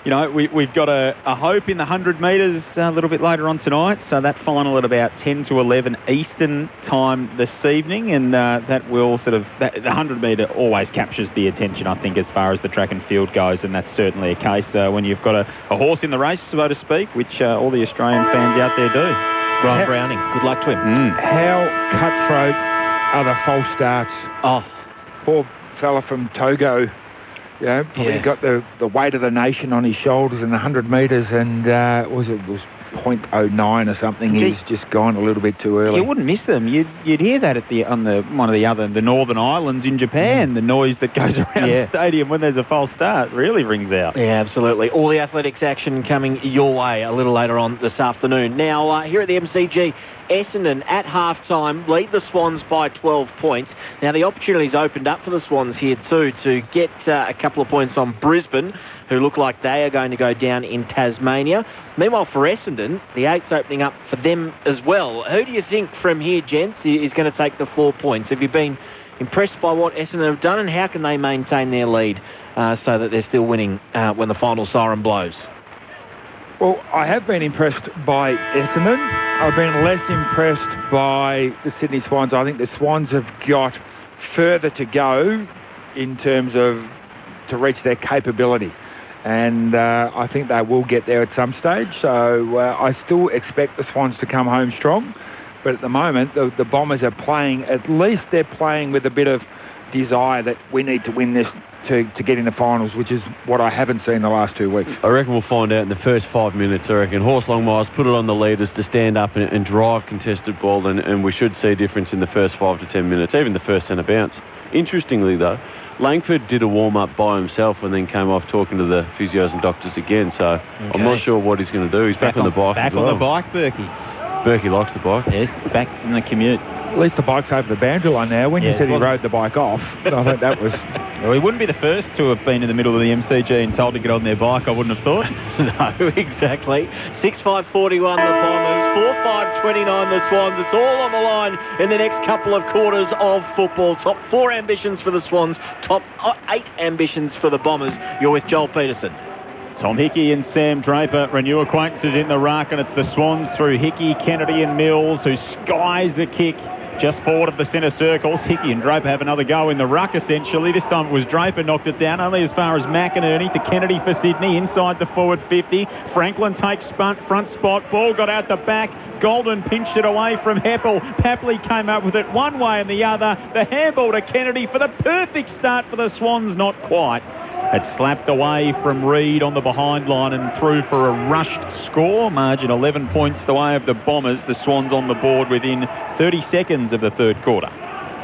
you know, we've got a hope in the 100 metres a little bit later on tonight. So that final at about 10 to 11 Eastern time this evening. And that will the 100 metre always captures the attention, I think, as far as the track and field goes. And that's certainly a case when you've got a horse in the race, so to speak, which all the Australian fans out there do. Ryan Browning, good luck to him. How cutthroat are the false starts? Oh. Poor fella from Togo, you know, probably got the weight of the nation on his shoulders in the 100 metres, and it was 0.09 or something. He's just gone a little bit too early. You wouldn't miss them. You'd hear that on one of the northern islands in Japan. The noise that goes around the stadium when there's a false start really rings out. Yeah, absolutely. All the athletics action coming your way a little later on this afternoon. Now, here at the MCG, Essendon at half-time lead the Swans by 12 points. Now, the opportunity's opened up for the Swans here too to get a couple of points on Brisbane, who look like they are going to go down in Tasmania. Meanwhile, for Essendon, the 8's opening up for them as well. Who do you think from here, gents, is going to take the 4 points? Have you been impressed by what Essendon have done, and how can they maintain their lead so that they're still winning when the final siren blows? Well, I have been impressed by Essendon. I've been less impressed by the Sydney Swans. I think the Swans have got further to go in terms of to reach their capability. And I think they will get there at some stage. So I still expect the Swans to come home strong. But at the moment, the Bombers are playing, at least they're playing with a bit of desire that we need to win this to get in the finals, which is what I haven't seen the last 2 weeks. I reckon we'll find out in the first 5 minutes. I reckon Horse Longmire's put it on the leaders to stand up and drive contested ball, and we should see a difference in the first 5 to 10 minutes, even the first centre bounce. Interestingly, though, Langford did a warm-up by himself and then came off talking to the physios and doctors again, so I'm not sure what he's going to do. He's back on the bike as well. Back on the bike, Berkey. Berkey likes the bike. Yes, back in the commute. At least the bike's over the boundary line now. When you said he rode the bike off, I think that was... Well, he wouldn't be the first to have been in the middle of the MCG and told to get on their bike, I wouldn't have thought. No, exactly. 6-5-41 the Bombers, 4-5-29 the Swans. It's all on the line in the next couple of quarters of football. Top 4 ambitions for the Swans, top 8 ambitions for the Bombers. You're with Joel Peterson. Tom Hickey and Sam Draper renew acquaintances in the ruck, and it's the Swans through Hickey, Kennedy and Mills, who skies the kick just forward of the centre circles. Hickey and Draper have another go in the ruck, essentially. This time it was Draper knocked it down, only as far as McInerney to Kennedy for Sydney, inside the forward 50. Franklin takes front spot. Ball got out the back. Golden pinched it away from Heppel. Papley came up with it one way and the other. The handball to Kennedy for the perfect start for the Swans, not quite. It slapped away from Reid on the behind line and through for a rushed score. Margin 11 points the way of the Bombers. The Swans on the board within 30 seconds of the third quarter.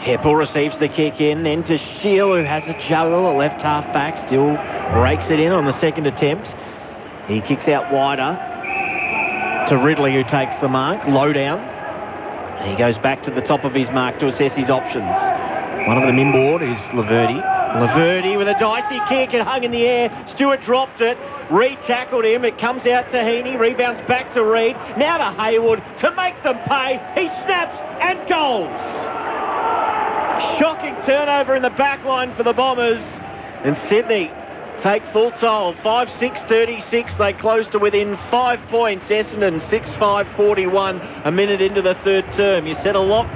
Heppel receives the kick in, then to Shield, who has a juggle, a left half back, still rakes it in on the second attempt. He kicks out wider to Ridley, who takes the mark, low down. And he goes back to the top of his mark to assess his options. One of them inboard is Laverty. Laverty with a dicey kick, it hung in the air. Stewart dropped it. Reid tackled him. It comes out to Heaney. Rebounds back to Reid. Now to Hayward to make them pay. He snaps and goals. Shocking turnover in the back line for the Bombers. And Sydney take full toll. 5-6-36. They close to within 5 points. Essendon 6-5-41. A minute into the third term. You said a lot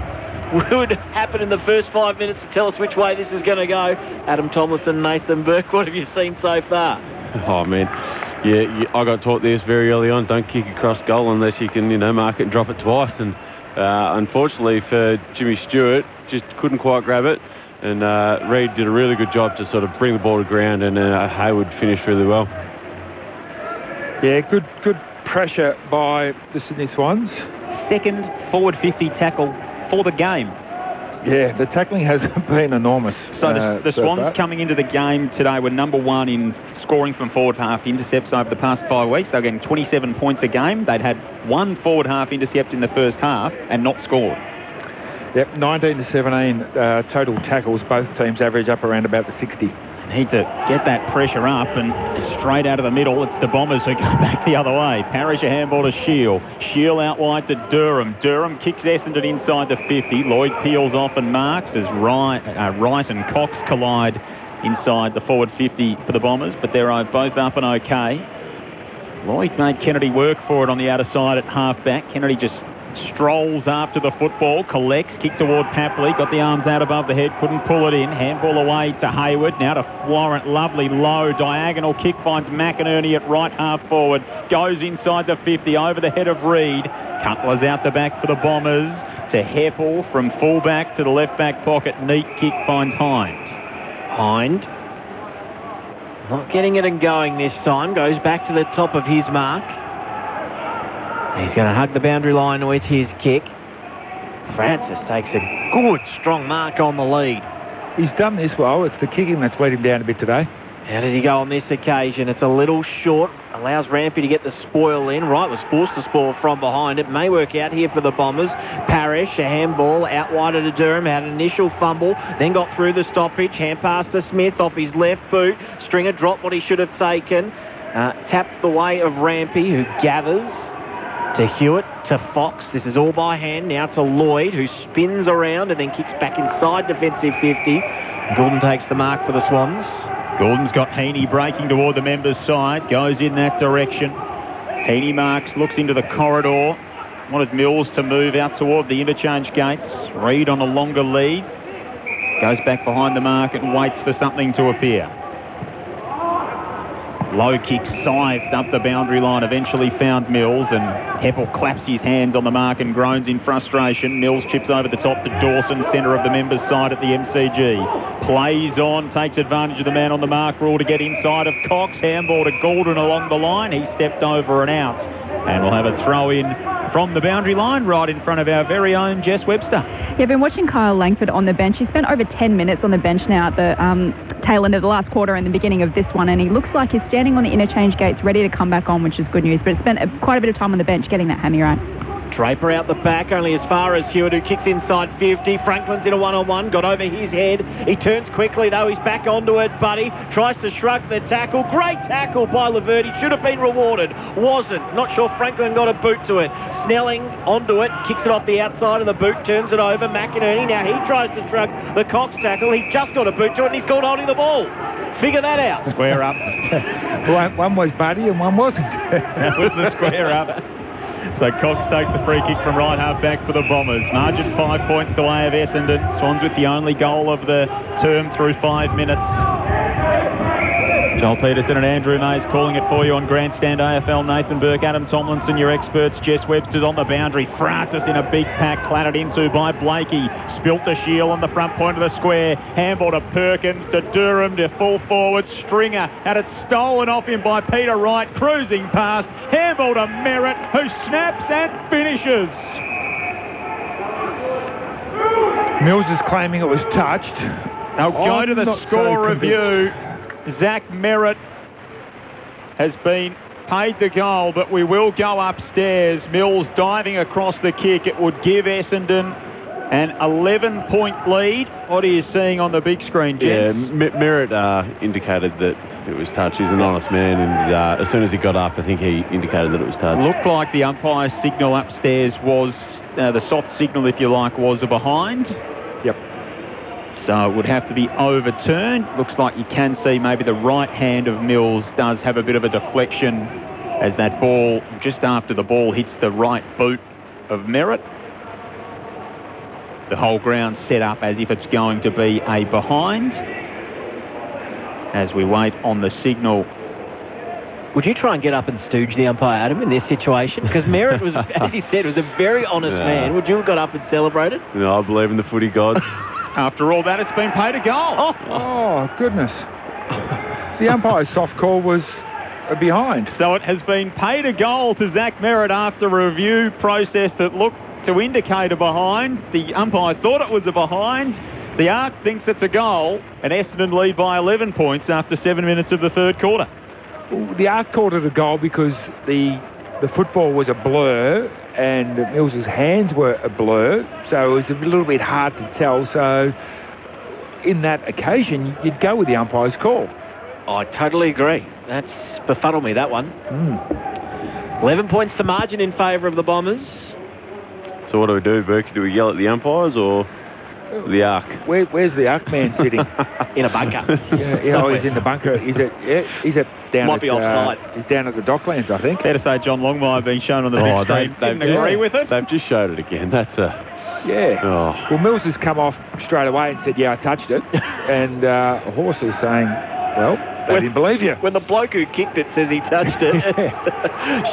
would happen in the first 5 minutes to tell us which way this is going to go. Adam Tomlinson, Nathan Burke, what have you seen so far? Oh, man. Yeah, I got taught this very early on. Don't kick across goal unless you can, mark it and drop it twice. And unfortunately for Jimmy Stewart, just couldn't quite grab it. And Reid did a really good job to sort of bring the ball to ground, and Hayward finished really well. Yeah, good pressure by the Sydney Swans. Second forward 50 tackle for the game. Yeah, the tackling has been enormous. So the Swans coming into the game today were number 1 in scoring from forward half intercepts over the past 5 weeks. They were getting 27 points a game. They'd had 1 forward half intercept in the first half and not scored. Yep, 19 to 17 total tackles. Both teams average up around about the 60. Need to get that pressure up and straight out of the middle. It's the Bombers who go back the other way. Parrish a handball to Shield. Shield out wide to Durham. Durham kicks Essendon inside the 50. Lloyd peels off and marks as Wright and Cox collide inside the forward 50 for the Bombers, but they're both up and okay. Lloyd made Kennedy work for it on the outer side at half-back. Kennedy just strolls after the football, collects, kick toward Papley, got the arms out above the head, couldn't pull it in. Handball away to Hayward, now to Florent. Lovely low diagonal kick, finds McInerney at right half forward, goes inside the 50 over the head of Reid. Cutler's out the back for the Bombers to Heppel from full-back to the left-back pocket. Neat kick finds Hind. Not getting it and going this time. Goes back to the top of his mark. He's going to hug the boundary line with his kick. Francis takes a good, strong mark on the lead. He's done this well. It's the kicking that's let him down a bit today. How did he go on this occasion? It's a little short. Allows Rampy to get the spoil in. Wright was forced to spoil from behind. It may work out here for the Bombers. Parrish, a handball out wider to Durham. Had an initial fumble. Then got through the stoppage. Hand pass to Smith off his left boot. Stringer dropped what he should have taken. Tapped the way of Rampy, who gathers. To Hewitt, to Fox. This is all by hand. Now to Lloyd, who spins around and then kicks back inside defensive 50. Gordon takes the mark for the Swans. Gordon's got Heaney breaking toward the members' side, goes in that direction. Heaney marks, looks into the corridor. Wanted Mills to move out toward the interchange gates. Reid on a longer lead. Goes back behind the mark and waits for something to appear. Low kick scythed up the boundary line, eventually found Mills, and Heppel claps his hands on the mark and groans in frustration. Mills chips over the top to Dawson, centre of the members' side at the MCG. Plays on, takes advantage of the man on the mark rule to get inside of Cox. Handball to Gordon along the line. He stepped over and out. And we'll have a throw in from the boundary line right in front of our very own Jess Webster. Yeah, I've been watching Kyle Langford on the bench. He spent over 10 minutes on the bench now at the tail end of the last quarter and the beginning of this one, and he looks like he's standing on the interchange gates ready to come back on, which is good news, but spent quite a bit of time on the bench getting that hammy right. Draper out the back, only as far as Hewitt, who kicks inside 50. Franklin's in a one-on-one, got over his head. He turns quickly, though. He's back onto it, Buddy. Tries to shrug the tackle. Great tackle by Laverty. Should have been rewarded. Wasn't. Not sure Franklin got a boot to it. Snelling onto it, kicks it off the outside of the boot, turns it over. McInerney, now he tries to shrug the Cox tackle. He just got a boot to it, and he's caught holding the ball. Figure that out. Square up. One was Buddy and one wasn't. That was the square up. So Cox takes the free kick from right half back for the Bombers. Margin 5 points to way of Essendon. Swans with the only goal of the term through 5 minutes. Joel Peterson and Andrew Mays calling it for you on Grandstand AFL. Nathan Burke, Adam Tomlinson, your experts. Jess Webster's on the boundary. Francis in a big pack, clattered into by Blakey. Spilt the shield on the front point of the square. Handball to Perkins, to Durham, to full forward. Stringer had it stolen off him by Peter Wright, cruising past. Handball to Merritt, who snaps and finishes. Mills is claiming it was touched. They'll go to the score review. Zach Merritt has been paid the goal, but we will go upstairs. Mills diving across the kick. It would give Essendon an 11-point lead. What are you seeing on the big screen, Jess? Yeah, Merritt indicated that it was touched. He's an honest man, and as soon as he got up, I think he indicated that it was touched. Looked like the umpire's signal upstairs was, the soft signal, if you like, was a behind. Yep. So it would have to be overturned. Looks like you can see maybe the right hand of Mills does have a bit of a deflection as that ball, just after the ball hits the right boot of Merritt. The whole ground set up as if it's going to be a behind. As we wait on the signal. Would you try and get up and stooge the umpire, Adam, in this situation? Because Merritt was, as he said, was a very honest man. Would you have got up and celebrated? No, I believe in the footy gods. After all that, it's been paid a goal. Oh, goodness. The umpire's soft call was a behind. So it has been paid a goal to Zach Merritt after a review process that looked to indicate a behind. The umpire thought it was a behind. The ARC thinks it's a goal, and Essendon lead by 11 points after 7 minutes of the third quarter. The ARC called it a goal because the football was a blur and Mills's hands were a blur, so it was a little bit hard to tell. So in that occasion, you'd go with the umpire's call. I totally agree. That's befuddled me, that one. 11 points to margin in favour of the Bombers. So what do we do, Burke? Do we yell at the umpires or...? The Ark. Where's the Ark man sitting? In a bunker. He's in the bunker. He's at down Might at, be offside. He's down at the Docklands, I think. Fair to say John Longmire being shown on the big screen. Didn't agree with it. They've just showed it again. That's a... Yeah. Oh. Well, Mills has come off straight away and said, yeah, I touched it. And Horse is saying, well, they didn't believe you. When the bloke who kicked it says he touched it,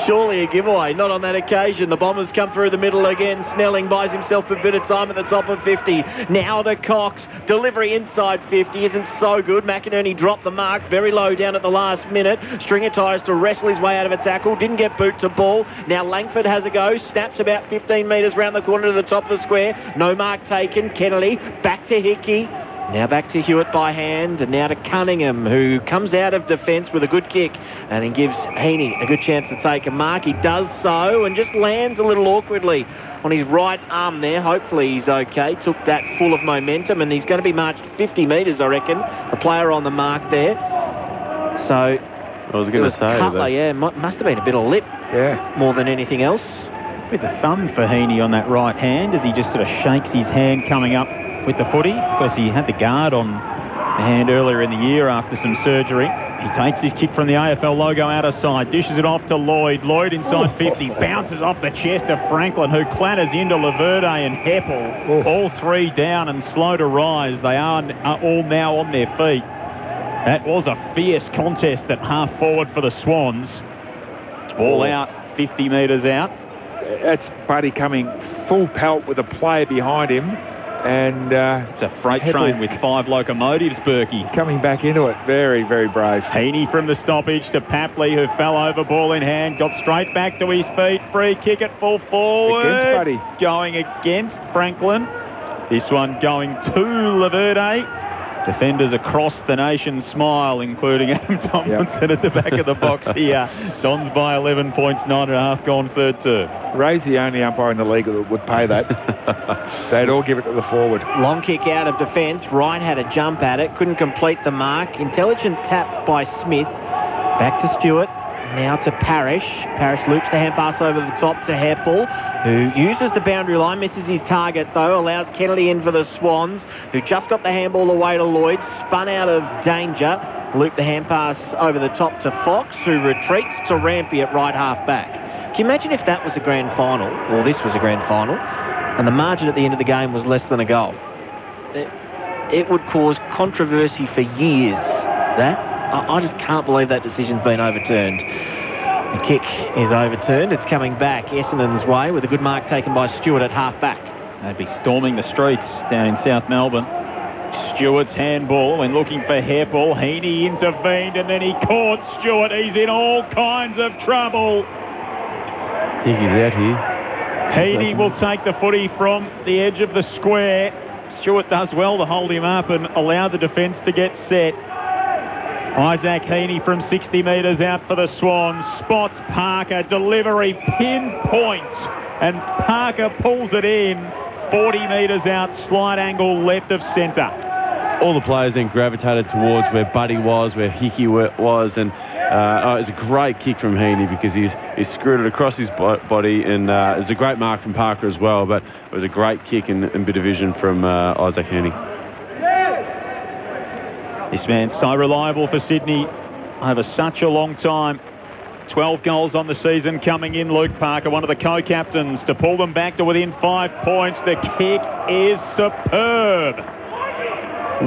surely a giveaway. Not on that occasion. The Bombers come through the middle again. Snelling buys himself a bit of time at the top of 50. Now to Cox. Delivery inside 50 isn't so good. McInerney dropped the mark very low down at the last minute. Stringer tries to wrestle his way out of a tackle. Didn't get boot to ball. Now Langford has a go. Snaps about 15 metres round the corner to the top of the square. No mark taken. Kennedy back to Hickey. Now back to Hewitt by hand, and now to Cunningham, who comes out of defence with a good kick, and he gives Heaney a good chance to take a mark. He does so, and just lands a little awkwardly on his right arm there. Hopefully he's okay. Took that full of momentum, and he's going to be marched 50 metres, I reckon. The player on the mark there. So I was going to say Cutler, that. must have been a bit of lip, more than anything else. With the thumb for Heaney on that right hand as he just sort of shakes his hand coming up with the footy. Of course, he had the guard on the hand earlier in the year after some surgery. He takes his kick from the AFL logo out of side, dishes it off to Lloyd. Lloyd inside 50, bounces off the chest of Franklin, who clatters into Laverde and Heppel. All three down and slow to rise. They are all now on their feet. That was a fierce contest at half forward for the Swans. All out, 50 metres out. That's Buddy coming full pelt with a player behind him. And it's a freight train with 5 locomotives, Berkey. Coming back into it. Very, very brave. Heaney from the stoppage to Papley, who fell over, ball in hand, got straight back to his feet. Free kick at full forward. Against Buddy. Going against Franklin. This one going to Laverde. Defenders across the nation smile, including Adam Tomlinson at the back of the box here. Dons by 11 points, 9.5 gone third term. Ray's the only umpire in the league that would pay that. They'd all give it to the forward. Long kick out of defence. Wright had a jump at it, couldn't complete the mark. Intelligent tap by Smith. Back to Stewart. Now to Parrish. Parrish loops the hand pass over the top to Heppel, who uses the boundary line, misses his target though, allows Kennedy in for the Swans, who just got the handball away to Lloyd, spun out of danger, looped the hand pass over the top to Fox, who retreats to Rampy at right half back. Can you imagine if that was a grand final, or this was a grand final, and the margin at the end of the game was less than a goal? It would cause controversy for years, that. I just can't believe that decision's been overturned. The kick is overturned. It's coming back Essendon's way with a good mark taken by Stewart at half-back. They'd be storming the streets down in South Melbourne. Stewart's handball when looking for Heppel. Heaney intervened and then he caught Stewart. He's in all kinds of trouble. Hickey's out here. Heaney will take the footy from the edge of the square. Stewart does well to hold him up and allow the defence to get set. Isaac Heaney from 60 metres out for the Swans. Spots Parker. Delivery pinpoint. And Parker pulls it in. 40 metres out. Slide angle left of centre. All the players then gravitated towards where Buddy was, where Hickey was. And it was a great kick from Heaney because he's screwed it across his body. And it was a great mark from Parker as well. But it was a great kick and bit of vision from Isaac Heaney. This man's so reliable for Sydney over such a long time. 12 goals on the season coming in. Luke Parker, one of the co-captains, to pull them back to within 5 points. The kick is superb.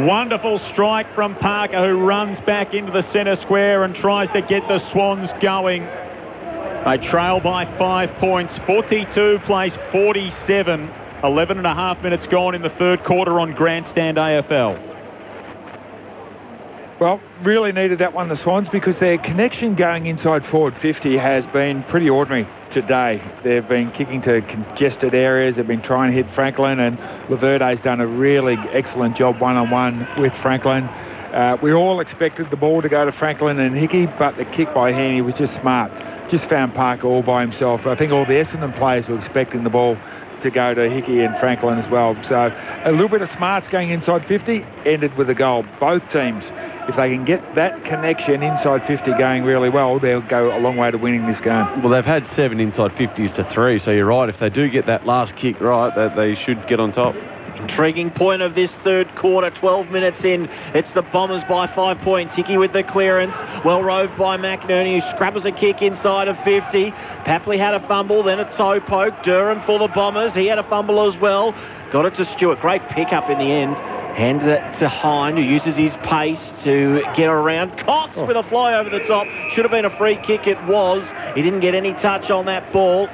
Wonderful strike from Parker, who runs back into the centre square and tries to get the Swans going. They trail by 5 points. 42 plays 47. 11.5 minutes gone in the third quarter on Grandstand AFL. Well, really needed that one, the Swans, because their connection going inside forward 50 has been pretty ordinary today. They've been kicking to congested areas. They've been trying to hit Franklin, and Laverde's done a really excellent job one-on-one with Franklin. We all expected the ball to go to Franklin and Hickey, but the kick by Heaney was just smart. Just found Parker all by himself. I think all the Essendon players were expecting the ball to go to Hickey and Franklin as well. So a little bit of smarts going inside 50, ended with a goal. Both teams, if they can get that connection inside 50 going really well, they'll go a long way to winning this game. Well, they've had 7 inside 50s to 3, so you're right. If they do get that last kick right, that they should get on top. Intriguing point of this third quarter, 12 minutes in. It's the Bombers by 5 points. Hickey with the clearance. Well roved by McNerney, who scrappers a kick inside of 50. Papley had a fumble, then a toe poke. Durham for the Bombers. He had a fumble as well. Got it to Stewart. Great pickup in the end. Hands it to Hine, who uses his pace to get around. Cox with a fly over the top. Should have been a free kick. It was. He didn't get any touch on that ball.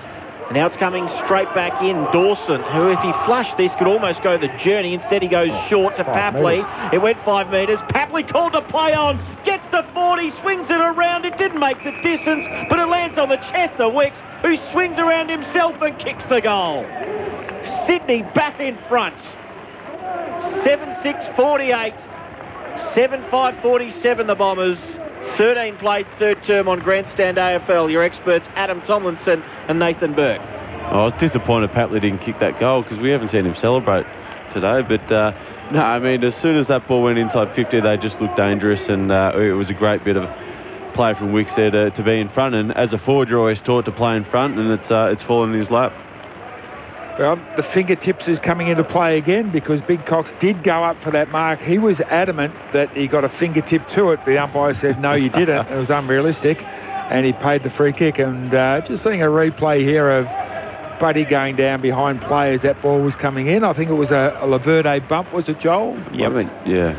And now it's coming straight back in. Dawson, who if he flushed this could almost go the journey. Instead he goes short to Papley. It went 5 metres. Papley called to play on. Gets the 40, swings it around. It didn't make the distance, but it lands on the chest of Wicks, who swings around himself and kicks the goal. Sydney back in front. 7-6-48. 7-5-47 the Bombers. 13 played third term on Grandstand AFL. Your experts Adam Tomlinson and Nathan Burke. I was disappointed Papley didn't kick that goal because we haven't seen him celebrate today. But no, I mean, as soon as that ball went inside 50, they just looked dangerous, and it was a great bit of play from Wicks there to be in front. And as a forward, you're always taught to play in front, and it's fallen in his lap. Well, the fingertips is coming into play again because Big Cox did go up for that mark. He was adamant that he got a fingertip to it. The umpire said, no, you didn't. It was unrealistic. And he paid the free kick. And just seeing a replay here of Buddy going down behind play as that ball was coming in. I think it was a Laverde bump, was it, Joel? Yep. Yeah.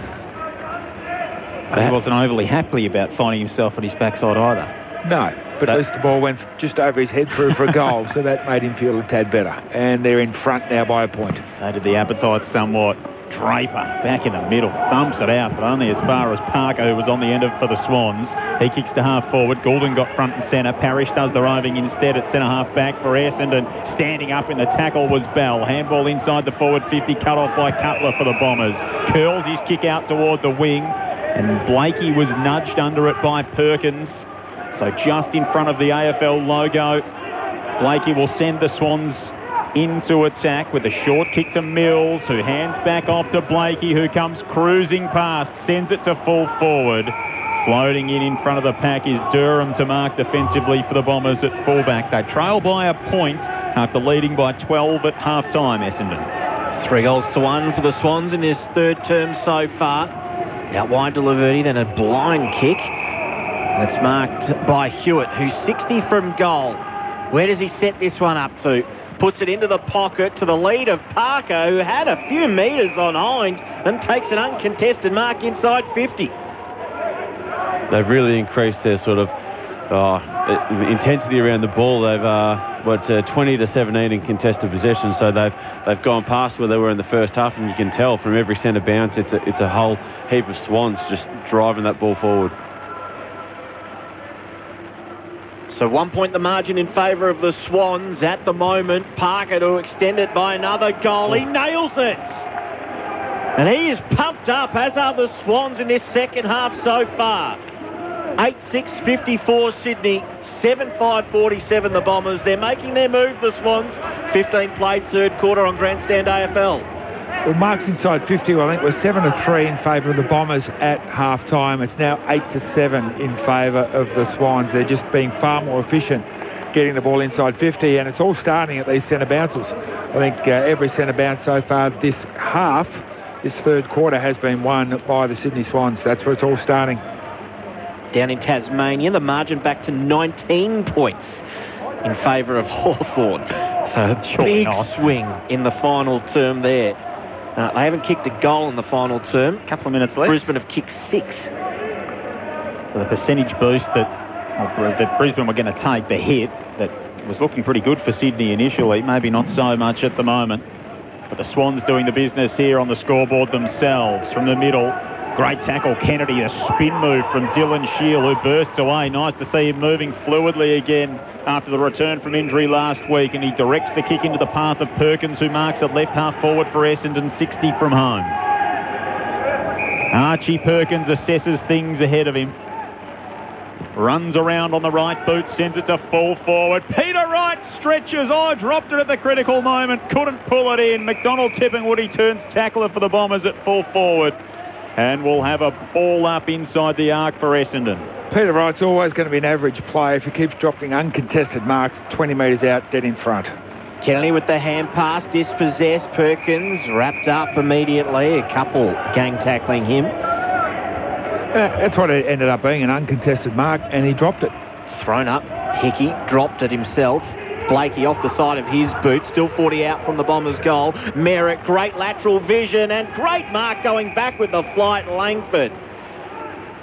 He wasn't overly happy about finding himself on his backside either. No, but at least the ball went just over his head through for a goal, so that made him feel a tad better. And they're in front now by a point. So did the appetite somewhat. Draper back in the middle, thumps it out, but only as far as Parker, who was on the end of for the Swans. He kicks to half forward. Goulden got front and centre. Parrish does the roving instead at centre half back for Essendon. Standing up in the tackle was Bell. Handball inside the forward 50, cut off by Cutler for the Bombers. Curls his kick out toward the wing, and Blakey was nudged under it by Perkins. So just in front of the AFL logo, Blakey will send the Swans into attack with a short kick to Mills, who hands back off to Blakey, who comes cruising past, sends it to full forward. Floating in front of the pack is Durham to mark defensively for the Bombers at fullback. They trail by a point after leading by 12 at half-time, Essendon. 3-1 for the Swans in this third term so far. Out wide to Laverde, then a blind kick. That's marked by Hewitt, who's 60 from goal. Where does he set this one up to? Puts it into the pocket to the lead of Parker, who had a few metres on Hines, and takes an uncontested mark inside 50. They've really increased their sort of intensity around the ball. They've 20 to 17 in contested possession, so they've gone past where they were in the first half, and you can tell from every centre bounce it's a whole heap of Swans just driving that ball forward. So 1 point the margin in favour of the Swans at the moment. Parker to extend it by another goal. He nails it. And he is pumped up, as are the Swans in this second half so far. 8-6-54 Sydney. 7-5-47 the Bombers. They're making their move, the Swans. 15 played third quarter on Grandstand AFL. Well, marks inside 50, I think, was 7-3 in favour of the Bombers at half-time. It's now 8-7 in favour of the Swans. They're just being far more efficient getting the ball inside 50, and it's all starting at these centre bounces. I think every centre bounce so far this half, this third quarter, has been won by the Sydney Swans. That's where it's all starting. Down in Tasmania, the margin back to 19 points in favour of Hawthorn. So big swing in the final term there. They haven't kicked a goal in the final term. A couple of minutes left. Brisbane have kicked 6. So the percentage boost that Brisbane were going to take, the hit, that was looking pretty good for Sydney initially, maybe not so much at the moment. But the Swans doing the business here on the scoreboard themselves. From the middle, great tackle, Kennedy, a spin move from Dylan Shield, who bursts away. Nice to see him moving fluidly again after the return from injury last week, and he directs the kick into the path of Perkins, who marks at left half forward for Essendon, 60 from home. Archie Perkins assesses things ahead of him. Runs around on the right boot, sends it to full forward. Peter Wright stretches. Dropped it at the critical moment. Couldn't pull it in. McDonald Tippenwoody turns tackler for the Bombers at full forward. And we'll have a ball up inside the arc for Essendon. Peter Wright's always going to be an average player if he keeps dropping uncontested marks 20 metres out, dead in front. Kennedy with the hand pass, dispossessed. Perkins wrapped up immediately. A couple gang tackling him. That's what it ended up being, an uncontested mark, and he dropped it. Thrown up. Hickey dropped it himself. Blakey off the side of his boot, still 40 out from the Bombers' goal. Merritt, great lateral vision and great mark going back with the flight. Langford.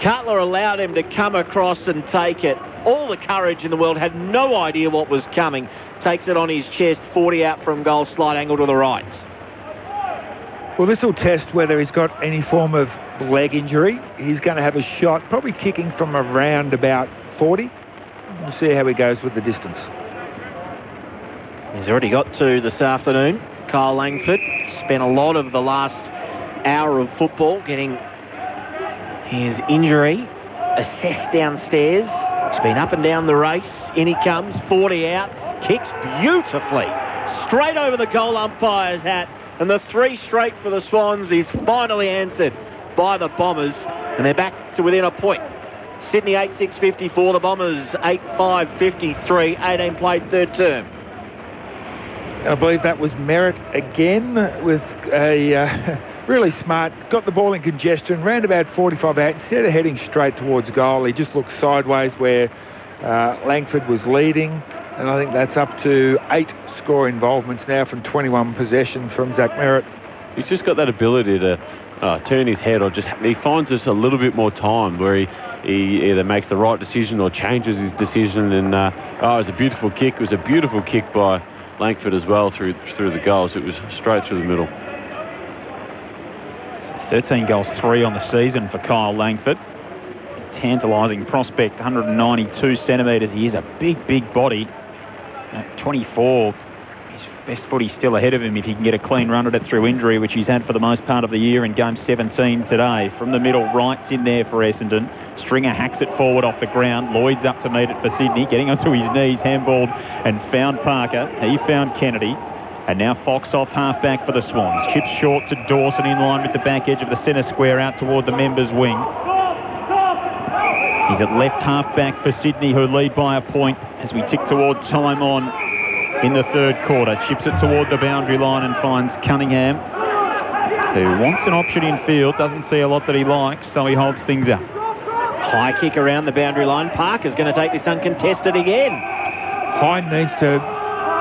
Cutler allowed him to come across and take it. All the courage in the world, had no idea what was coming. Takes it on his chest, 40 out from goal, slight angle to the right. Well, this will test whether he's got any form of leg injury. He's going to have a shot, probably kicking from around about 40. We'll see how he goes with the distance. He's already got to this afternoon. Kyle Langford spent a lot of the last hour of football getting his injury assessed downstairs. He's been up and down the race. In he comes, 40 out, kicks beautifully. Straight over the goal umpire's hat. And the 3 straight for the Swans is finally answered by the Bombers. And they're back to within a point. Sydney 8-6-54, the Bombers 8-5-53, 18 played third term. I believe that was Merritt again with a really smart, got the ball in congestion, round about 45 out. Instead of heading straight towards goal, he just looked sideways where Langford was leading. And I think that's up to 8 score involvements now from 21 possessions from Zach Merritt. He's just got that ability to turn his head, or just he finds us a little bit more time where he either makes the right decision or changes his decision. And it was a beautiful kick. It was a beautiful kick by Langford as well through the goals. It was straight through the middle. 13 goals, 3 on the season for Kyle Langford. Tantalising prospect, 192 centimetres. He is a big body. At 24, his best footy still ahead of him if he can get a clean run at it through injury, which he's had for the most part of the year in game 17 today. From the middle, Wright's in there for Essendon. Stringer hacks it forward off the ground. Lloyd's up to meet it for Sydney, getting onto his knees, handballed and found Parker. He found Kennedy. And now Fox off half-back for the Swans. Chips short to Dawson in line with the back edge of the centre square out toward the members' wing. He's at left half-back for Sydney, who lead by a point as we tick toward time on in the third quarter. Chips it toward the boundary line and finds Cunningham, who wants an option in field, doesn't see a lot that he likes, so he holds things up. High kick around the boundary line. Parker's going to take this uncontested again. Hind needs to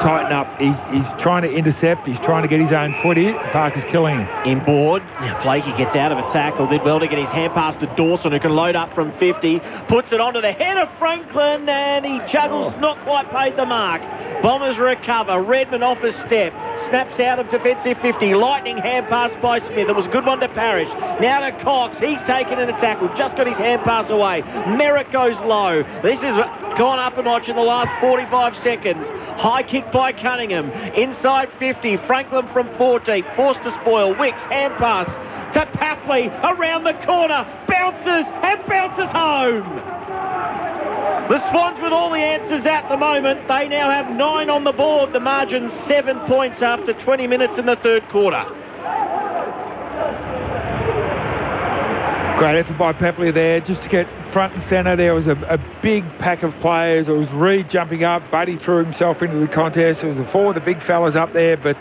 tighten up. He's trying to intercept. He's trying to get his own foot in. Parker's killing him. Inboard. Now Blakey gets out of a tackle. Did well to get his hand pass to Dawson, who can load up from 50. Puts it onto the head of Franklin, and he juggles, not quite paid the mark. Bombers recover. Redmond off a step. Snaps out of defensive 50. Lightning hand pass by Smith. It was a good one to Parrish. Now to Cox. He's taken in a tackle. Just got his hand pass away. Merritt goes low. This has gone up a notch in the last 45 seconds. High kick by Cunningham. Inside 50. Franklin from 40. Forced to spoil. Wicks hand pass to Papley. Around the corner. Bounces and bounces home. The Swans with all the answers at the moment. They now have 9 on the board. The margin 7 points after 20 minutes in the third quarter. Great effort by Papley there, just to get front and centre. There was a big pack of players. It was Reid jumping up. Buddy threw himself into the contest. It was 4 of the big fellas up there, but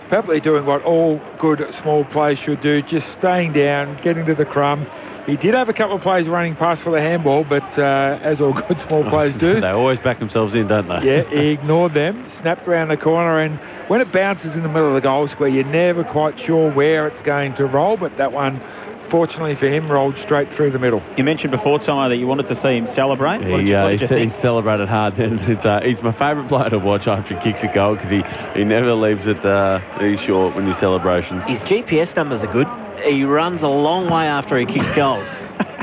Papley doing what all good small players should do, just staying down, getting to the crumb. He did have a couple of players running past for the handball, but as all good small players do... They always back themselves in, don't they? Yeah, he ignored them, snapped around the corner, and when it bounces in the middle of the goal square, you're never quite sure where it's going to roll, but that one, fortunately for him, rolled straight through the middle. You mentioned before, Tyler, that you wanted to see him celebrate. He celebrated hard. He's my favourite player to watch after he kicks a goal, because he never leaves it short when his celebrations. His GPS numbers are good. He runs a long way after he kicks goals.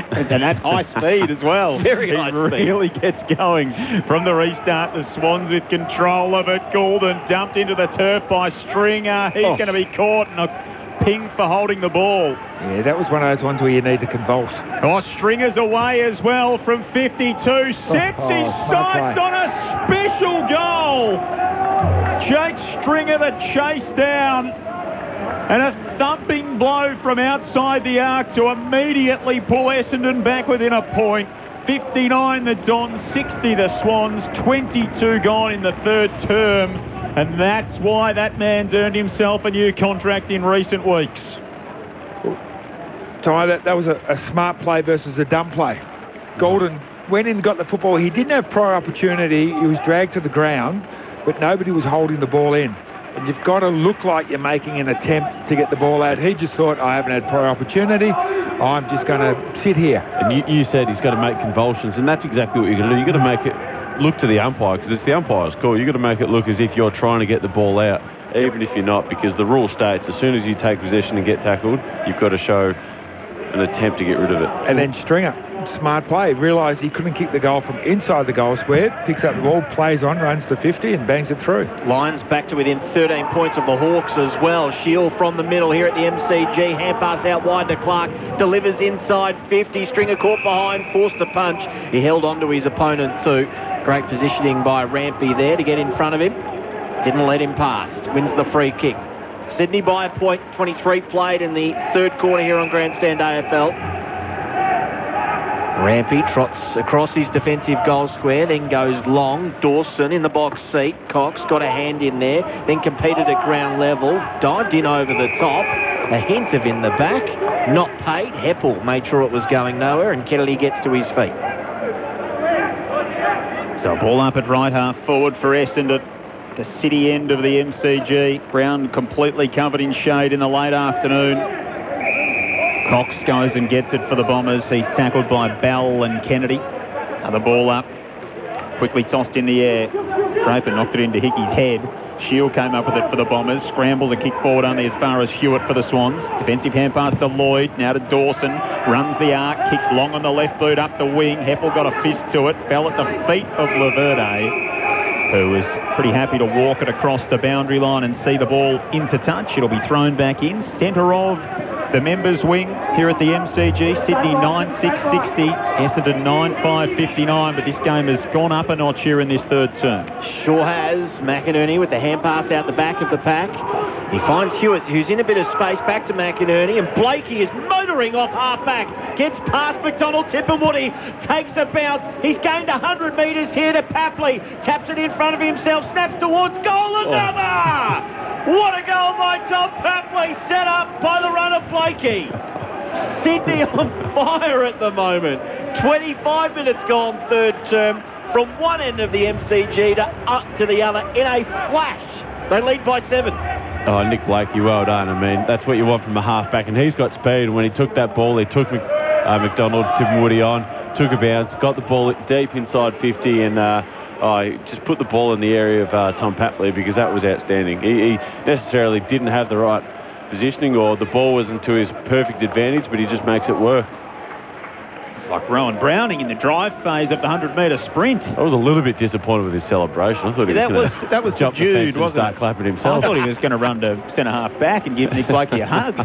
And at high speed as well. Very high speed. He really gets going from the restart. The Swans with control of it. Goulden dumped into the turf by Stringer. He's going to be caught and a ping for holding the ball. Yeah, that was one of those ones where you need to convulse. Stringer's away as well from 52. Sets his sights on a special goal. Jake Stringer, the chase down. And a thumping blow from outside the arc to immediately pull Essendon back within a point. 59 the Dons, 60 the Swans, 22 gone in the third term, and that's why that man's earned himself a new contract in recent weeks. Ty, that was a smart play versus a dumb play. Golden went in and got the football. He didn't have prior opportunity. He was dragged to the ground, but nobody was holding the ball in. And you've got to look like you're making an attempt to get the ball out. He just thought, I haven't had prior opportunity. I'm just going to sit here. And you said he's got to make convulsions, and that's exactly what you're going to do. You've got to make it look to the umpire, because it's the umpire's call. You've got to make it look as if you're trying to get the ball out, even if you're not, because the rule states as soon as you take possession and get tackled, you've got to show an attempt to get rid of it. And then Stringer, smart play, realised he couldn't kick the goal from inside the goal square, picks up the ball, plays on, runs to 50 and bangs it through. Lions back to within 13 points of the Hawks as well. Shield from the middle here at the MCG. Hand pass out wide to Clark. Delivers inside 50. Stringer caught behind, forced to punch. He held on to his opponent too. Great positioning by Rampy there to get in front of him. Didn't let him pass. Wins the free kick. Sydney by a point. 23 played in the third quarter here on Grandstand AFL. Rampy trots across his defensive goal square, then goes long. Dawson in the box seat. Cox got a hand in there, then competed at ground level. Dived in over the top. A hint of in the back. Not paid. Heppel made sure it was going nowhere, and Kennedy gets to his feet. So ball up at right half forward for Essendon. The city end of the MCG. Ground completely covered in shade in the late afternoon. Cox goes and gets it for the Bombers. He's tackled by Bell and Kennedy. The ball up. Quickly tossed in the air. Draper knocked it into Hickey's head. Shield came up with it for the Bombers. Scrambles a kick forward only as far as Hewitt for the Swans. Defensive hand pass to Lloyd. Now to Dawson. Runs the arc. Kicks long on the left boot up the wing. Heppel got a fist to it. Fell at the feet of Laverde, who was pretty happy to walk it across the boundary line and see the ball into touch. It'll be thrown back in. Centre of the members' wing here at the MCG. Sydney 9-6-60, Essendon 9-5-59, but this game has gone up a notch here in this third term. Sure has. McInerney with the hand pass out the back of the pack. He finds Hewitt, who's in a bit of space, back to McInerney, and Blakey is motoring off half-back. Gets past McDonald, Tipperwoody, takes a bounce. He's gained 100 metres here to Papley. Taps it in front of himself, snaps towards goal, another! What a goal by Tom Papley, set up by the runner Blakey. Sydney on fire at the moment. 25 minutes gone third term, from one end of the MCG to the other in a flash. They lead by 7. Oh, Nick Blakey, well done. I mean, that's what you want from a halfback, and he's got speed. And when he took that ball, he took McDonald, Tipperwoody on, took a bounce, got the ball deep inside 50, and he just put the ball in the area of Tom Papley, because that was outstanding. He necessarily didn't have the right positioning, or the ball wasn't to his perfect advantage, but he just makes it work. It's like Rowan Browning in the drive phase of the 100-metre sprint. I was a little bit disappointed with his celebration. I thought he that was jump subdued, the fence and start clapping himself. I thought he was going to run to centre-half back and give Nick Blakey a hug.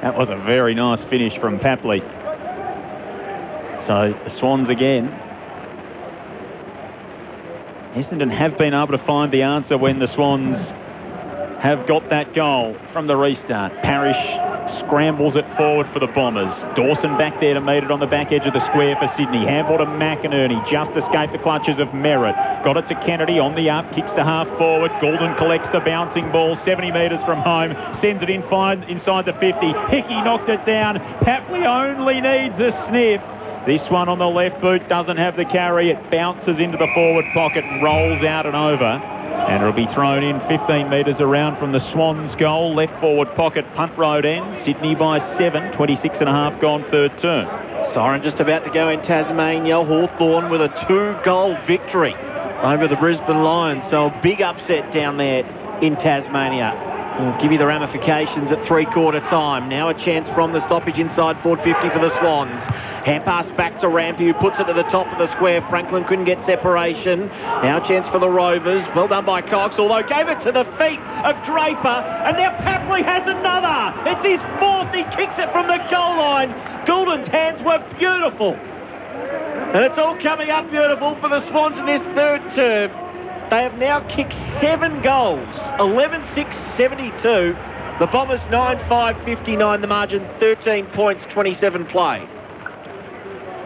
That was a very nice finish from Papley. So the Swans again. Essendon have been able to find the answer when the Swans have got that goal from the restart. Parrish scrambles it forward for the Bombers. Dawson back there to meet it on the back edge of the square for Sydney. Handball to McInerney. Just escaped the clutches of Merritt. Got it to Kennedy on the up. Kicks to half forward. Goulden collects the bouncing ball 70 metres from home. Sends it inside the 50. Hickey knocked it down. Papley only needs a sniff. This one on the left boot doesn't have the carry. It bounces into the forward pocket and rolls out and over. And it'll be thrown in 15 metres around from the Swans' goal. Left forward pocket, punt road end. Sydney by 7, 26.5 gone third term. Siren just about to go in Tasmania. Hawthorn with a 2-goal victory over the Brisbane Lions. So a big upset down there in Tasmania. We'll give you the ramifications at three-quarter time. Now a chance from the stoppage inside forward 50 for the Swans. Hand pass back to Rampy, who puts it to the top of the square. Franklin couldn't get separation. Now a chance for the Rovers. Well done by Cox, although gave it to the feet of Draper. And now Papley has another. It's his fourth. He kicks it from the goal line. Goulden's hands were beautiful. And it's all coming up beautiful for the Swans in this third term. They have now kicked 7 goals, 11-6-72. The Bombers 9-5-59, the margin 13 points, 27 played.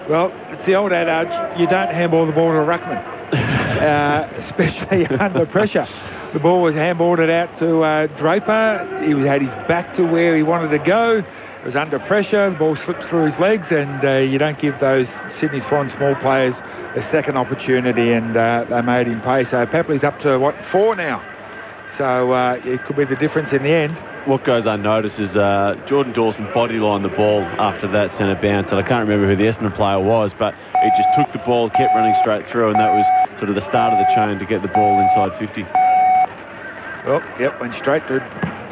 Well, it's the old adage, you don't handball the ball to a ruckman, especially under pressure. The ball was handballed out to Draper. He had his back to where he wanted to go. It was under pressure. The ball slipped through his legs, and you don't give those Sydney Swans small players a second opportunity, and they made him pay. So Papley's up to, 4 now? So it could be the difference in the end. What goes unnoticed is Jordan Dawson bodylined the ball after that centre bounce, and I can't remember who the Essendon player was, but he just took the ball, kept running straight through, and that was sort of the start of the chain to get the ball inside 50. Well, yep, went straight to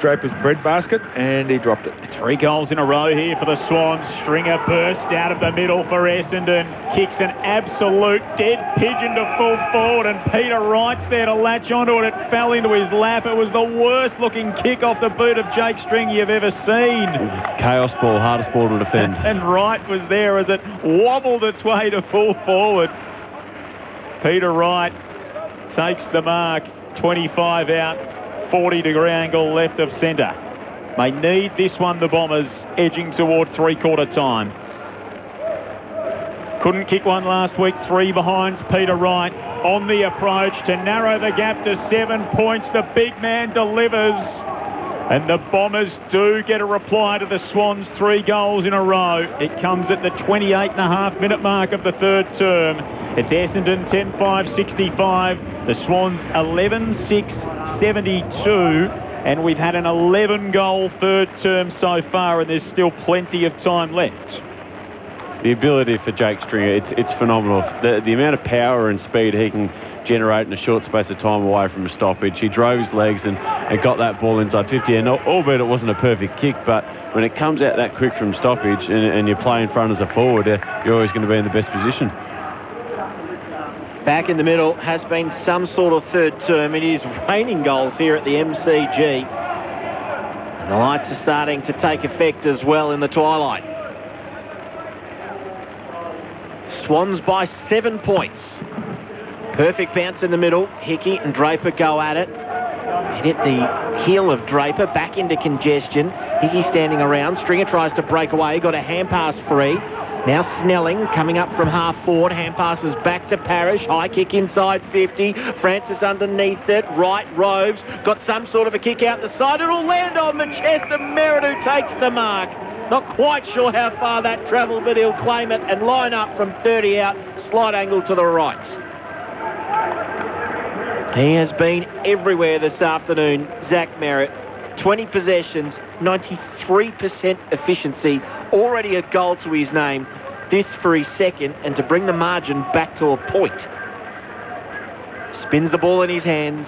Draper's breadbasket, and he dropped it. 3 goals in a row here for the Swans. Stringer bursts out of the middle for Essendon. Kicks an absolute dead pigeon to full forward, and Peter Wright's there to latch onto it. It fell into his lap. It was the worst looking kick off the boot of Jake Stringer you've ever seen. Chaos ball, hardest ball to defend. And Wright was there as it wobbled its way to full forward. Peter Wright takes the mark. 25 out. 40-degree angle left of centre. They need this one, the Bombers, edging toward three-quarter time. Couldn't kick one last week. 3 behinds. Peter Wright on the approach to narrow the gap to 7 points. The big man delivers. And the Bombers do get a reply to the Swans' 3 goals in a row. It comes at the 28.5-minute mark of the third term. It's Essendon 10-5-65. The Swans 11-6-72. And we've had an 11-goal third term so far, and there's still plenty of time left. The ability for Jake Stringer, it's phenomenal. The amount of power and speed he can generate in a short space of time away from a stoppage. He drove his legs and got that ball inside 50, and albeit it wasn't a perfect kick, but when it comes out that quick from stoppage and you play in front as a forward, you're always going to be in the best position. Back in the middle has been some sort of third term. It is raining goals here at the MCG. And the lights are starting to take effect as well in the twilight. Swans by 7 points. Perfect bounce in the middle. Hickey and Draper go at it. Hit the heel of Draper back into congestion. Hickey standing around. Stringer tries to break away. Got a hand pass free. Now Snelling coming up from half forward. Hand passes back to Parrish. High kick inside 50. Francis underneath it. Right roves. Got some sort of a kick out the side. It'll land on the chest of Merritt, who takes the mark. Not quite sure how far that travelled, but he'll claim it and line up from 30 out. Slight angle to the right. He has been everywhere this afternoon, Zach Merritt. 20 possessions, 93% efficiency, already a goal to his name. This for his second, and to bring the margin back to a point. Spins the ball in his hands.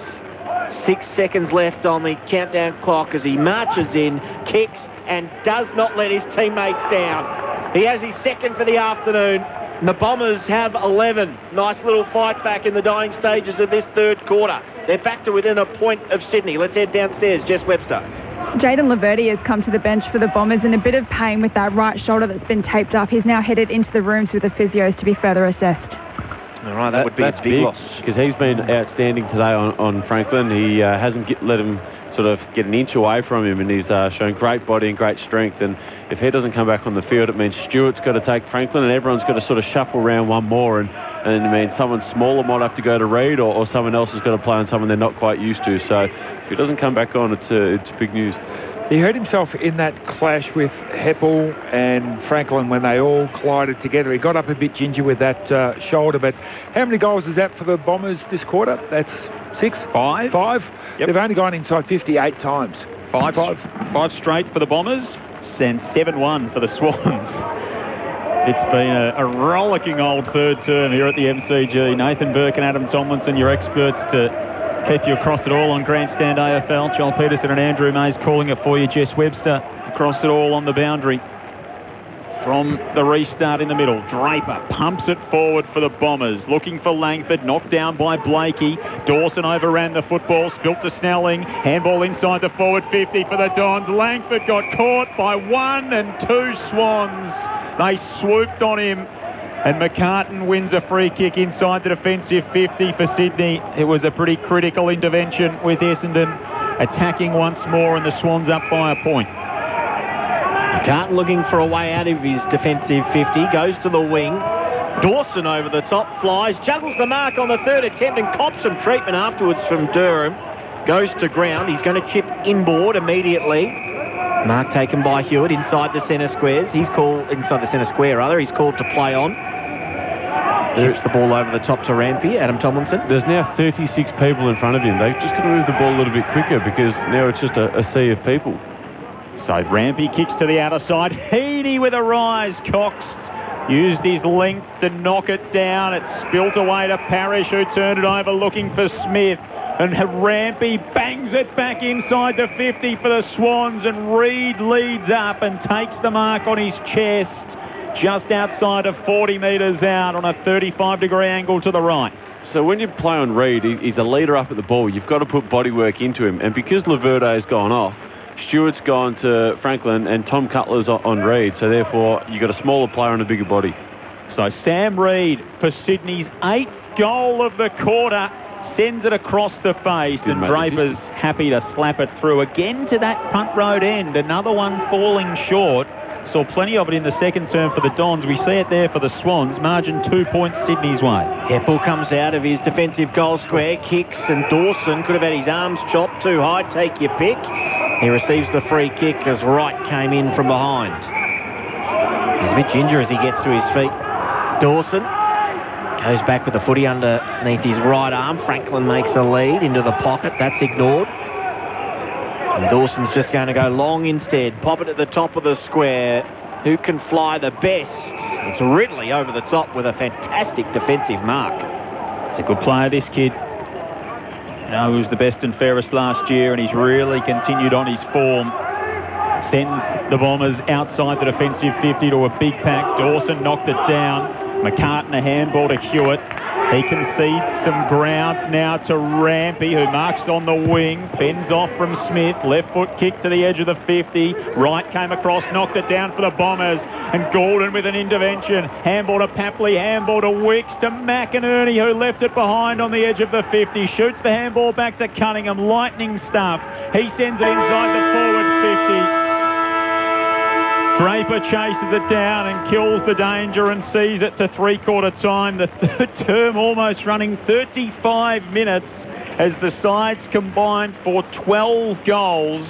6 seconds left on the countdown clock as he marches in, kicks, and does not let his teammates down. He has his second for the afternoon. And the Bombers have 11. Nice little fight back in the dying stages of this third quarter. They're back to within a point of Sydney. Let's head downstairs. Jess Webster. Jayden Laverty has come to the bench for the Bombers in a bit of pain with that right shoulder that's been taped up. He's now headed into the rooms with the physios to be further assessed. All right, that would be a big loss. Because he's been outstanding today on Franklin. He hasn't let him sort of get an inch away from him, and he's shown great body and great strength. And if he doesn't come back on the field, it means Stewart's got to take Franklin, and everyone's got to sort of shuffle around one more. And it means someone smaller might have to go to Reid, or someone else has got to play on someone they're not quite used to. So if he doesn't come back on, it's big news. He hurt himself in that clash with Heppel and Franklin when they all collided together. He got up a bit ginger with that shoulder. But how many goals is that for the Bombers this quarter? That's 6? 5. 5? Yep. They've only gone inside 58 times. Five straight for the Bombers and 7-1 for the Swans. It's been a rollicking old third term here at the MCG. Nathan Burke and Adam Tomlinson, your experts to keep you across it all on Grandstand AFL. Joel Peterson and Andrew Mays calling it for you. Jess Webster across it all on the boundary. From the restart in the middle, Draper pumps it forward for the Bombers, looking for Langford, knocked down by Blakey. Dawson overran the football, spilt to Snelling, handball inside the forward 50 for the Dons. Langford got caught by 1 and 2 Swans. They swooped on him, and McCartan wins a free kick inside the defensive 50 for Sydney. It was a pretty critical intervention with Essendon attacking once more, and the Swans up by a point. McCartan looking for a way out of his defensive 50, goes to the wing, Dawson over the top, flies, juggles the mark on the third attempt and cops some treatment afterwards from Durham. Goes to ground. He's going to chip inboard immediately. Mark taken by Hewitt inside the centre squares. He's called inside the centre square, rather. He's called to play on. Shoots the ball over the top to Rampy. Adam Tomlinson. There's now 36 people in front of him. They've just got to move the ball a little bit quicker because now it's just a sea of people. So Rampy kicks to the outer side. Heaney with a rise. Cox used his length to knock it down. It spilt away to Parrish, who turned it over looking for Smith. And Rampy bangs it back inside the 50 for the Swans, and Reid leads up and takes the mark on his chest just outside of 40 metres out on a 35-degree angle to the right. So when you play on Reid, he's a leader up at the ball. You've got to put bodywork into him. And because Laverde's gone off, Stewart's gone to Franklin and Tom Cutler's on Reid. So therefore, you've got a smaller player and a bigger body. So Sam Reid for Sydney's 8th goal of the quarter. Sends it across the face, and Draper's happy to slap it through again to that front road end. Another one falling short. Saw plenty of it in the second term for the Dons. We see it there for the Swans. Margin 2 points Sydney's way. Heppel comes out of his defensive goal square, kicks, and Dawson could have had his arms chopped too high. Take your pick. He receives the free kick as Wright came in from behind. He's a bit ginger as he gets to his feet. Dawson goes back with the footy underneath his right arm. Franklin makes a lead into the pocket. That's ignored. And Dawson's just going to go long instead. Pop it at the top of the square. Who can fly the best? It's Ridley over the top with a fantastic defensive mark. It's a good player, this kid. You know, he was the best and fairest last year, and he's really continued on his form. Sends the Bombers outside the defensive 50 to a big pack. Dawson knocked it down. McCartan a handball to Hewitt. He concedes some ground now to Rampy, who marks on the wing. Fends off from Smith. Left foot kick to the edge of the 50. Wright came across, knocked it down for the Bombers. And Gordon with an intervention. Handball to Papley, handball to Wicks, to McInerney, who left it behind on the edge of the 50. Shoots the handball back to Cunningham. Lightning stuff. He sends it inside the forward 50. Draper chases it down and kills the danger and sees it to three-quarter time. The third term almost running 35 minutes as the sides combined for 12 goals.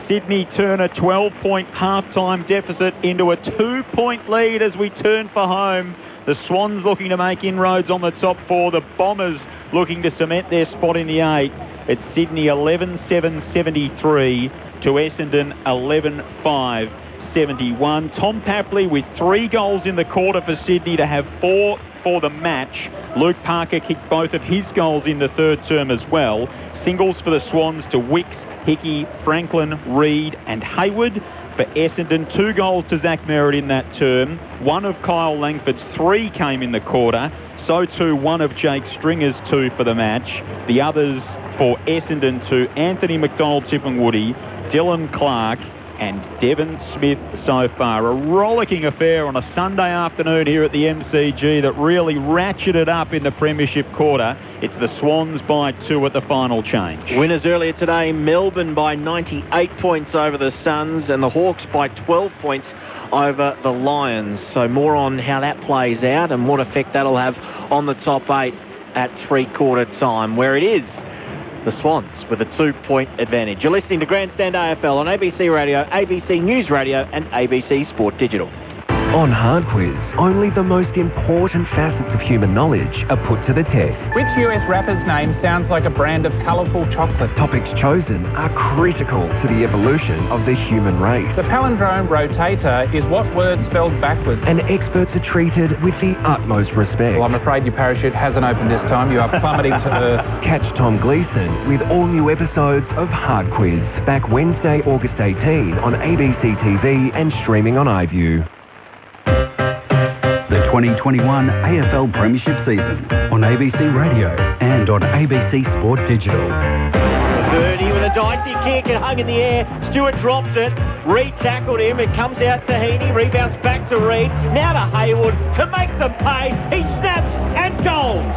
Sydney turn a 12-point half-time deficit into a 2-point lead as we turn for home. The Swans looking to make inroads on the top four. The Bombers looking to cement their spot in the 8. It's Sydney 11-7-73 to Essendon 11-5. 71. Tom Papley with 3 goals in the quarter for Sydney to have 4 for the match. Luke Parker kicked both of his goals in the third term as well. Singles for the Swans to Wicks, Hickey, Franklin, Reid and Hayward. For Essendon, 2 goals to Zach Merritt in that term. 1 of Kyle Langford's 3 came in the quarter. So too 1 of Jake Stringer's 2 for the match. The others for Essendon to Anthony McDonald-Tipungwuti, Dylan Clark and Devon Smith so far. A rollicking affair on a Sunday afternoon here at the MCG that really ratcheted up in the premiership quarter. It's the Swans by 2 at the final change. Winners earlier today, Melbourne by 98 points over the Suns and the Hawks by 12 points over the Lions. So more on how that plays out and what effect that'll have on the top 8 at three-quarter time, where it is the Swans with a 2-point advantage. You're listening to Grandstand AFL on ABC Radio, ABC News Radio and ABC Sport Digital. On Hard Quiz, only the most important facets of human knowledge are put to the test. Which US rapper's name sounds like a brand of colourful chocolate? Topics chosen are critical to the evolution of the human race. The palindrome rotator is what word spelled backwards? And experts are treated with the utmost respect. Well, I'm afraid your parachute hasn't opened this time. You are plummeting to earth. Catch Tom Gleeson with all new episodes of Hard Quiz. Back Wednesday, August 18 on ABC TV and streaming on iView. The 2021 AFL Premiership season on ABC Radio and on ABC Sport Digital. Birdie with a dicey kick and hung in the air. Stewart drops it. Reid tackled him. It comes out to Heaney. Rebounds back to Reid. Now to Hayward to make them pay. He snaps and goals.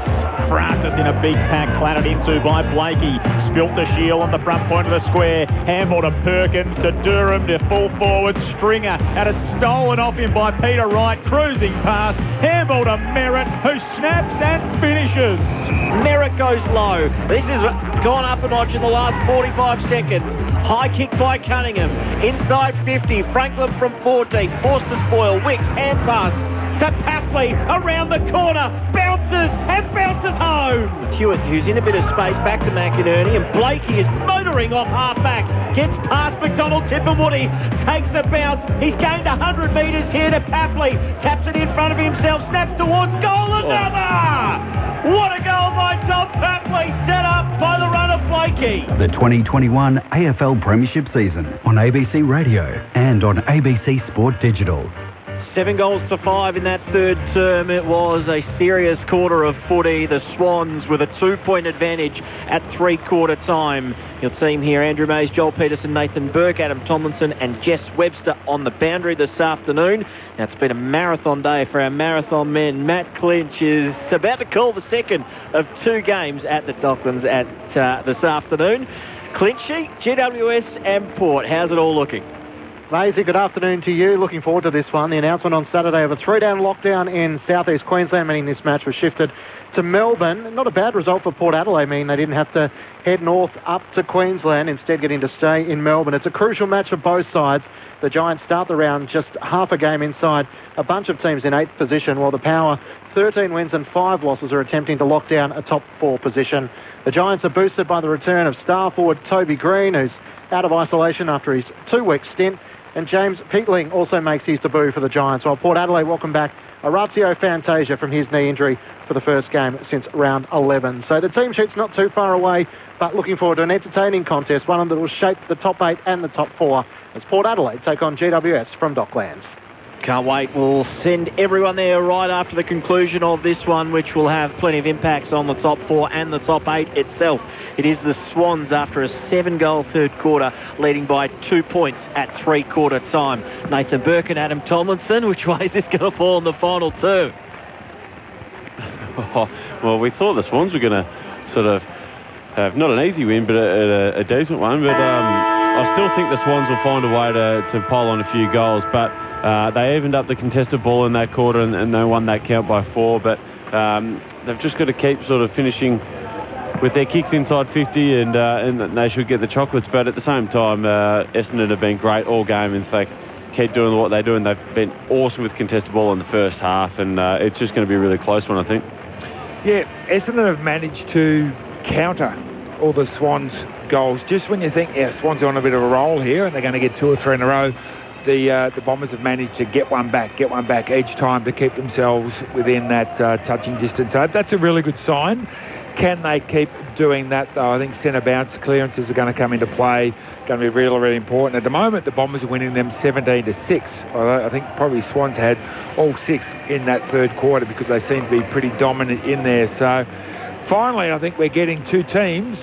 Francis in a big pack, clattered into by Blakey. Spilt the shield on the front point of the square. Handball to Perkins, to Durham, to full forward. Stringer had it stolen off him by Peter Wright. Cruising past. Handball to Merritt, who snaps and finishes. Merritt goes low. This has gone up a notch in the last 45 seconds. High kick by Cunningham. Inside 50. Franklin from 14. Forced to spoil. Wicks, hand pass to Papley, around the corner, bounces and bounces home. Hewitt, who's in a bit of space, back to McInerney, and Blakey is motoring off half-back, gets past McDonald, Tipperwoody, takes the bounce, he's gained 100 metres here to Papley, taps it in front of himself, snaps towards goal, another! What a goal by Tom Papley, set up by the run of Blakey. The 2021 AFL Premiership season on ABC Radio and on ABC Sport Digital. 7 goals to 5 in that third term. It was a serious quarter of footy. The Swans with a 2-point advantage at three-quarter time. You'll see him here, Andrew Mays, Joel Peterson, Nathan Burke, Adam Tomlinson and Jess Webster on the boundary this afternoon. Now, it's been a marathon day for our marathon men. Matt Clinch is about to call the second of 2 games at the Docklands at this afternoon. Clinchy, GWS and Port. How's it all looking? Maisie, good afternoon to you. Looking forward to this one. The announcement on Saturday of a 3-down lockdown in southeast Queensland, meaning this match was shifted to Melbourne. Not a bad result for Port Adelaide, meaning they didn't have to head north up to Queensland, instead getting to stay in Melbourne. It's a crucial match for both sides. The Giants start the round just half a game inside a bunch of teams in 8th position, while the Power, 13 wins and 5 losses, are attempting to lock down a top 4 position. The Giants are boosted by the return of star forward Toby Green, who's out of isolation after his 2-week stint. And James Peatling also makes his debut for the Giants, while Port Adelaide welcome back Orazio Fantasia from his knee injury for the first game since round 11. So the team sheet's not too far away, but looking forward to an entertaining contest, one that will shape the top 8 and the top 4 as Port Adelaide take on GWS from Docklands. Can't wait. We'll send everyone there right after the conclusion of this one, which will have plenty of impacts on the top 4 and the top 8 itself. It is the Swans after a 7-goal third quarter, leading by 2 points at three-quarter time. Nathan Burke and Adam Tomlinson, which way is this going to fall in the final 2? Well, we thought the Swans were going to sort of have not an easy win, but a decent one. But I still think the Swans will find a way to pile on a few goals, but they evened up the contested ball in that quarter and they won that count by 4, but they've just got to keep sort of finishing with their kicks inside 50 and they should get the chocolates. But at the same time, Essendon have been great all game. In fact, keep doing what they do, and they've been awesome with contested ball in the first half, and it's just going to be a really close one, I think. Yeah, Essendon have managed to counter all the Swans goals. Just when you think, yeah, Swans are on a bit of a roll here and they're going to get 2 or 3 in a row, the Bombers have managed to get one back each time to keep themselves within that touching distance. So that's a really good sign. Can they keep doing that, though? I think centre bounce clearances are going to come into play, going to be really, really important. At the moment, the Bombers are winning them 17-6. I think probably Swans had all 6 in that third quarter because they seem to be pretty dominant in there. So finally, I think we're getting 2 teams,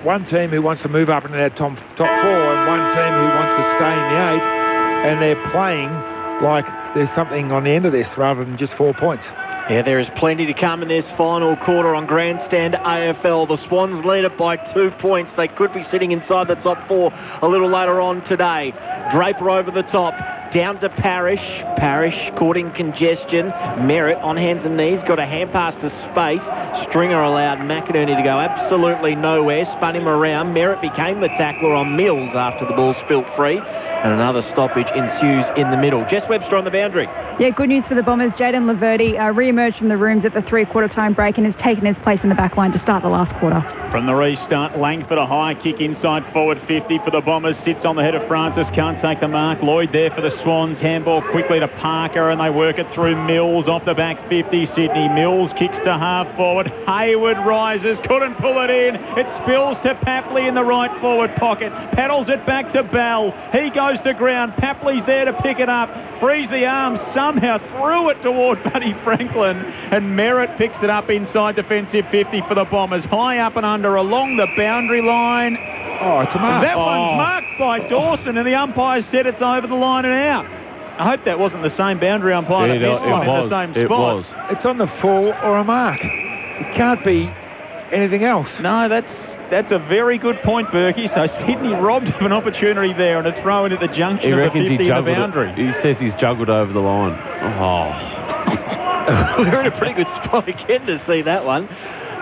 one team who wants to move up into that top 4 and one team who wants to stay in the 8, and they're playing like there's something on the end of this rather than just 4 points. Yeah, there is plenty to come in this final quarter on Grandstand AFL. The Swans lead it by 2 points. They could be sitting inside the top 4 a little later on today. Draper over the top. Down to Parrish. Parrish caught in congestion. Merritt on hands and knees. Got a hand pass to space. Stringer allowed McInerney to go absolutely nowhere. Spun him around. Merritt became the tackler on Mills after the ball spilt free. And another stoppage ensues in the middle. Jess Webster on the boundary. Yeah, good news for the Bombers. Jayden Laverty re-emerged from the rooms at the three-quarter time break and has taken his place in the back line to start the last quarter. From the restart, Langford a high kick inside forward 50 for the Bombers. Sits on the head of Francis, can't take the mark. Lloyd there for the Swans. Handball quickly to Parker and they work it through Mills off the back 50. Sydney Mills kicks to half forward. Hayward rises, couldn't pull it in. It spills to Papley in the right forward pocket. Paddles it back to Bell. He goes to ground. Papley's there to pick it up. Frees the arm, somehow threw it toward Buddy Franklin. And Merritt picks it up inside defensive 50 for the Bombers. High up and under along the boundary line. Oh, it's a mark. That one's marked by Dawson and the umpire said it's over the line and out. I hope that wasn't the same boundary umpire that missed one in the same spot. It was. It's on the full or a mark. It can't be anything else. No, that's a very good point, Berkey. So Sydney robbed of an opportunity there and a throw in at the junction of the 50 and the boundary. He says he's juggled over the line. Oh. We're in a pretty good spot again to see that one.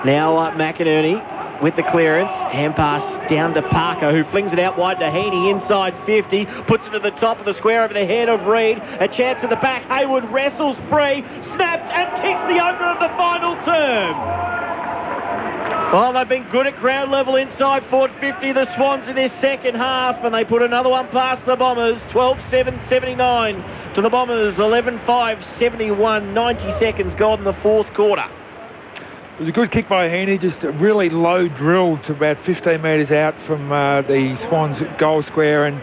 Now McInerney with the clearance. Hand pass down to Parker, who flings it out wide to Heaney inside 50. Puts it to the top of the square over the head of Reid. A chance at the back. Hayward wrestles free. Snaps and kicks the over of the final term. Well, they've been good at ground level inside Fort 50, the Swans in their second half, and they put another one past the Bombers, 12-7-79 to the Bombers, 11-5-71, 90 seconds gone in the fourth quarter. It was a good kick by Heaney, just a really low drill to about 15 metres out from the Swans goal square, and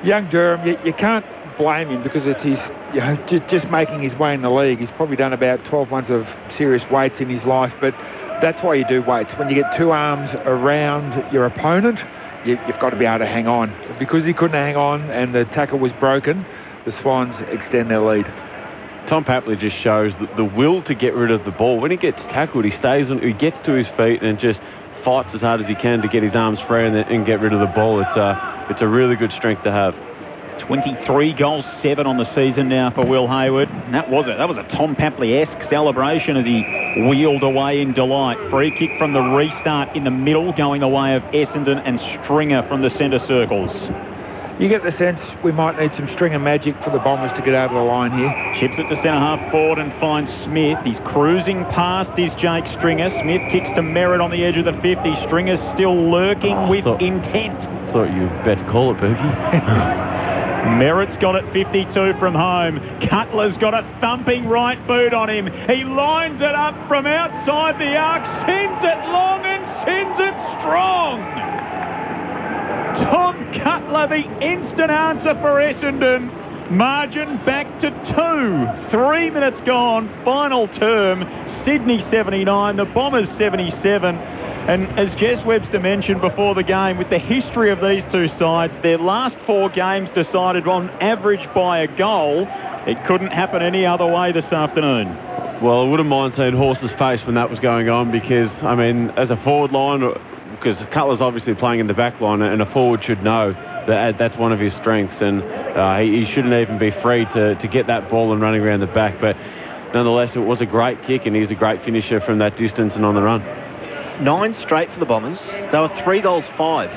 young Durham, you can't blame him because it's his, just making his way in the league. He's probably done about 12 months of serious weights in his life, but that's why you do weights. When you get two arms around your opponent, you've got to be able to hang on. Because he couldn't hang on and the tackle was broken, the Swans extend their lead. Tom Papley just shows the will to get rid of the ball. When he gets tackled, he stays on, he gets to his feet and just fights as hard as he can to get his arms free and get rid of the ball. It's a really good strength to have. 23 goals, 7 on the season now for Will Hayward. And that was a Tom Papley-esque celebration as he wheeled away in delight. Free kick from the restart in the middle, going the way of Essendon and Stringer from the centre circles. You get the sense we might need some Stringer magic for the Bombers to get over the line here. Chips it to centre-half forward and finds Smith. He's cruising past his Jake Stringer. Smith kicks to Merritt on the edge of the 50. Stringer's still lurking with intent. Thought you better call it, Berkey. Merritt's got it 52 from home. Cutler's got a thumping right boot on him. He lines it up from outside the arc, sends it long and sends it strong. Tom Cutler, the instant answer for Essendon. Margin back to 2. 3 minutes gone. Final term. Sydney 79, the Bombers 77. And as Jess Webster mentioned before the game, with the history of these two sides, their last 4 games decided on average by a goal. It couldn't happen any other way this afternoon. Well, I wouldn't mind seeing Horse's face when that was going on because, I mean, as a forward line, because Cutler's obviously playing in the back line and a forward should know that that's one of his strengths and he shouldn't even be free to get that ball and running around the back. But nonetheless, it was a great kick and he's a great finisher from that distance and on the run. 9 straight for the Bombers. They were 3 goals 5.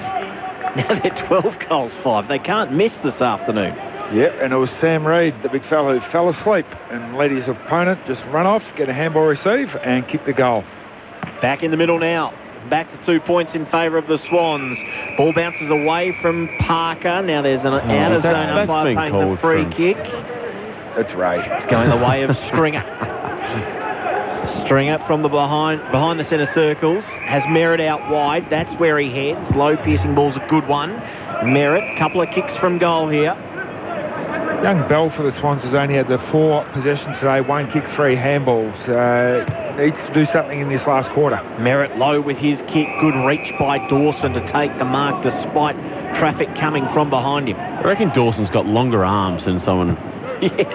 Now they're 12 goals 5. They can't miss this afternoon. Yeah, and it was Sam Reid, the big fellow, who fell asleep and let his opponent just run off, get a handball receive and kick the goal. Back in the middle now. Back to 2 points in favour of the Swans. Ball bounces away from Parker. Now there's an out-of-zone umpire paying the free kick. That's right. It's going the way of Stringer. Stringer from the behind the centre circles. Has Merritt out wide. That's where he heads. Low piercing ball's a good one. Merritt, couple of kicks from goal here. Young Bell for the Swans has only had the 4 possessions today, 1 kick, 3 handballs. Needs to do something in this last quarter. Merritt low with his kick. Good reach by Dawson to take the mark despite traffic coming from behind him. I reckon Dawson's got longer arms than someone. Yes.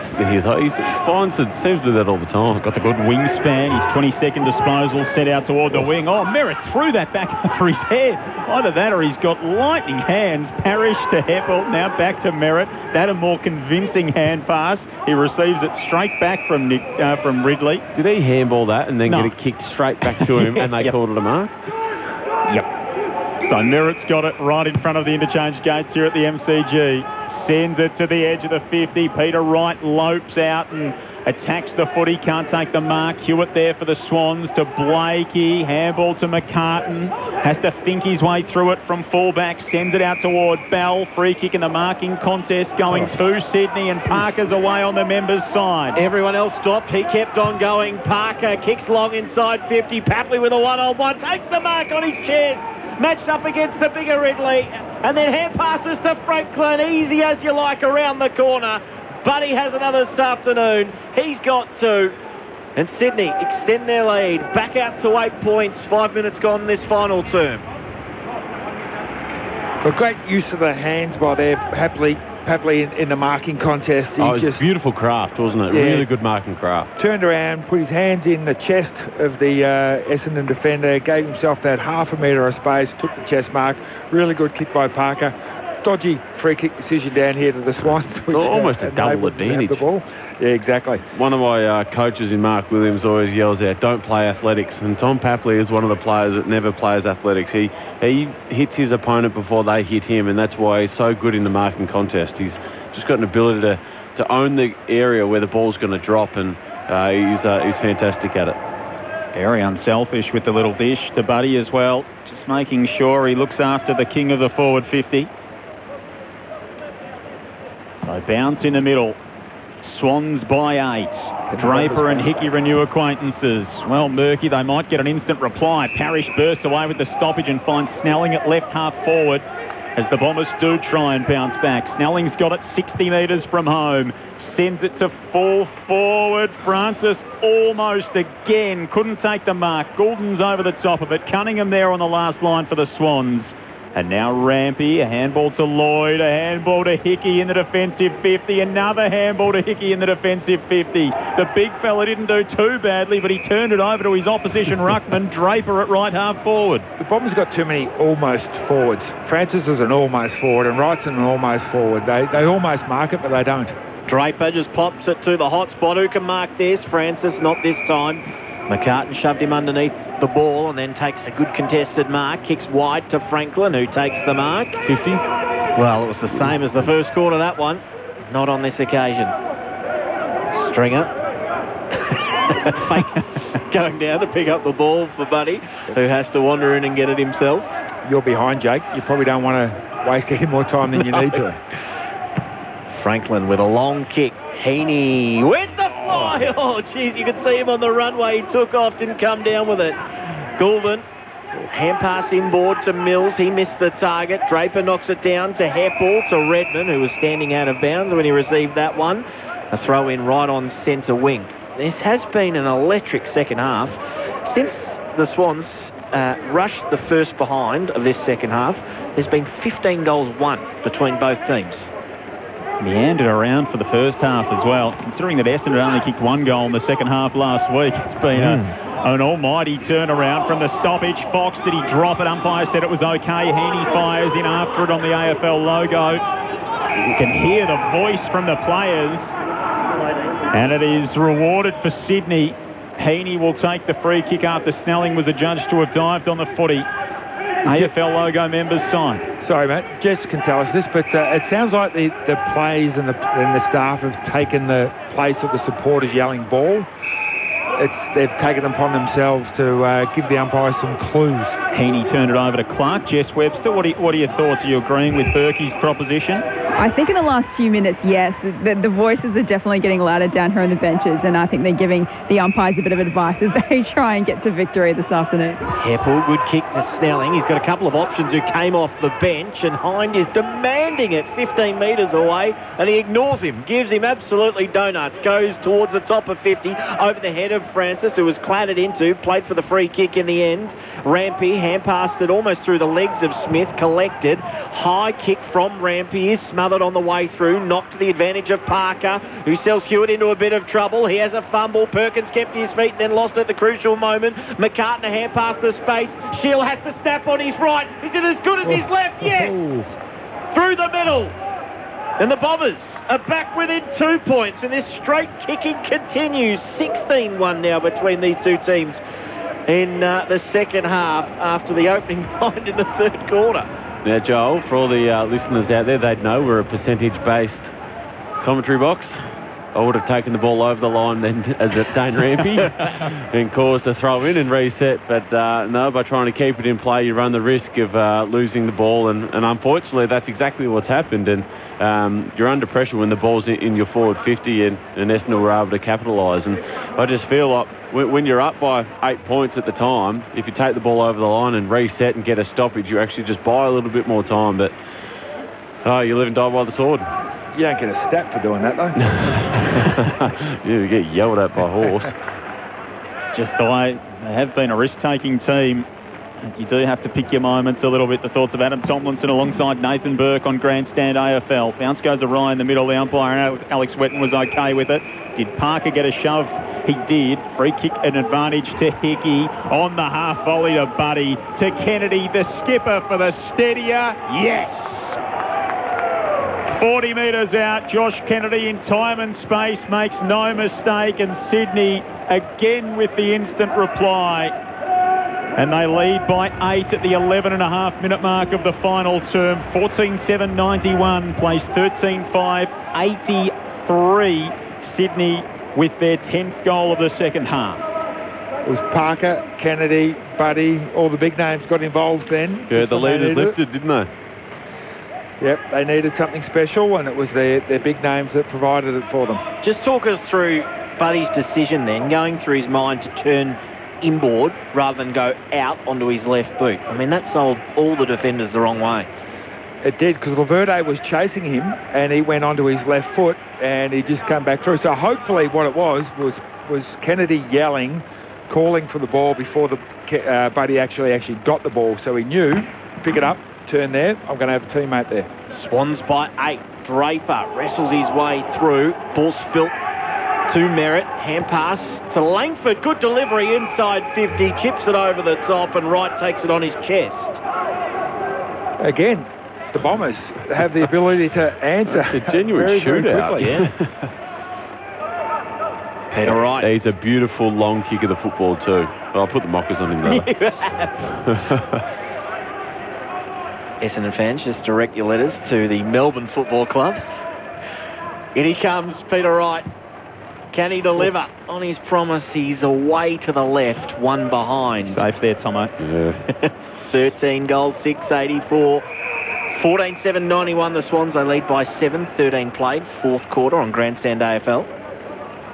Seems to do that all the time. He's got the good wingspan. His 20-second disposal set out toward the wing. Oh, Merritt threw that back over his head. Either that or he's got lightning hands. Parrish to Heppel. Now back to Merritt. That a more convincing hand pass. He receives it straight back from Ridley. Did he handball that and then get it kicked straight back to him and they called it a mark? Yep. So Merritt's got it right in front of the interchange gates here at the MCG. Sends it to the edge of the 50. Peter Wright lopes out and attacks the footy. Can't take the mark. Hewitt there for the Swans to Blakey. Handball to McCartan. Has to think his way through it from fullback. Sends it out toward Bell. Free kick in the marking contest going to Sydney and Parker's away on the members' side. Everyone else stopped. He kept on going. Parker kicks long inside 50. Papley with a 1-on-1. Takes the mark on his chest. Matched up against the bigger Ridley. And then hand passes to Franklin, easy as you like around the corner. But he has another this afternoon. He's got 2. And Sydney extend their lead. Back out to 8 points. 5 minutes gone in this final term. But great use of the hands by there, happily in the marking contest. He it was just beautiful craft, wasn't it? Yeah. Really good marking craft. turned around, put his hands in the chest of the Essendon defender, gave himself that half a metre of space, took the chest mark. Really good kick by Parker. Dodgy free kick decision down here to the Swans. Which, almost a double enabled them to have advantage. the ball. Yeah, exactly. One of my coaches in Mark Williams always yells out, "Don't play athletics." And Tom Papley is one of the players that never plays athletics. He hits his opponent before they hit him, and that's why he's so good in the marking contest. He's just got an ability to own the area where the ball's going to drop, and he's fantastic at it. Very unselfish with the little dish to Buddy as well. Just making sure he looks after the king of the forward 50. So bounce in the middle. Swans by 8. Draper and Hickey renew acquaintances. Well, murky, they might get an instant reply. Parrish bursts away with the stoppage and finds Snelling at left half forward as the Bombers do try and bounce back. Snelling's got it 60 metres from home. Sends it to full forward. Francis almost again. Couldn't take the mark. Goulden's over the top of it. Cunningham there on the last line for the Swans. And now Rampy, a handball to Lloyd, a handball to Hickey in the defensive 50, another handball to Hickey in the defensive 50. The big fella didn't do too badly, but he turned it over to his opposition ruckman, Draper at right half forward. The Bombers got too many almost forwards. Francis is an almost forward and Wright's an almost forward. They almost mark it, but they don't. Draper just pops it to the hot spot. Who can mark this? Francis, not this time. McCartan shoved him underneath the ball and then takes a good contested mark. Kicks wide to Franklin, who takes the mark. 50. Well, it was the same as the first quarter, that one. Not on this occasion. Stringer. Going down to pick up the ball for Buddy, who has to wander in and get it himself. You're behind, Jake. You probably don't want to waste any more time than you need to. Franklin with a long kick. Heaney with the fly. Oh, jeez, you could see him on the runway. He took off, didn't come down with it. Goulden, hand pass inboard to Mills. He missed the target. Draper knocks it down to Heppel, to Redmond, who was standing out of bounds when he received that one. A throw in right on centre wing. This has been an electric second half. Since the Swans rushed the first behind of this second half, there's been 15 goals won between both teams. Meandered around for the first half as well. Considering that Essendon only kicked 1 goal in the second half last week, it's been an almighty turnaround from the stoppage. Fox, did he drop it? Umpire said it was okay. Heaney fires in after it on the AFL logo. You can hear the voice from the players. And it is rewarded for Sydney. Heaney will take the free kick after Snelling was adjudged to have dived on the footy. AFL logo members sign. Sorry, mate. Jess can tell us this, but it sounds like the players and the staff have taken the place of the supporters yelling ball. They've taken it upon themselves to give the umpires some clues. Heaney turned it over to Clark. Jess Webster, what are your thoughts? Are you agreeing with Berkey's proposition? I think in the last few minutes, yes, the voices are definitely getting louder down here on the benches, and I think they're giving the umpires a bit of advice as they try and get to victory this afternoon. Heppel, good kick to Snelling. He's got a couple of options who came off the bench, and Hind is demanding it 15 metres away, and he ignores him, gives him absolutely donuts, goes towards the top of 50, over the head of Francis, who was clattered into, played for the free kick in the end. Rampy hand passed it almost through the legs of Smith, collected. High kick from Rampy is smothered on the way through, knocked to the advantage of Parker, who sells Hewitt into a bit of trouble. He has a fumble. Perkins kept his feet and then lost at the crucial moment. McCartan a hand pass to space. Shield has to snap on his right. Is it as good as his left? Yes! Through the middle. And the Bombers are back within 2 points, and this straight kicking continues. 16-1 now between these two teams in the second half after the opening point in the third quarter. Now, Joel, for all the listeners out there, they'd know we're a percentage-based commentary box. I would have taken the ball over the line then as a Dane Rampy and caused a throw in and reset. But no, by trying to keep it in play, you run the risk of losing the ball. And unfortunately, that's exactly what's happened. And you're under pressure when the ball's in your forward 50 and Essendon were able to capitalise. And I just feel like when you're up by 8 points at the time, if you take the ball over the line and reset and get a stoppage, you actually just buy a little bit more time. But you live and die by the sword. You don't get a stat for doing that, though. You get yelled at by a horse. Just the way they have been a risk-taking team You do have to pick your moments a little bit. The thoughts of Adam Tomlinson alongside Nathan Burke on Grandstand AFL. Bounce goes awry in the middle. The umpire, Alex Wetton, was okay with it. Did Parker get a shove? He did. Free kick and advantage to Hickey. On the half volley to Buddy. To Kennedy, the skipper for the steadier. Yes! 40 metres out. Josh Kennedy in time and space makes no mistake. And Sydney again with the instant reply. And they lead by 8 at the 11.5-minute mark of the final term. 14-7-91 plays 13-5-83. Sydney with their 10th goal of the second half. It was Parker, Kennedy, Buddy, all the big names got involved then. Yeah, the leaders lifted, didn't they? Yep, they needed something special, and it was their big names that provided it for them. Just talk us through Buddy's decision then, going through his mind to turn inboard rather than go out onto his left boot. I mean, that sold all the defenders the wrong way. It did, because Laverde was chasing him, and he went onto his left foot, and he just came back through. So hopefully what it was Kennedy yelling, calling for the ball before the Buddy actually got the ball. So he knew, pick it up, turn there, I'm going to have a teammate there. Swans by 8. Draper wrestles his way through. Ball spilt to Merritt. Hand pass to Langford. Good delivery inside 50. Chips it over the top, and Wright takes it on his chest. Again, the Bombers have the ability to answer. It's a genuine shootout. Yeah. Peter Wright. He's a beautiful long kick of the football too. I'll put the mockers on him though. Essendon fans, just direct your letters to the Melbourne Football Club. In he comes, Peter Wright. Can he deliver on his promise? He's away to the left, one behind. Safe there, Tomo. Yeah. 13 goals, 684. 14-7-91, the Swans, they lead by 7. 13 played, fourth quarter on Grandstand AFL.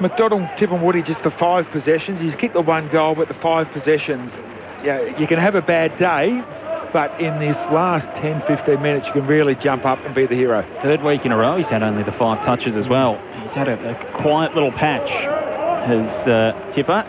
McDonald, Tip and Woody, just the 5 possessions. He's kicked the 1 goal, but the 5 possessions. Yeah, you can have a bad day, but in this last 10-15 minutes, you can really jump up and be the hero. Third week in a row, he's had only the 5 touches as well. He's had a quiet little patch, has Tipper.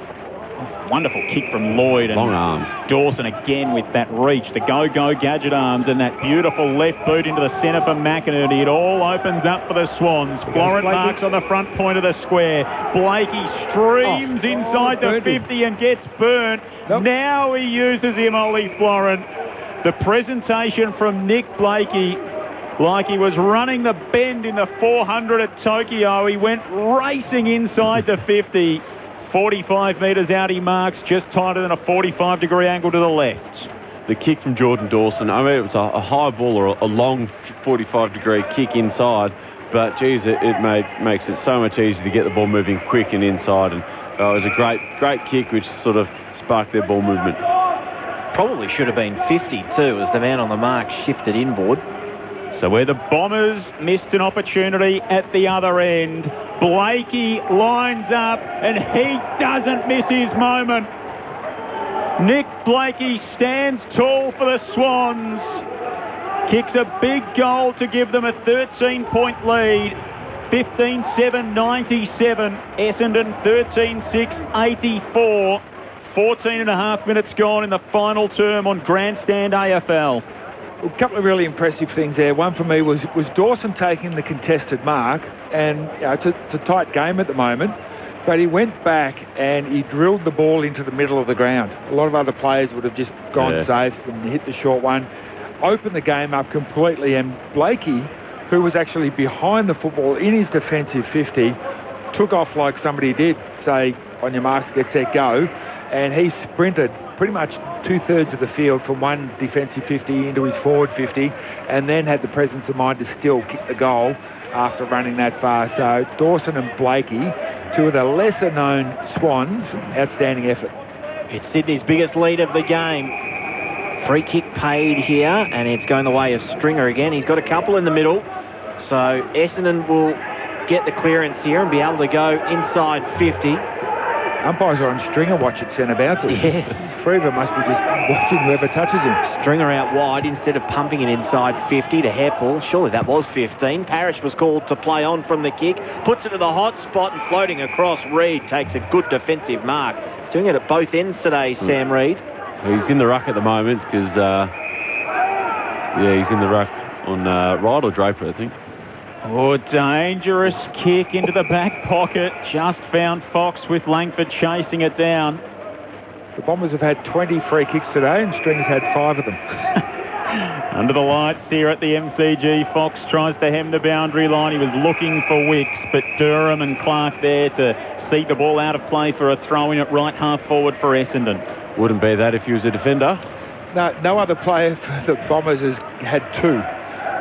Wonderful kick from Lloyd. And long arms. Dawson again with that reach. The go-go gadget arms and that beautiful left boot into the centre for McInerney. It all opens up for the Swans. Florent marks on the front point of the square. Blakey streams inside the 50 and gets burnt. Nope. Now he uses him, Ollie Florent. The presentation from Nick Blakey, like he was running the bend in the 400 at Tokyo. He went racing inside the 50. 45 metres out he marks, just tighter than a 45-degree angle to the left. The kick from Jordan Dawson, I mean, it was a high ball or a long 45-degree kick inside, but, geez, it makes it so much easier to get the ball moving quick and inside. And it was a great kick which sort of sparked their ball movement. Probably should have been 50 too, as the man on the mark shifted inboard. So where the Bombers missed an opportunity at the other end, Blakey lines up and he doesn't miss his moment. Nick Blakey stands tall for the Swans, kicks a big goal to give them a 13-point lead. 15-7-97, Essendon 13-6-84. 14.5 minutes gone in the final term on Grandstand AFL. A couple of really impressive things there. One for me was Dawson taking the contested mark, and it's a tight game at the moment, but he went back and he drilled the ball into the middle of the ground. A lot of other players would have just gone safe and hit the short one, opened the game up completely, and Blakey, who was actually behind the football in his defensive 50, took off like somebody did, say, on your marks, get set, go, and he sprinted pretty much 2/3 of the field from one defensive 50 into his forward 50, and then had the presence of mind to still kick the goal after running that far. So Dawson and Blakey, two of the lesser-known Swans, outstanding effort. It's Sydney's biggest lead of the game. Free kick paid here, and it's going the way of Stringer again. He's got a couple in the middle, so Essendon will get the clearance here and be able to go inside 50. Umpires are on Stringer watch at centre bounces. Yes. Freever must be just watching whoever touches him. Stringer out wide instead of pumping it inside 50 to Heppel. Surely that was 15. Parrish was called to play on from the kick. Puts it to the hot spot and floating across. Reid takes a good defensive mark. He's doing it at both ends today, Sam Reid. He's in the ruck at the moment because, he's in the ruck on Wright or Draper, I think. Oh, dangerous kick into the back pocket. Just found Fox with Langford chasing it down. The Bombers have had 20 free kicks today and Stringer's had 5 of them. Under the lights here at the MCG, Fox tries to hem the boundary line. He was looking for Wicks, but Durham and Clark there to seat the ball out of play for a throw-in at right half forward for Essendon. Wouldn't be that if he was a defender. No other player for the Bombers has had 2.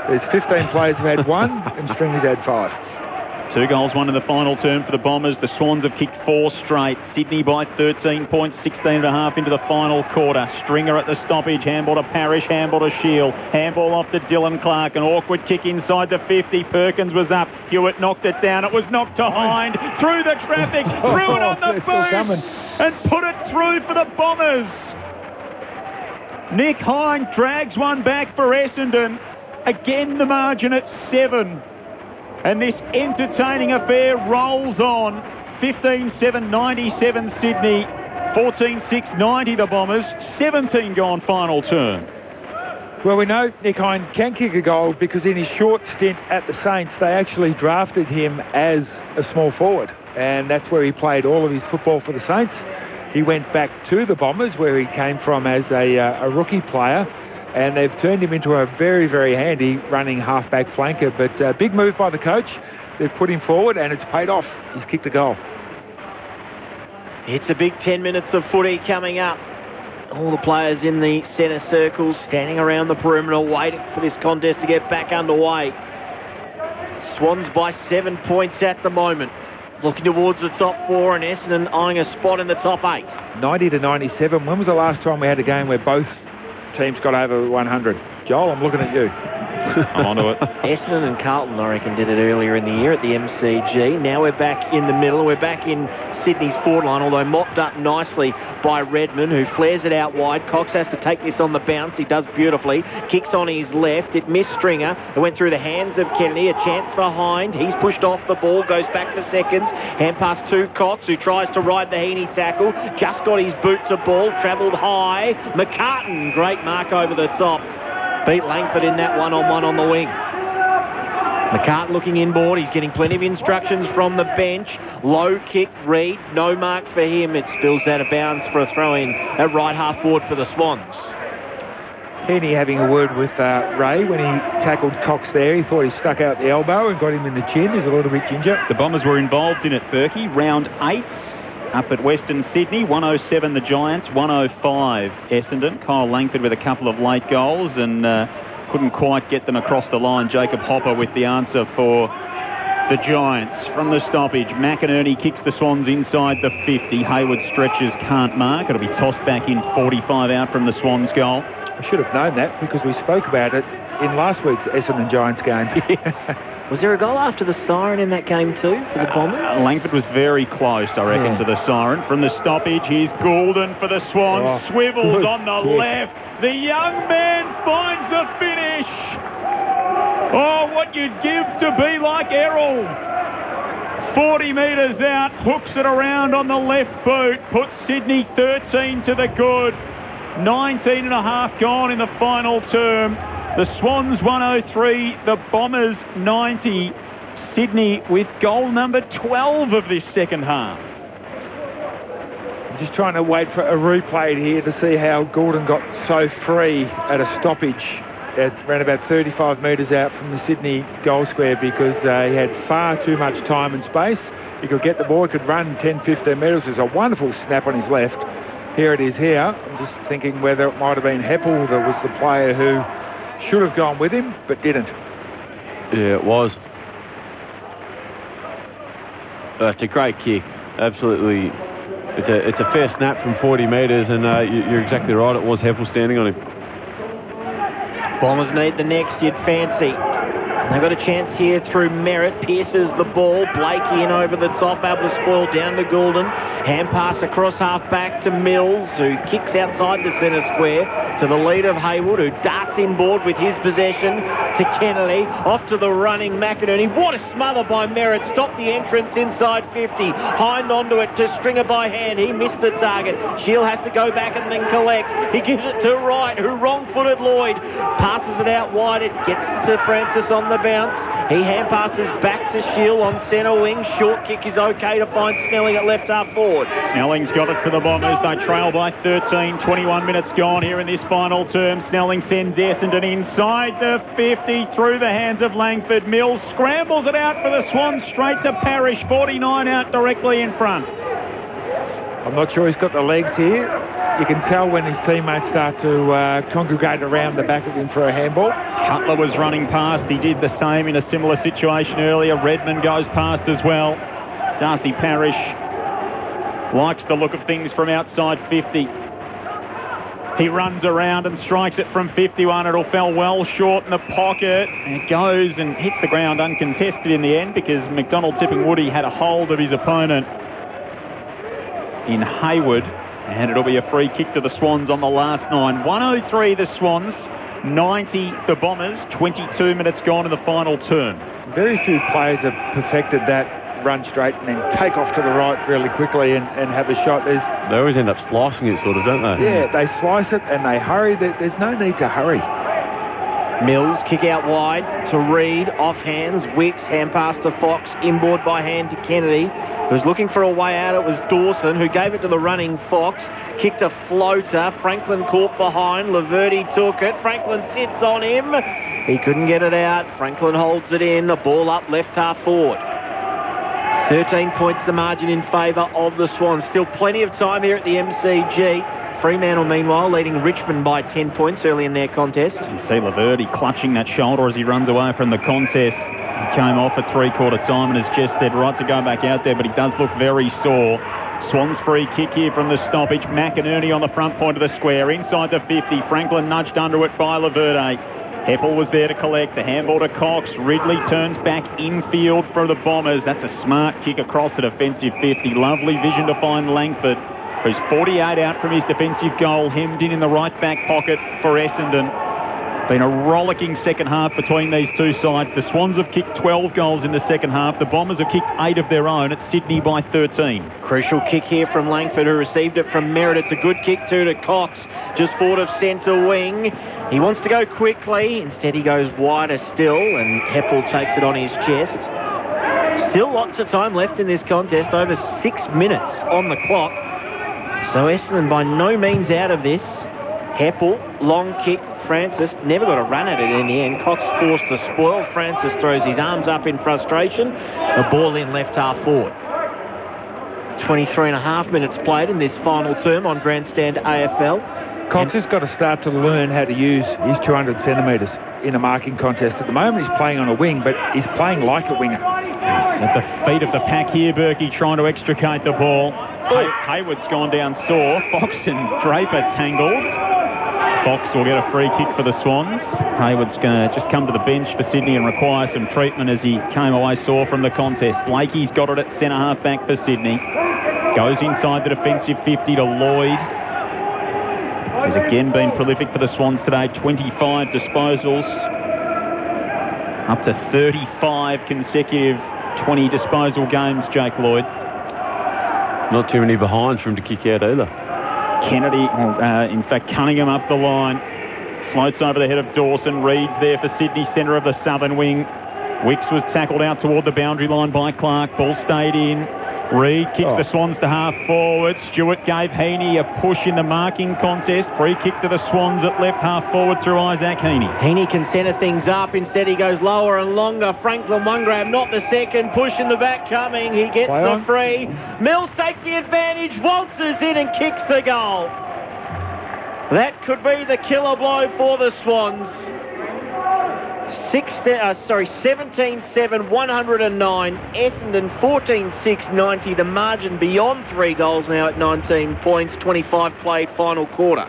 There's 15 players who've had 1 and Stringer's had 5. 2 goals, 1 in the final term for the Bombers. The Swans have kicked 4 straight. Sydney by 13 points, 16.5 into the final quarter. Stringer at the stoppage. Handball to Parrish, handball to Shield. Handball off to Dylan Clark. An awkward kick inside the 50. Perkins was up. Hewitt knocked it down. It was knocked to Hind. Through the traffic. Threw it on the boot. And put it through for the Bombers. Nick Hind drags one back for Essendon. Again, the margin at 7. And this entertaining affair rolls on. 15-7, 97 Sydney. 14-6, 90 the Bombers. 17 gone final term. Well, we know Nick Hind can kick a goal because in his short stint at the Saints, they actually drafted him as a small forward. And that's where he played all of his football for the Saints. He went back to the Bombers, where he came from as a rookie player. And they've turned him into a very, very handy running half-back flanker. But a big move by the coach. They've put him forward and it's paid off. He's kicked a goal. It's a big 10 minutes of footy coming up. All the players in the centre circles standing around the perimeter waiting for this contest to get back underway. Swans by 7 points at the moment. Looking towards the top 4 and Essendon eyeing a spot in the top 8. 90-97. When was the last time we had a game where both teams got over 100? Joel, I'm looking at you. I'm onto it. Essendon and Carlton, I reckon, did it earlier in the year at the MCG. Now we're back in the middle. We're back in Sydney's forward line, although mopped up nicely by Redmond, who flares it out wide. Cox has to take this on the bounce. He does beautifully. Kicks on his left. It missed Stringer. It went through the hands of Kennedy. A chance for Hind. He's pushed off the ball. Goes back for seconds. Hand pass to Cox, who tries to ride the Heaney tackle. Just got his boots a ball. Travelled high. McCartan, great mark over the top. Beat Langford in that one-on-one on the wing. McCartan looking inboard. He's getting plenty of instructions from the bench. Low kick, Reid. No mark for him. It spills out of bounds for a throw-in at right half forward for the Swans. Heaney having a word with Ray when he tackled Cox there. He thought he stuck out the elbow and got him in the chin. He's a little bit ginger. The Bombers were involved in it, Berkey. Round 8 up at Western Sydney. 107 the Giants, 105 Essendon. Kyle Langford with a couple of late goals and couldn't quite get them across the line. Jacob Hopper with the answer for the Giants. From the stoppage, McInerney kicks the Swans inside the 50. Hayward stretches, can't mark. It'll be tossed back in, 45 out from the Swans goal. I should have known that because we spoke about it in last week's Essendon Giants game. Was there a goal after the siren in that game too for the Bombers? Langford was very close, I reckon, to the siren. From the stoppage, here's Goulden for the Swans. Swivels on the left. The young man finds the finish. Oh, what you'd give to be like Errol. 40 metres out, hooks it around on the left boot, puts Sydney 13 to the good. 19 and a half gone in the final term. The Swans 103, the Bombers 90. Sydney with goal number 12 of this second half. I'm just trying to wait for a replay here to see how Goulden got so free at a stoppage at around about 35 metres out from the Sydney goal square because he had far too much time and space. He could get the ball, he could run 10, 15 metres. There's a wonderful snap on his left. Here it is here. I'm just thinking whether it might have been Heppel that was the player who should have gone with him, but didn't. Yeah, it was. It's a great kick. Absolutely. It's a fair snap from 40 metres, and you're exactly right. It was Heppel standing on him. Bombers need the next, you'd fancy. And they've got a chance here through Merritt. Pierces the ball. Blakey in over the top, able to spoil down to Goulden. Hand pass across half back to Mills, who kicks outside the centre square to the lead of Haywood, who darts inboard with his possession to Kennedy. Off to the running McInerney. What a smother by Merritt. Stopped the entrance inside 50. Hind onto it to Stringer by hand. He missed the target. Shield has to go back and then collect. He gives it to Wright, who wrong-footed Lloyd. Passes it out wide. It gets to Francis on the bounce. He hand passes back to Shield on centre wing. Short kick is okay to find Snelling at left half forward. Snelling's got it for the Bombers. They trail by 13. 21 minutes gone here in this final term. Snelling sends Essendon inside the 50 through the hands of Langford. Mills scrambles it out for the Swans straight to Parrish. 49 out directly in front. I'm not sure he's got the legs here. You can tell when his teammates start to congregate around the back of him for a handball. Cutler was running past. He did the same in a similar situation earlier. Redmond goes past as well. Darcy Parrish likes the look of things from outside 50. He runs around and strikes it from 51. It'll fell well short in the pocket. And it goes and hits the ground uncontested in the end because McDonald Tipping Woody had a hold of his opponent in Haywood. And it'll be a free kick to the Swans on the last 9. 103 the Swans, 90 the Bombers, 22 minutes gone in the final term. Very few players have perfected that run straight and then take off to the right really quickly and have a shot. They always end up slicing it, sort of, don't they? Yeah, they slice it and they hurry. There's no need to hurry. Mills, kick out wide to Reid, off hands. Wicks, hand pass to Fox, inboard by hand to Kennedy, who was looking for a way out. It was Dawson, who gave it to the running Fox, kicked a floater. Franklin caught behind. Laverty took it. Franklin sits on him. He couldn't get it out. Franklin holds it in. The ball up left half forward. 13 points the margin in favour of the Swans. Still plenty of time here at the MCG. Fremantle, meanwhile, leading Richmond by 10 points early in their contest. You see Laverty clutching that shoulder as he runs away from the contest. He came off at three-quarter time and has just said right to go back out there, but he does look very sore. Swans free kick here from the stoppage. McInerney on the front point of the square, inside the 50. Franklin nudged under it by Laverty. Heppel was there to collect. The handball to Cox. Ridley turns back infield for the Bombers. That's a smart kick across the defensive 50. Lovely vision to find Langford, who's 48 out from his defensive goal, hemmed in the right back pocket for Essendon. Been a rollicking second half between these two sides. The Swans have kicked 12 goals in the second half. The Bombers have kicked 8 of their own at Sydney by 13. Crucial kick here from Langford, who received it from Merritt. It's a good kick too to Cox, just forward of centre wing. He wants to go quickly. Instead he goes wider still, and Heppel takes it on his chest. Still lots of time left in this contest, over 6 minutes on the clock. So Essendon by no means out of this. Heppel, long kick. Francis never got a run at it in the end. Cox forced to spoil. Francis throws his arms up in frustration. The ball in left half forward. 23.5 minutes played in this final term on Grandstand AFL. Cox has got to start to learn how to use his 200 centimetres in a marking contest. At the moment he's playing on a wing, but he's playing like a winger. At the feet of the pack here, Berkey trying to extricate the ball. Haywood's gone down sore. Fox and Draper tangled. Fox will get a free kick for the Swans. Haywood's going to just come to the bench for Sydney and require some treatment as he came away sore from the contest. Blakey's got it at centre half back for Sydney. Goes inside the defensive 50 to Lloyd. He's again been prolific for the Swans today. 25 disposals. Up to 35 consecutive 20 disposal games, Jake Lloyd. Not too many behinds for him to kick out either. Kennedy, in fact, Cunningham up the line. Floats over the head of Dawson. Reid's there for Sydney, centre of the southern wing. Wicks was tackled out toward the boundary line by Clark. Ball stayed in. Reid kicks the Swans to half forward. Stewart gave Heaney a push in the marking contest. Free kick to the Swans at left half forward through Isaac Heaney. Heaney can centre things up. Instead he goes lower and longer. Franklin one grab, not the second. Push in the back coming. He gets the free. Mills takes the advantage. Waltzes in and kicks the goal. That could be the killer blow for the Swans. 17-7, 109. Essendon 14-6, 90. The margin beyond 3 goals now at 19 points. 25 played, final quarter.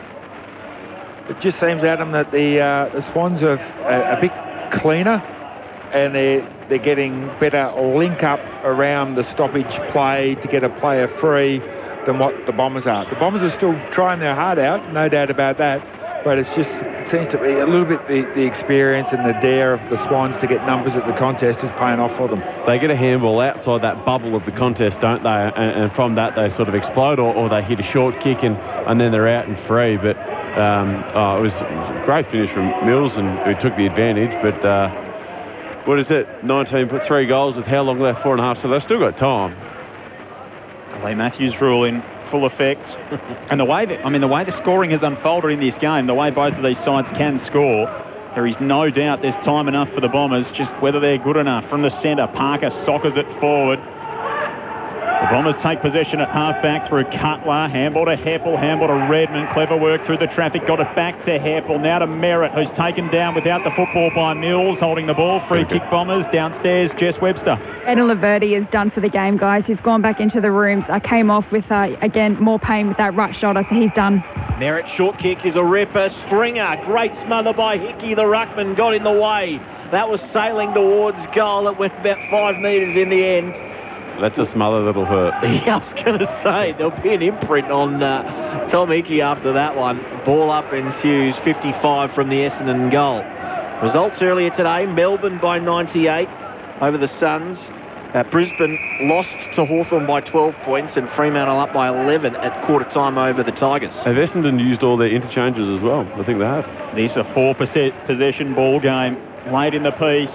It just seems, Adam, that the Swans are a bit cleaner and they're getting better link up around the stoppage play to get a player free than what the Bombers are. The Bombers are still trying their heart out, no doubt about that, but it seems to be a little bit the experience and the dare of the Swans to get numbers at the contest is paying off for them. They get a handball outside that bubble of the contest, don't they? And from that they sort of explode, or they hit a short kick and then they're out and free. But it was a great finish from Mills, and who took the advantage. But what is it? 19.3 goals with how long left? 4.5. So they've still got time. Lee Matthews rule in full effect. And the way the scoring has unfolded in this game, the way both of these sides can score, there is no doubt there's time enough for the Bombers, just whether they're good enough. From the centre, Parker soccers it forward. The Bombers take possession at half-back through Cutler. Handball to Heppel, handball to Redmond. Clever work through the traffic. Got it back to Heppel. Now to Merritt, who's taken down without the football by Mills, holding the ball. Free kick Bombers. Downstairs, Jess Webster. Eden Laverty is done for the game, guys. He's gone back into the rooms. I came off with, again, more pain with that right shoulder, so he's done. Merritt short kick is a ripper. Stringer, great smother by Hickey. The ruckman got in the way. That was sailing towards goal. It went about 5 metres in the end. That's a smother that'll hurt. Yeah, I was going to say, there'll be an imprint on Tom Hickey after that one. Ball up ensues, 55 from the Essendon goal. Results earlier today, Melbourne by 98 over the Suns. Brisbane lost to Hawthorn by 12 points, and Fremantle up by 11 at quarter time over the Tigers. Have Essendon used all their interchanges as well? I think they have. This is a 4 possession ball game. Late in the piece.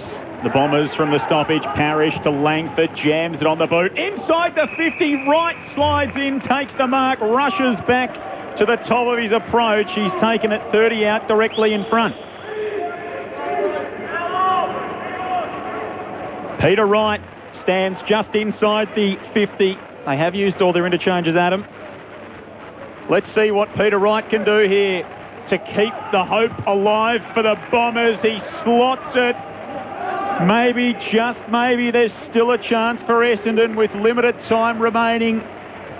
The Bombers from the stoppage. Parrish to Langford, jams it on the boot. Inside the 50, Wright slides in, takes the mark, rushes back to the top of his approach. He's taken it 30 out directly in front. Peter Wright stands just inside the 50. They have used all their interchanges, Adam. Let's see what Peter Wright can do here to keep the hope alive for the Bombers. He slots it. Maybe, just maybe, there's still a chance for Essendon with limited time remaining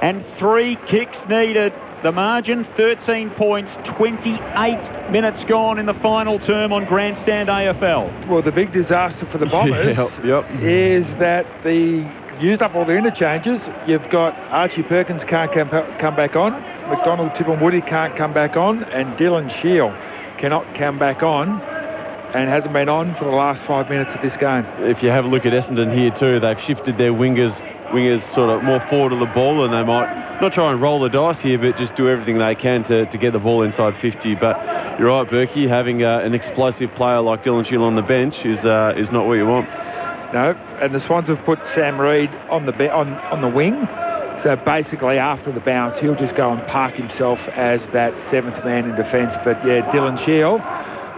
and 3 kicks needed. The margin, 13 points, 28 minutes gone in the final term on Grandstand AFL. Well, the big disaster for the Bombers is that they used up all their interchanges. You've got Archie Perkins can't come back on, McDonald, Tibble Woody can't come back on, and Dylan Shield cannot come back on, and hasn't been on for the last 5 minutes of this game. If you have a look at Essendon here too, they've shifted their wingers sort of more forward of the ball, and they might not try and roll the dice here, but just do everything they can to get the ball inside 50. But you're right, Berkey, having an explosive player like Dylan Shield on the bench is not what you want. No, and the Swans have put Sam Reid on the wing. So basically, after the bounce, he'll just go and park himself as that 7th man in defence. But yeah, Dylan Shield,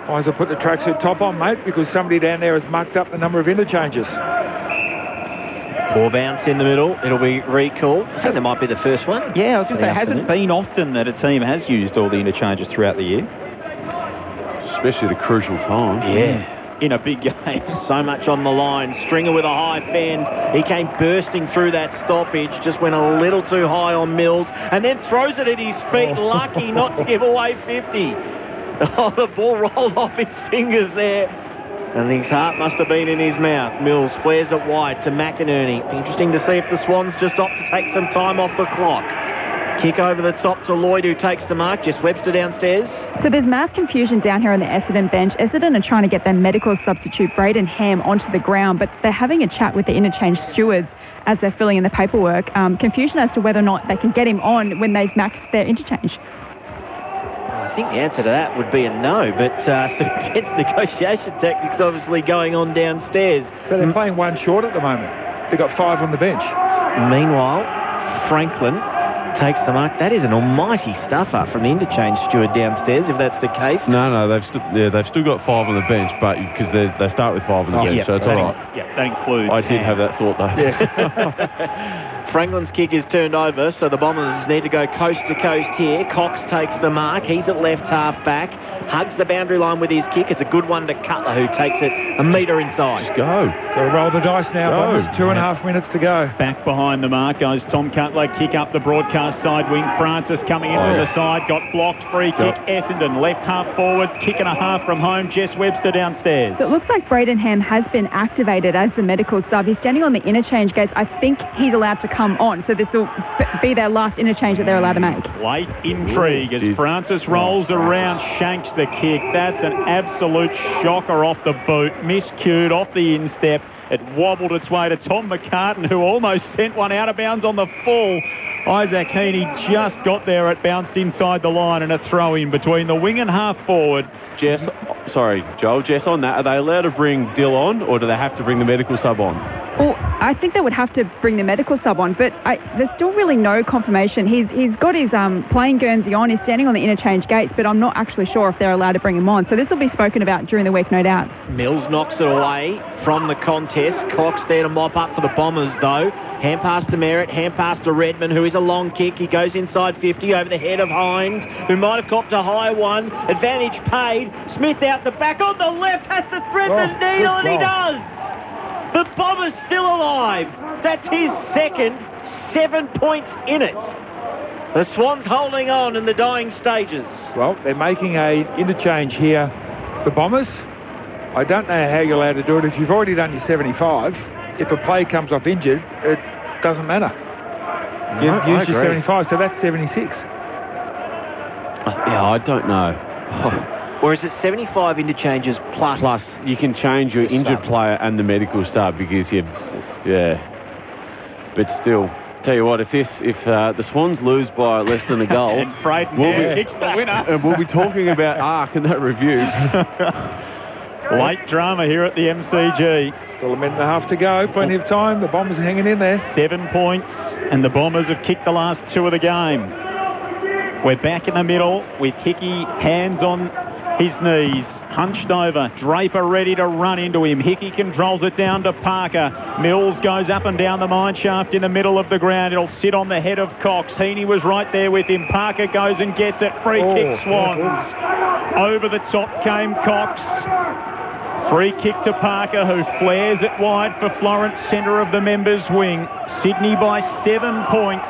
might as well put the tracksuit top on, mate, because somebody down there has mucked up the number of interchanges. Poor bounce in the middle. It'll be recalled. I think that might be the first one. Yeah, I was going to say, it hasn't been often that a team has used all the interchanges throughout the year. Especially the crucial time. Yeah. In a big game. So much on the line. Stringer with a high fend. He came bursting through that stoppage. Just went a little too high on Mills. And then throws it at his feet. Lucky not to give away 50. Oh, the ball rolled off his fingers there. And his heart must have been in his mouth. Mills flares it wide to McInerney. Interesting to see if the Swans just opt to take some time off the clock. Kick over the top to Lloyd, who takes the mark. Just Webster downstairs. So there's mass confusion down here on the Essendon bench. Essendon are trying to get their medical substitute, Braden Ham, onto the ground, but they're having a chat with the interchange stewards as they're filling in the paperwork. Confusion as to whether or not they can get him on when they've maxed their interchange. I think the answer to that would be a no, but it's negotiation tactics obviously going on downstairs. So they're playing one short at the moment. They've got 5 on the bench. Meanwhile, Franklin takes the mark. That is an almighty stuffer from the interchange steward downstairs, if that's the case. No, they've still got 5 on the bench, but because they start with 5 on the bench, so it's all right. Yeah, that includes. I did have that thought though. Yeah. Franklin's kick is turned over, so the Bombers need to go coast to coast here. Cox takes the mark. He's at left half back. Hugs the boundary line with his kick. It's a good one to Cutler, who takes it a metre inside. Just go. Got to roll the dice now, Bombers. 2.5 minutes to go. Back behind the mark goes Tom Cutler. Kick up the broadcast side wing. Francis coming in from the side. Got blocked. Free kick. Essendon left half forward. Kick and a half from home. Jess Webster downstairs. So it looks like Braden Ham has been activated as the medical sub. He's standing on the interchange gates. I think he's allowed to come on. So this will be their last interchange that they're allowed to make. Late intrigue as Francis rolls around, shanks the kick. That's an absolute shocker off the boot. Miscued off the instep. It wobbled its way to Tom McCartan, who almost sent one out of bounds on the full. Isaac Heaney just got there. It bounced inside the line, and a throw in between the wing and half forward. Jess, sorry, Joel, Jess, on that, are they allowed to bring Dill on, or do they have to bring the medical sub on? Well, I think they would have to bring the medical sub on, but there's still really no confirmation. He's got his playing Guernsey on. He's standing on the interchange gates, but I'm not actually sure if they're allowed to bring him on. So this will be spoken about during the week, no doubt. Mills knocks it away from the contest. Cox there to mop up for the Bombers, though. Hand pass to Merritt, hand pass to Redmond, who is a long kick. He goes inside 50 over the head of Hines, who might have copped a high one. Advantage paid. Smith out the back on the left, has to thread the needle, and he does. The Bombers still alive. That's his second. 7 points in it. The Swans holding on in the dying stages. Well, they're making a interchange here. The Bombers, I don't know how you're allowed to do it. If you've already done your 75, if a play comes off injured, it doesn't matter. You've used your 75, so that's 76. Yeah, I don't know. Or is it 75 interchanges plus? Plus, you can change your injured player and the medical sub because but still, tell you what, if the Swans lose by less than a goal, and Braden kicks the winner, and we'll be talking about ARC in that review. Late drama here at the MCG. Still a minute and a half to go. Plenty of time. The Bombers are hanging in there. 7 points, and the Bombers have kicked the last 2 of the game. We're back in the middle with Hickey, hands on his knees, hunched over. Draper ready to run into him. Hickey controls it down to Parker. Mills goes up and down the mine shaft in the middle of the ground. It'll sit on the head of Cox. Heaney was right there with him. Parker goes and gets it. Free kick, Swans. Over the top came Cox. Free kick to Parker, who flares it wide for Florence, centre of the members' wing. Sydney by 7 points,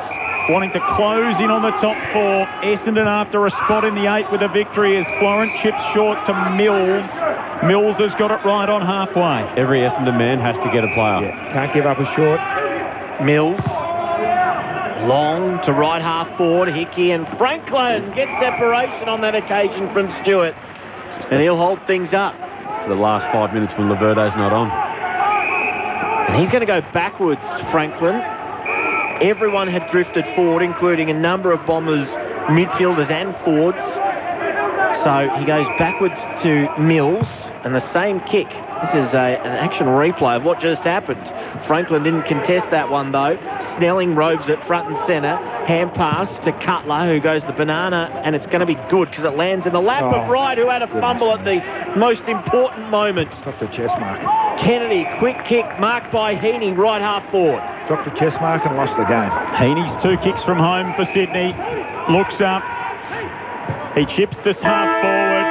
wanting to close in on the top 4. Essendon after a spot in the 8 with a victory as Florence chips short to Mills. Mills has got it right on halfway. Every Essendon man has to get a player. Yeah, can't give up a short. Mills. Long to right half forward. Hickey and Franklin get separation on that occasion from Stewart. And he'll hold things up. For the last 5 minutes when Laverde's not on. And he's going to go backwards, Franklin. Everyone had drifted forward, including a number of Bombers, midfielders and forwards. So he goes backwards to Mills, and the same kick. This is an action replay of what just happened. Franklin didn't contest that one, though. Snelling robes it front and centre. Hand pass to Cutler, who goes the banana, and it's going to be good because it lands in the lap of Wright, who had a fumble at the most important moment. Dropped the chest mark. Kennedy, quick kick, marked by Heaney, right half forward. Dropped the chest mark and lost the game. Heaney's 2 kicks from home for Sydney. Looks up. He chips to half forward.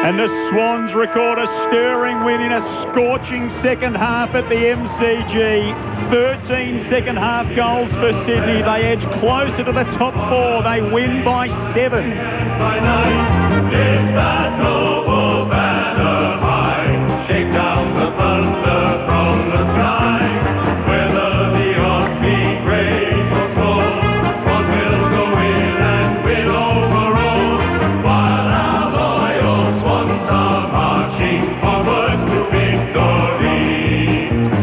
And the Swans record a stirring win in a scorching second half at the MCG. 13 second half goals for Sydney. They edge closer to the top 4. They win by 7. Shake down the thunder from the sky. Whether the odds be great or small, one will go in and win overall. While our loyal Swans are marching forward to victory.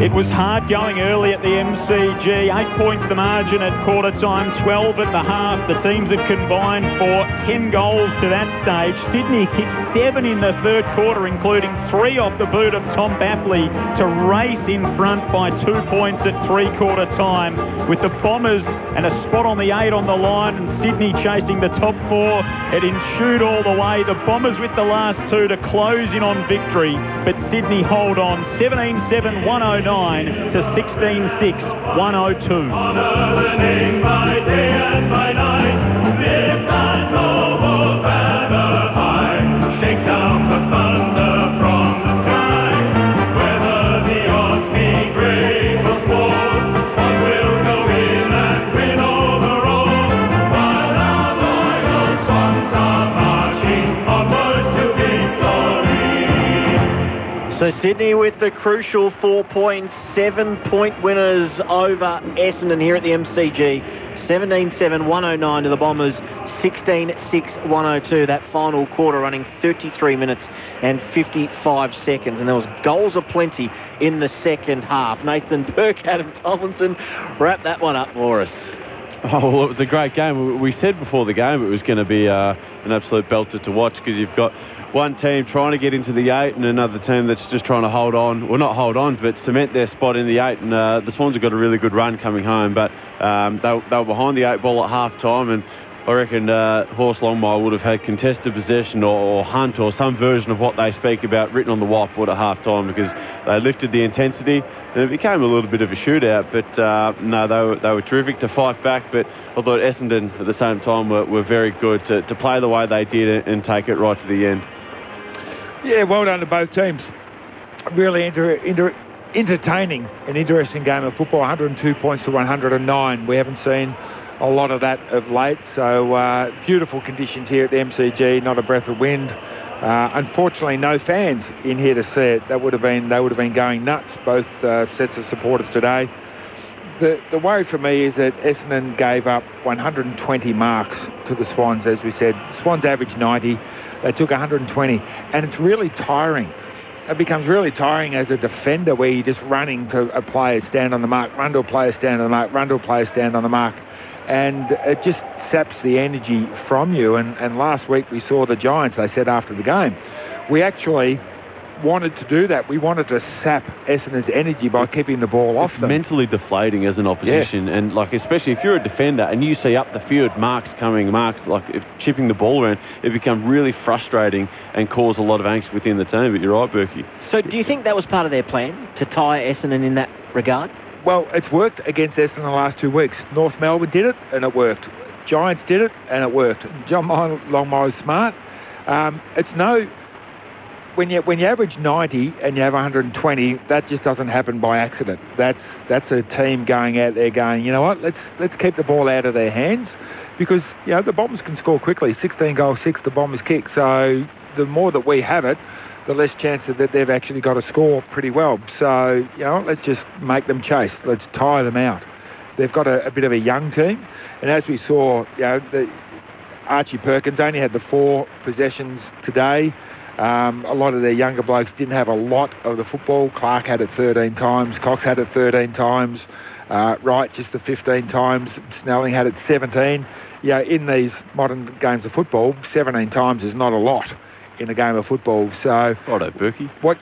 It was hard going early at the MCG. 8 points the margin at quarter time, 12 at the half. The teams had combined for 10 goals to that stage. Sydney kicked 7 in the third quarter, including 3 off the boot of Tom Baffley, to race in front by 2 points at three-quarter time. With the Bombers and a spot on the 8 on the line and Sydney chasing the top 4, it ensued all the way. The Bombers with the last 2 to close in on victory, but Sydney hold on. 17-7, 109. 9 to 16-6, 102. Honor the name by day and by night. Lift that noble banner high. Shake down the thunder from the sky. Whether the odds be great or small, one will go in and win over all. While our loyal swans are marching onwards to victory. So Sydney with the crucial 4 points, 7-point winners over Essendon here at the MCG. 17-7, 109 to the Bombers, 16-6, 102. That final quarter running 33 minutes and 55 seconds. And there was goals aplenty in the second half. Nathan Burke, Adam Tomlinson, wrap that one up for us. Oh, well, it was a great game. We said before the game it was going to be an absolute belter to watch, because you've got one team trying to get into the 8 and another team that's just trying to hold on. Well, not hold on, but cement their spot in the 8. And the Swans have got a really good run coming home, but they were behind the 8 ball at half-time, and I reckon Horse Longmire would have had contested possession or hunt or some version of what they speak about written on the whiteboard at half-time, because they lifted the intensity and it became a little bit of a shootout. But no, they were terrific to fight back, but I thought Essendon at the same time were very good to play the way they did and take it right to the end. Yeah, well done to both teams. Really entertaining and interesting game of football. 102 points to 109. We haven't seen a lot of that of late. So beautiful conditions here at the MCG. Not a breath of wind. Unfortunately, no fans in here to see it. They would have been going nuts. Both sets of supporters today. The worry for me is that Essendon gave up 120 marks to the Swans, as we said. Swans averaged 90. They took 120, and it's really tiring. It becomes really tiring as a defender, where you're just running to a player, stand on the mark, run to a player, stand on the mark, run to a player, stand on the mark, and it just saps the energy from you. And last week we saw the Giants, they said after the game, we actually wanted to do that. We wanted to sap Essendon's energy by keeping the ball off them. Mentally deflating as an opposition, and like especially if you're a defender and you see up the field marks like if chipping the ball around, it becomes really frustrating and cause a lot of angst within the team. But you're right, Berkey. So do you think that was part of their plan, to tie Essendon in that regard? Well, it's worked against Essendon the last 2 weeks. North Melbourne did it and it worked. Giants did it and it worked. John Longmire is smart. When you average 90 and you have 120, that just doesn't happen by accident. That's a team going out there going, you know what, let's keep the ball out of their hands, because the Bombers can score quickly. 16 goals, 6 the Bombers kick. So the more that we have it, the less chance that they've actually got to score pretty well. So let's just make them chase. Let's tire them out. They've got a bit of a young team, and as we saw, Archie Perkins only had the 4 possessions today. A lot of their younger blokes didn't have a lot of the football. Clark had it 13 times. Cox had it 13 times. Wright just the 15 times. Snelling had it 17. In these modern games of football, 17 times is not a lot in a game of football. So, righto, Berkey. What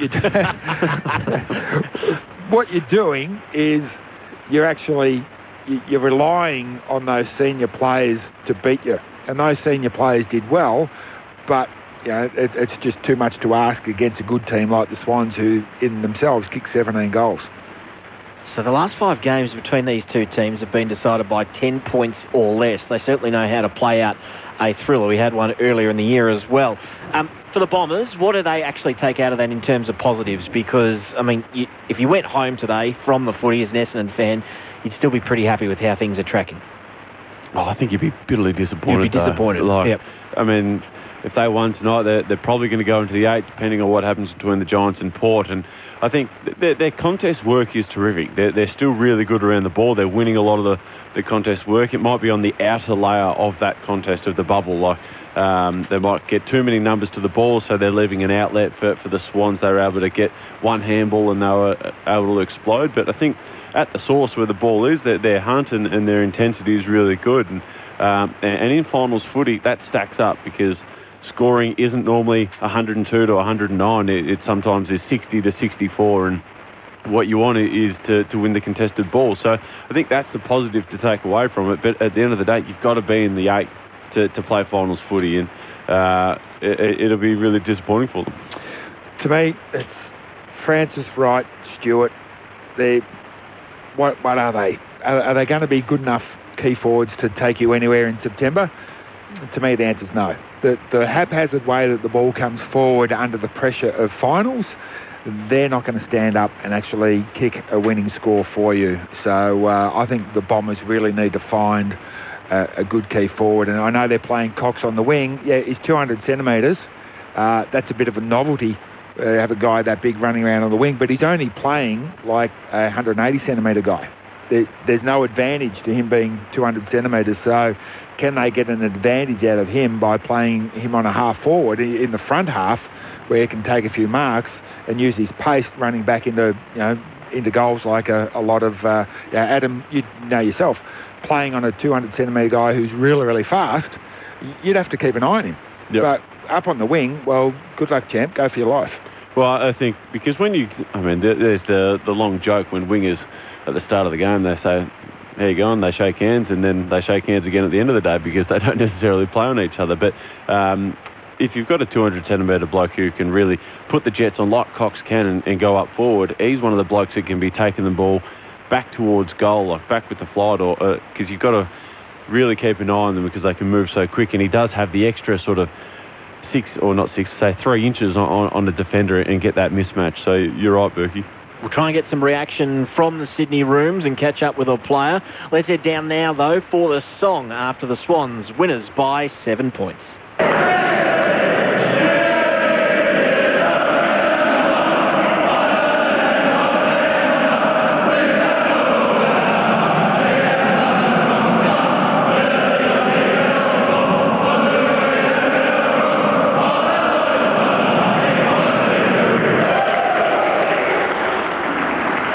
you're doing is you're relying on those senior players to beat you, and those senior players did well, but it's just too much to ask against a good team like the Swans, who in themselves kicked 17 goals. So the last 5 games between these two teams have been decided by 10 points or less. They certainly know how to play out a thriller. We had one earlier in the year as well. For the Bombers, what do they actually take out of that in terms of positives? Because, if you went home today from the footy as an Essendon fan, you'd still be pretty happy with how things are tracking. Oh, I think you'd be bitterly disappointed. You'd be disappointed. Yep. If they won tonight, they're probably going to go into the 8, depending on what happens between the Giants and Port. And I think their contest work is terrific. They're still really good around the ball. They're winning a lot of the contest work. It might be on the outer layer of that contest of the bubble. Like they might get too many numbers to the ball, so they're leaving an outlet for the Swans. They were able to get one handball and they were able to explode. But I think at the source where the ball is, their hunt and their intensity is really good. And in finals footy, that stacks up, because scoring isn't normally 102 to 109. It sometimes is 60 to 64, and what you want is to win the contested ball. So I think that's the positive to take away from it. But at the end of the day, you've got to be in the 8 to play finals footy, and it'll be really disappointing for them. To me, it's Francis, Wright, Stewart, what are they? Are they going to be good enough key forwards to take you anywhere in September? To me, the answer is no. The haphazard way that the ball comes forward under the pressure of finals, they're not going to stand up and actually kick a winning score for you. So I think the Bombers really need to find a good key forward. And I know they're playing Cox on the wing. Yeah, he's 200 centimetres. That's a bit of a novelty. Have a guy that big running around on the wing, but he's only playing like a 180 centimetre guy. There's no advantage to him being 200 centimetres. So can they get an advantage out of him by playing him on a half forward in the front half, where he can take a few marks and use his pace running back into goals like a lot of Adam, you know yourself, playing on a 200 centimetre guy who's really, really fast. You'd have to keep an eye on him. Yep. But up on the wing, well, good luck, champ. Go for your life. Well, I think because there's the long joke when wingers at the start of the game, they say, how you going? They shake hands, and then they shake hands again at the end of the day because they don't necessarily play on each other. But if you've got a 200 centimetre bloke who can really put the Jets on like Cox can and go up forward, he's one of the blokes that can be taking the ball back towards goal, like back with the flight, or because you've got to really keep an eye on them because they can move so quick, and he does have the extra sort of 3 inches on the defender and get that mismatch. So you're right, Berkey. We'll try and get some reaction from the Sydney rooms and catch up with a player. Let's head down now, though, for the song after the Swans, winners by 7 points.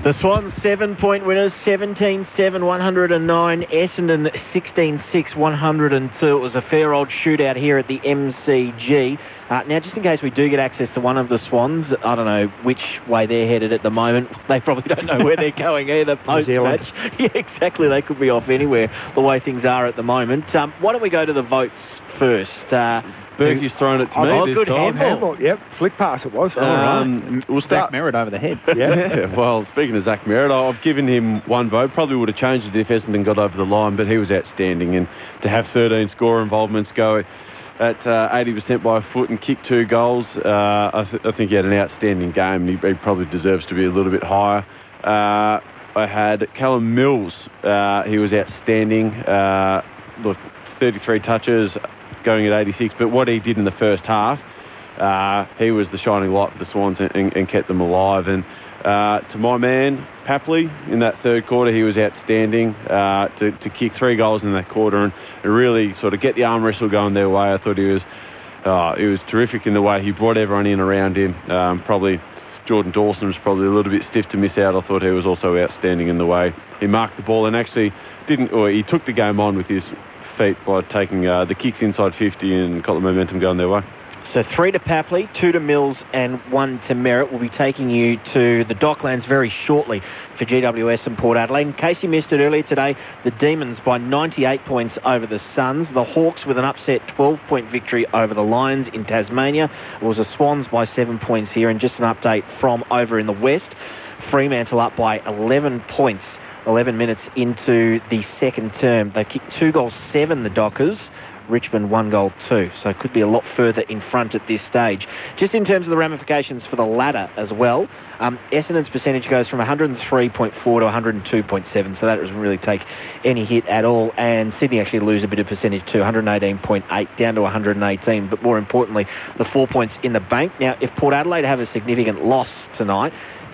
The Swans 7-point winners, 17-7, 109. Essendon 16-6, 102. It was a fair old shootout here at the MCG. Now, just in case we do get access to one of the Swans, I don't know which way they're headed at the moment. They probably don't know where they're going either post-match. Yeah, exactly. They could be off anywhere the way things are at the moment. Why don't we go to the votes first? Berkey's thrown it to me this good time. handball. Yep, flick pass it was. We'll start Zach Merritt over the head. Yeah. Well, speaking of Zach Merritt, I've given him one vote. Probably would have changed it if Essendon got over the line, but he was outstanding. And to have 13 score involvements, go at 80% by a foot and kick 2 goals, I think he had an outstanding game. He probably deserves to be a little bit higher. I had Callum Mills. He was outstanding. 33 touches, going at 86, but what he did in the first half, he was the shining light for the Swans and kept them alive. And to my man, Papley, in that third quarter, he was outstanding to kick 3 goals in that quarter and really sort of get the arm wrestle going their way. I thought he was terrific in the way he brought everyone in around him. Probably Jordan Dawson was probably a little bit stiff to miss out. I thought he was also outstanding in the way he marked the ball and actually he took the game on with his feet by taking the kicks inside 50 and got the momentum going their way. So 3 to Papley, 2 to Mills and 1 to Merritt. We'll be taking you to the Docklands very shortly for GWS and Port Adelaide. In case you missed it earlier today, the Demons by 98 points over the Suns. The Hawks with an upset 12-point victory over the Lions in Tasmania. It was the Swans by 7 points here. And just an update from over in the West, Fremantle up by 11 points. 11 minutes into the second term. They kicked 2 goals 7, the Dockers. Richmond 1 goal 2. So it could be a lot further in front at this stage. Just in terms of the ramifications for the ladder as well, Essendon's percentage goes from 103.4 to 102.7. So that doesn't really take any hit at all. And Sydney actually lose a bit of percentage too, 118.8 down to 118. But more importantly, the 4 points in the bank. Now, if Port Adelaide have a significant loss tonight,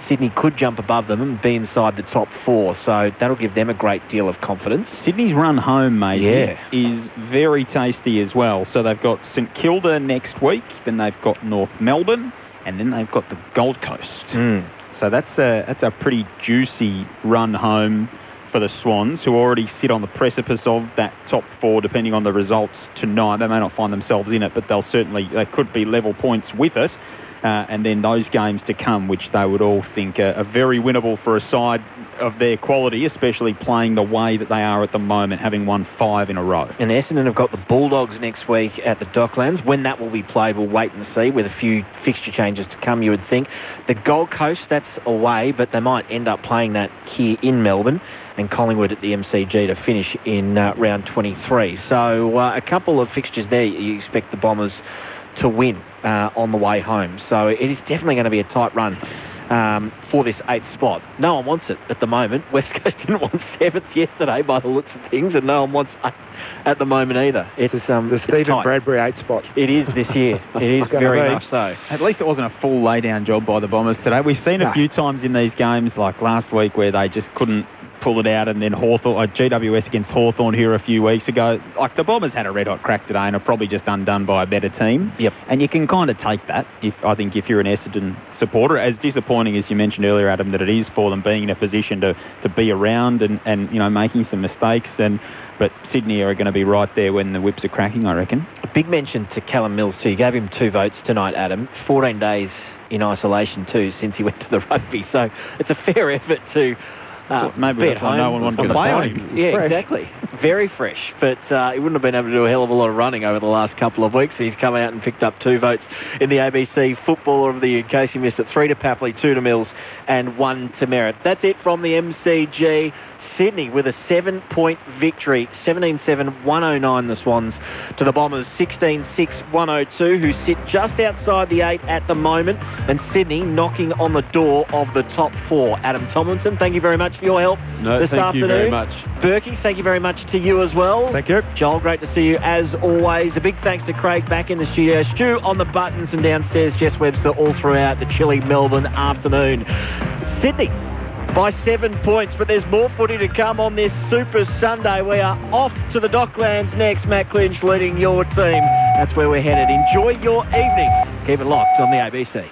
Sydney could jump above them and be inside the top 4, so that'll give them a great deal of confidence. Sydney's run home, mate, is very tasty as well. So they've got St Kilda next week, then they've got North Melbourne, and then they've got the Gold Coast. So that's a pretty juicy run home for the Swans, who already sit on the precipice of that top 4, depending on the results tonight. They may not find themselves in it, but they could be level points with it. And then those games to come, which they would all think are very winnable for a side of their quality, especially playing the way that they are at the moment, having won 5 in a row. And Essendon have got the Bulldogs next week at the Docklands. When that will be played, we'll wait and see, with a few fixture changes to come, you would think. The Gold Coast, that's away, but they might end up playing that here in Melbourne, and Collingwood at the MCG to finish in round 23. So a couple of fixtures there you expect the Bombers to win on the way home. So it is definitely going to be a tight run for this 8th spot. No one wants it at the moment. West Coast didn't want 7th yesterday by the looks of things, and no one wants 8th at the moment either. It's the Stephen Bradbury 8 spot. It is this year. It is very much so. At least it wasn't a full lay-down job by the Bombers today. We've seen a few times in these games, like last week, where they just couldn't pull it out, and then Hawthorn, GWS against Hawthorn here a few weeks ago. Like, the Bombers had a red-hot crack today and are probably just undone by a better team. Yep. And you can kind of take that, I think, if you're an Essendon supporter. As disappointing as you mentioned earlier, Adam, that it is for them being in a position to be around and you know, making some mistakes. But Sydney are going to be right there when the whips are cracking, I reckon. A big mention to Callum Mills too. You gave him 2 votes tonight, Adam. 14 days in isolation too since he went to the rugby. So it's a fair effort to maybe that's why no one wanted to play on him. Yeah, exactly. Very fresh. But he wouldn't have been able to do a hell of a lot of running over the last couple of weeks. He's come out and picked up 2 votes in the ABC Footballer of the Year, in case you missed it. 3 to Papley, 2 to Mills, and 1 to Merritt. That's it from the MCG. Sydney with a 7-point victory, 17-7, 109 the Swans to the Bombers, 16-6, 102, who sit just outside the 8 at the moment, and Sydney knocking on the door of the top 4. Adam Tomlinson, thank you very much for your help this afternoon. Thank you very much. Berkey, thank you very much to you as well. Thank you. Joel, great to see you as always. A big thanks to Craig back in the studio. Stu on the buttons, and downstairs Jess Webster all throughout the chilly Melbourne afternoon. Sydney by 7 points, but there's more footy to come on this Super Sunday. We are off to the Docklands next. Matt Clinch leading your team. That's where we're headed. Enjoy your evening. Keep it locked on the ABC.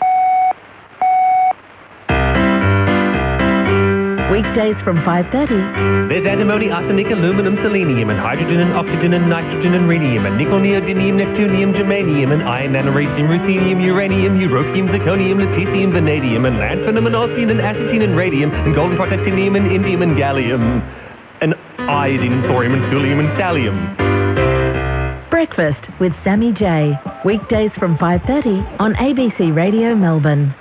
Weekdays from 5:30. There's antimony, arsenic, aluminum, selenium, and hydrogen and oxygen and nitrogen and rhenium and nickel, neodymium, neptunium, germanium and iron, nanoradium, ruthenium, uranium, europium, zirconium, lutetium, vanadium and lanthanum and osmium and acetine and radium and golden protactinium and indium and gallium and iodine and thorium and thulium and thallium. Breakfast with Sammy J. Weekdays from 5:30 on ABC Radio Melbourne.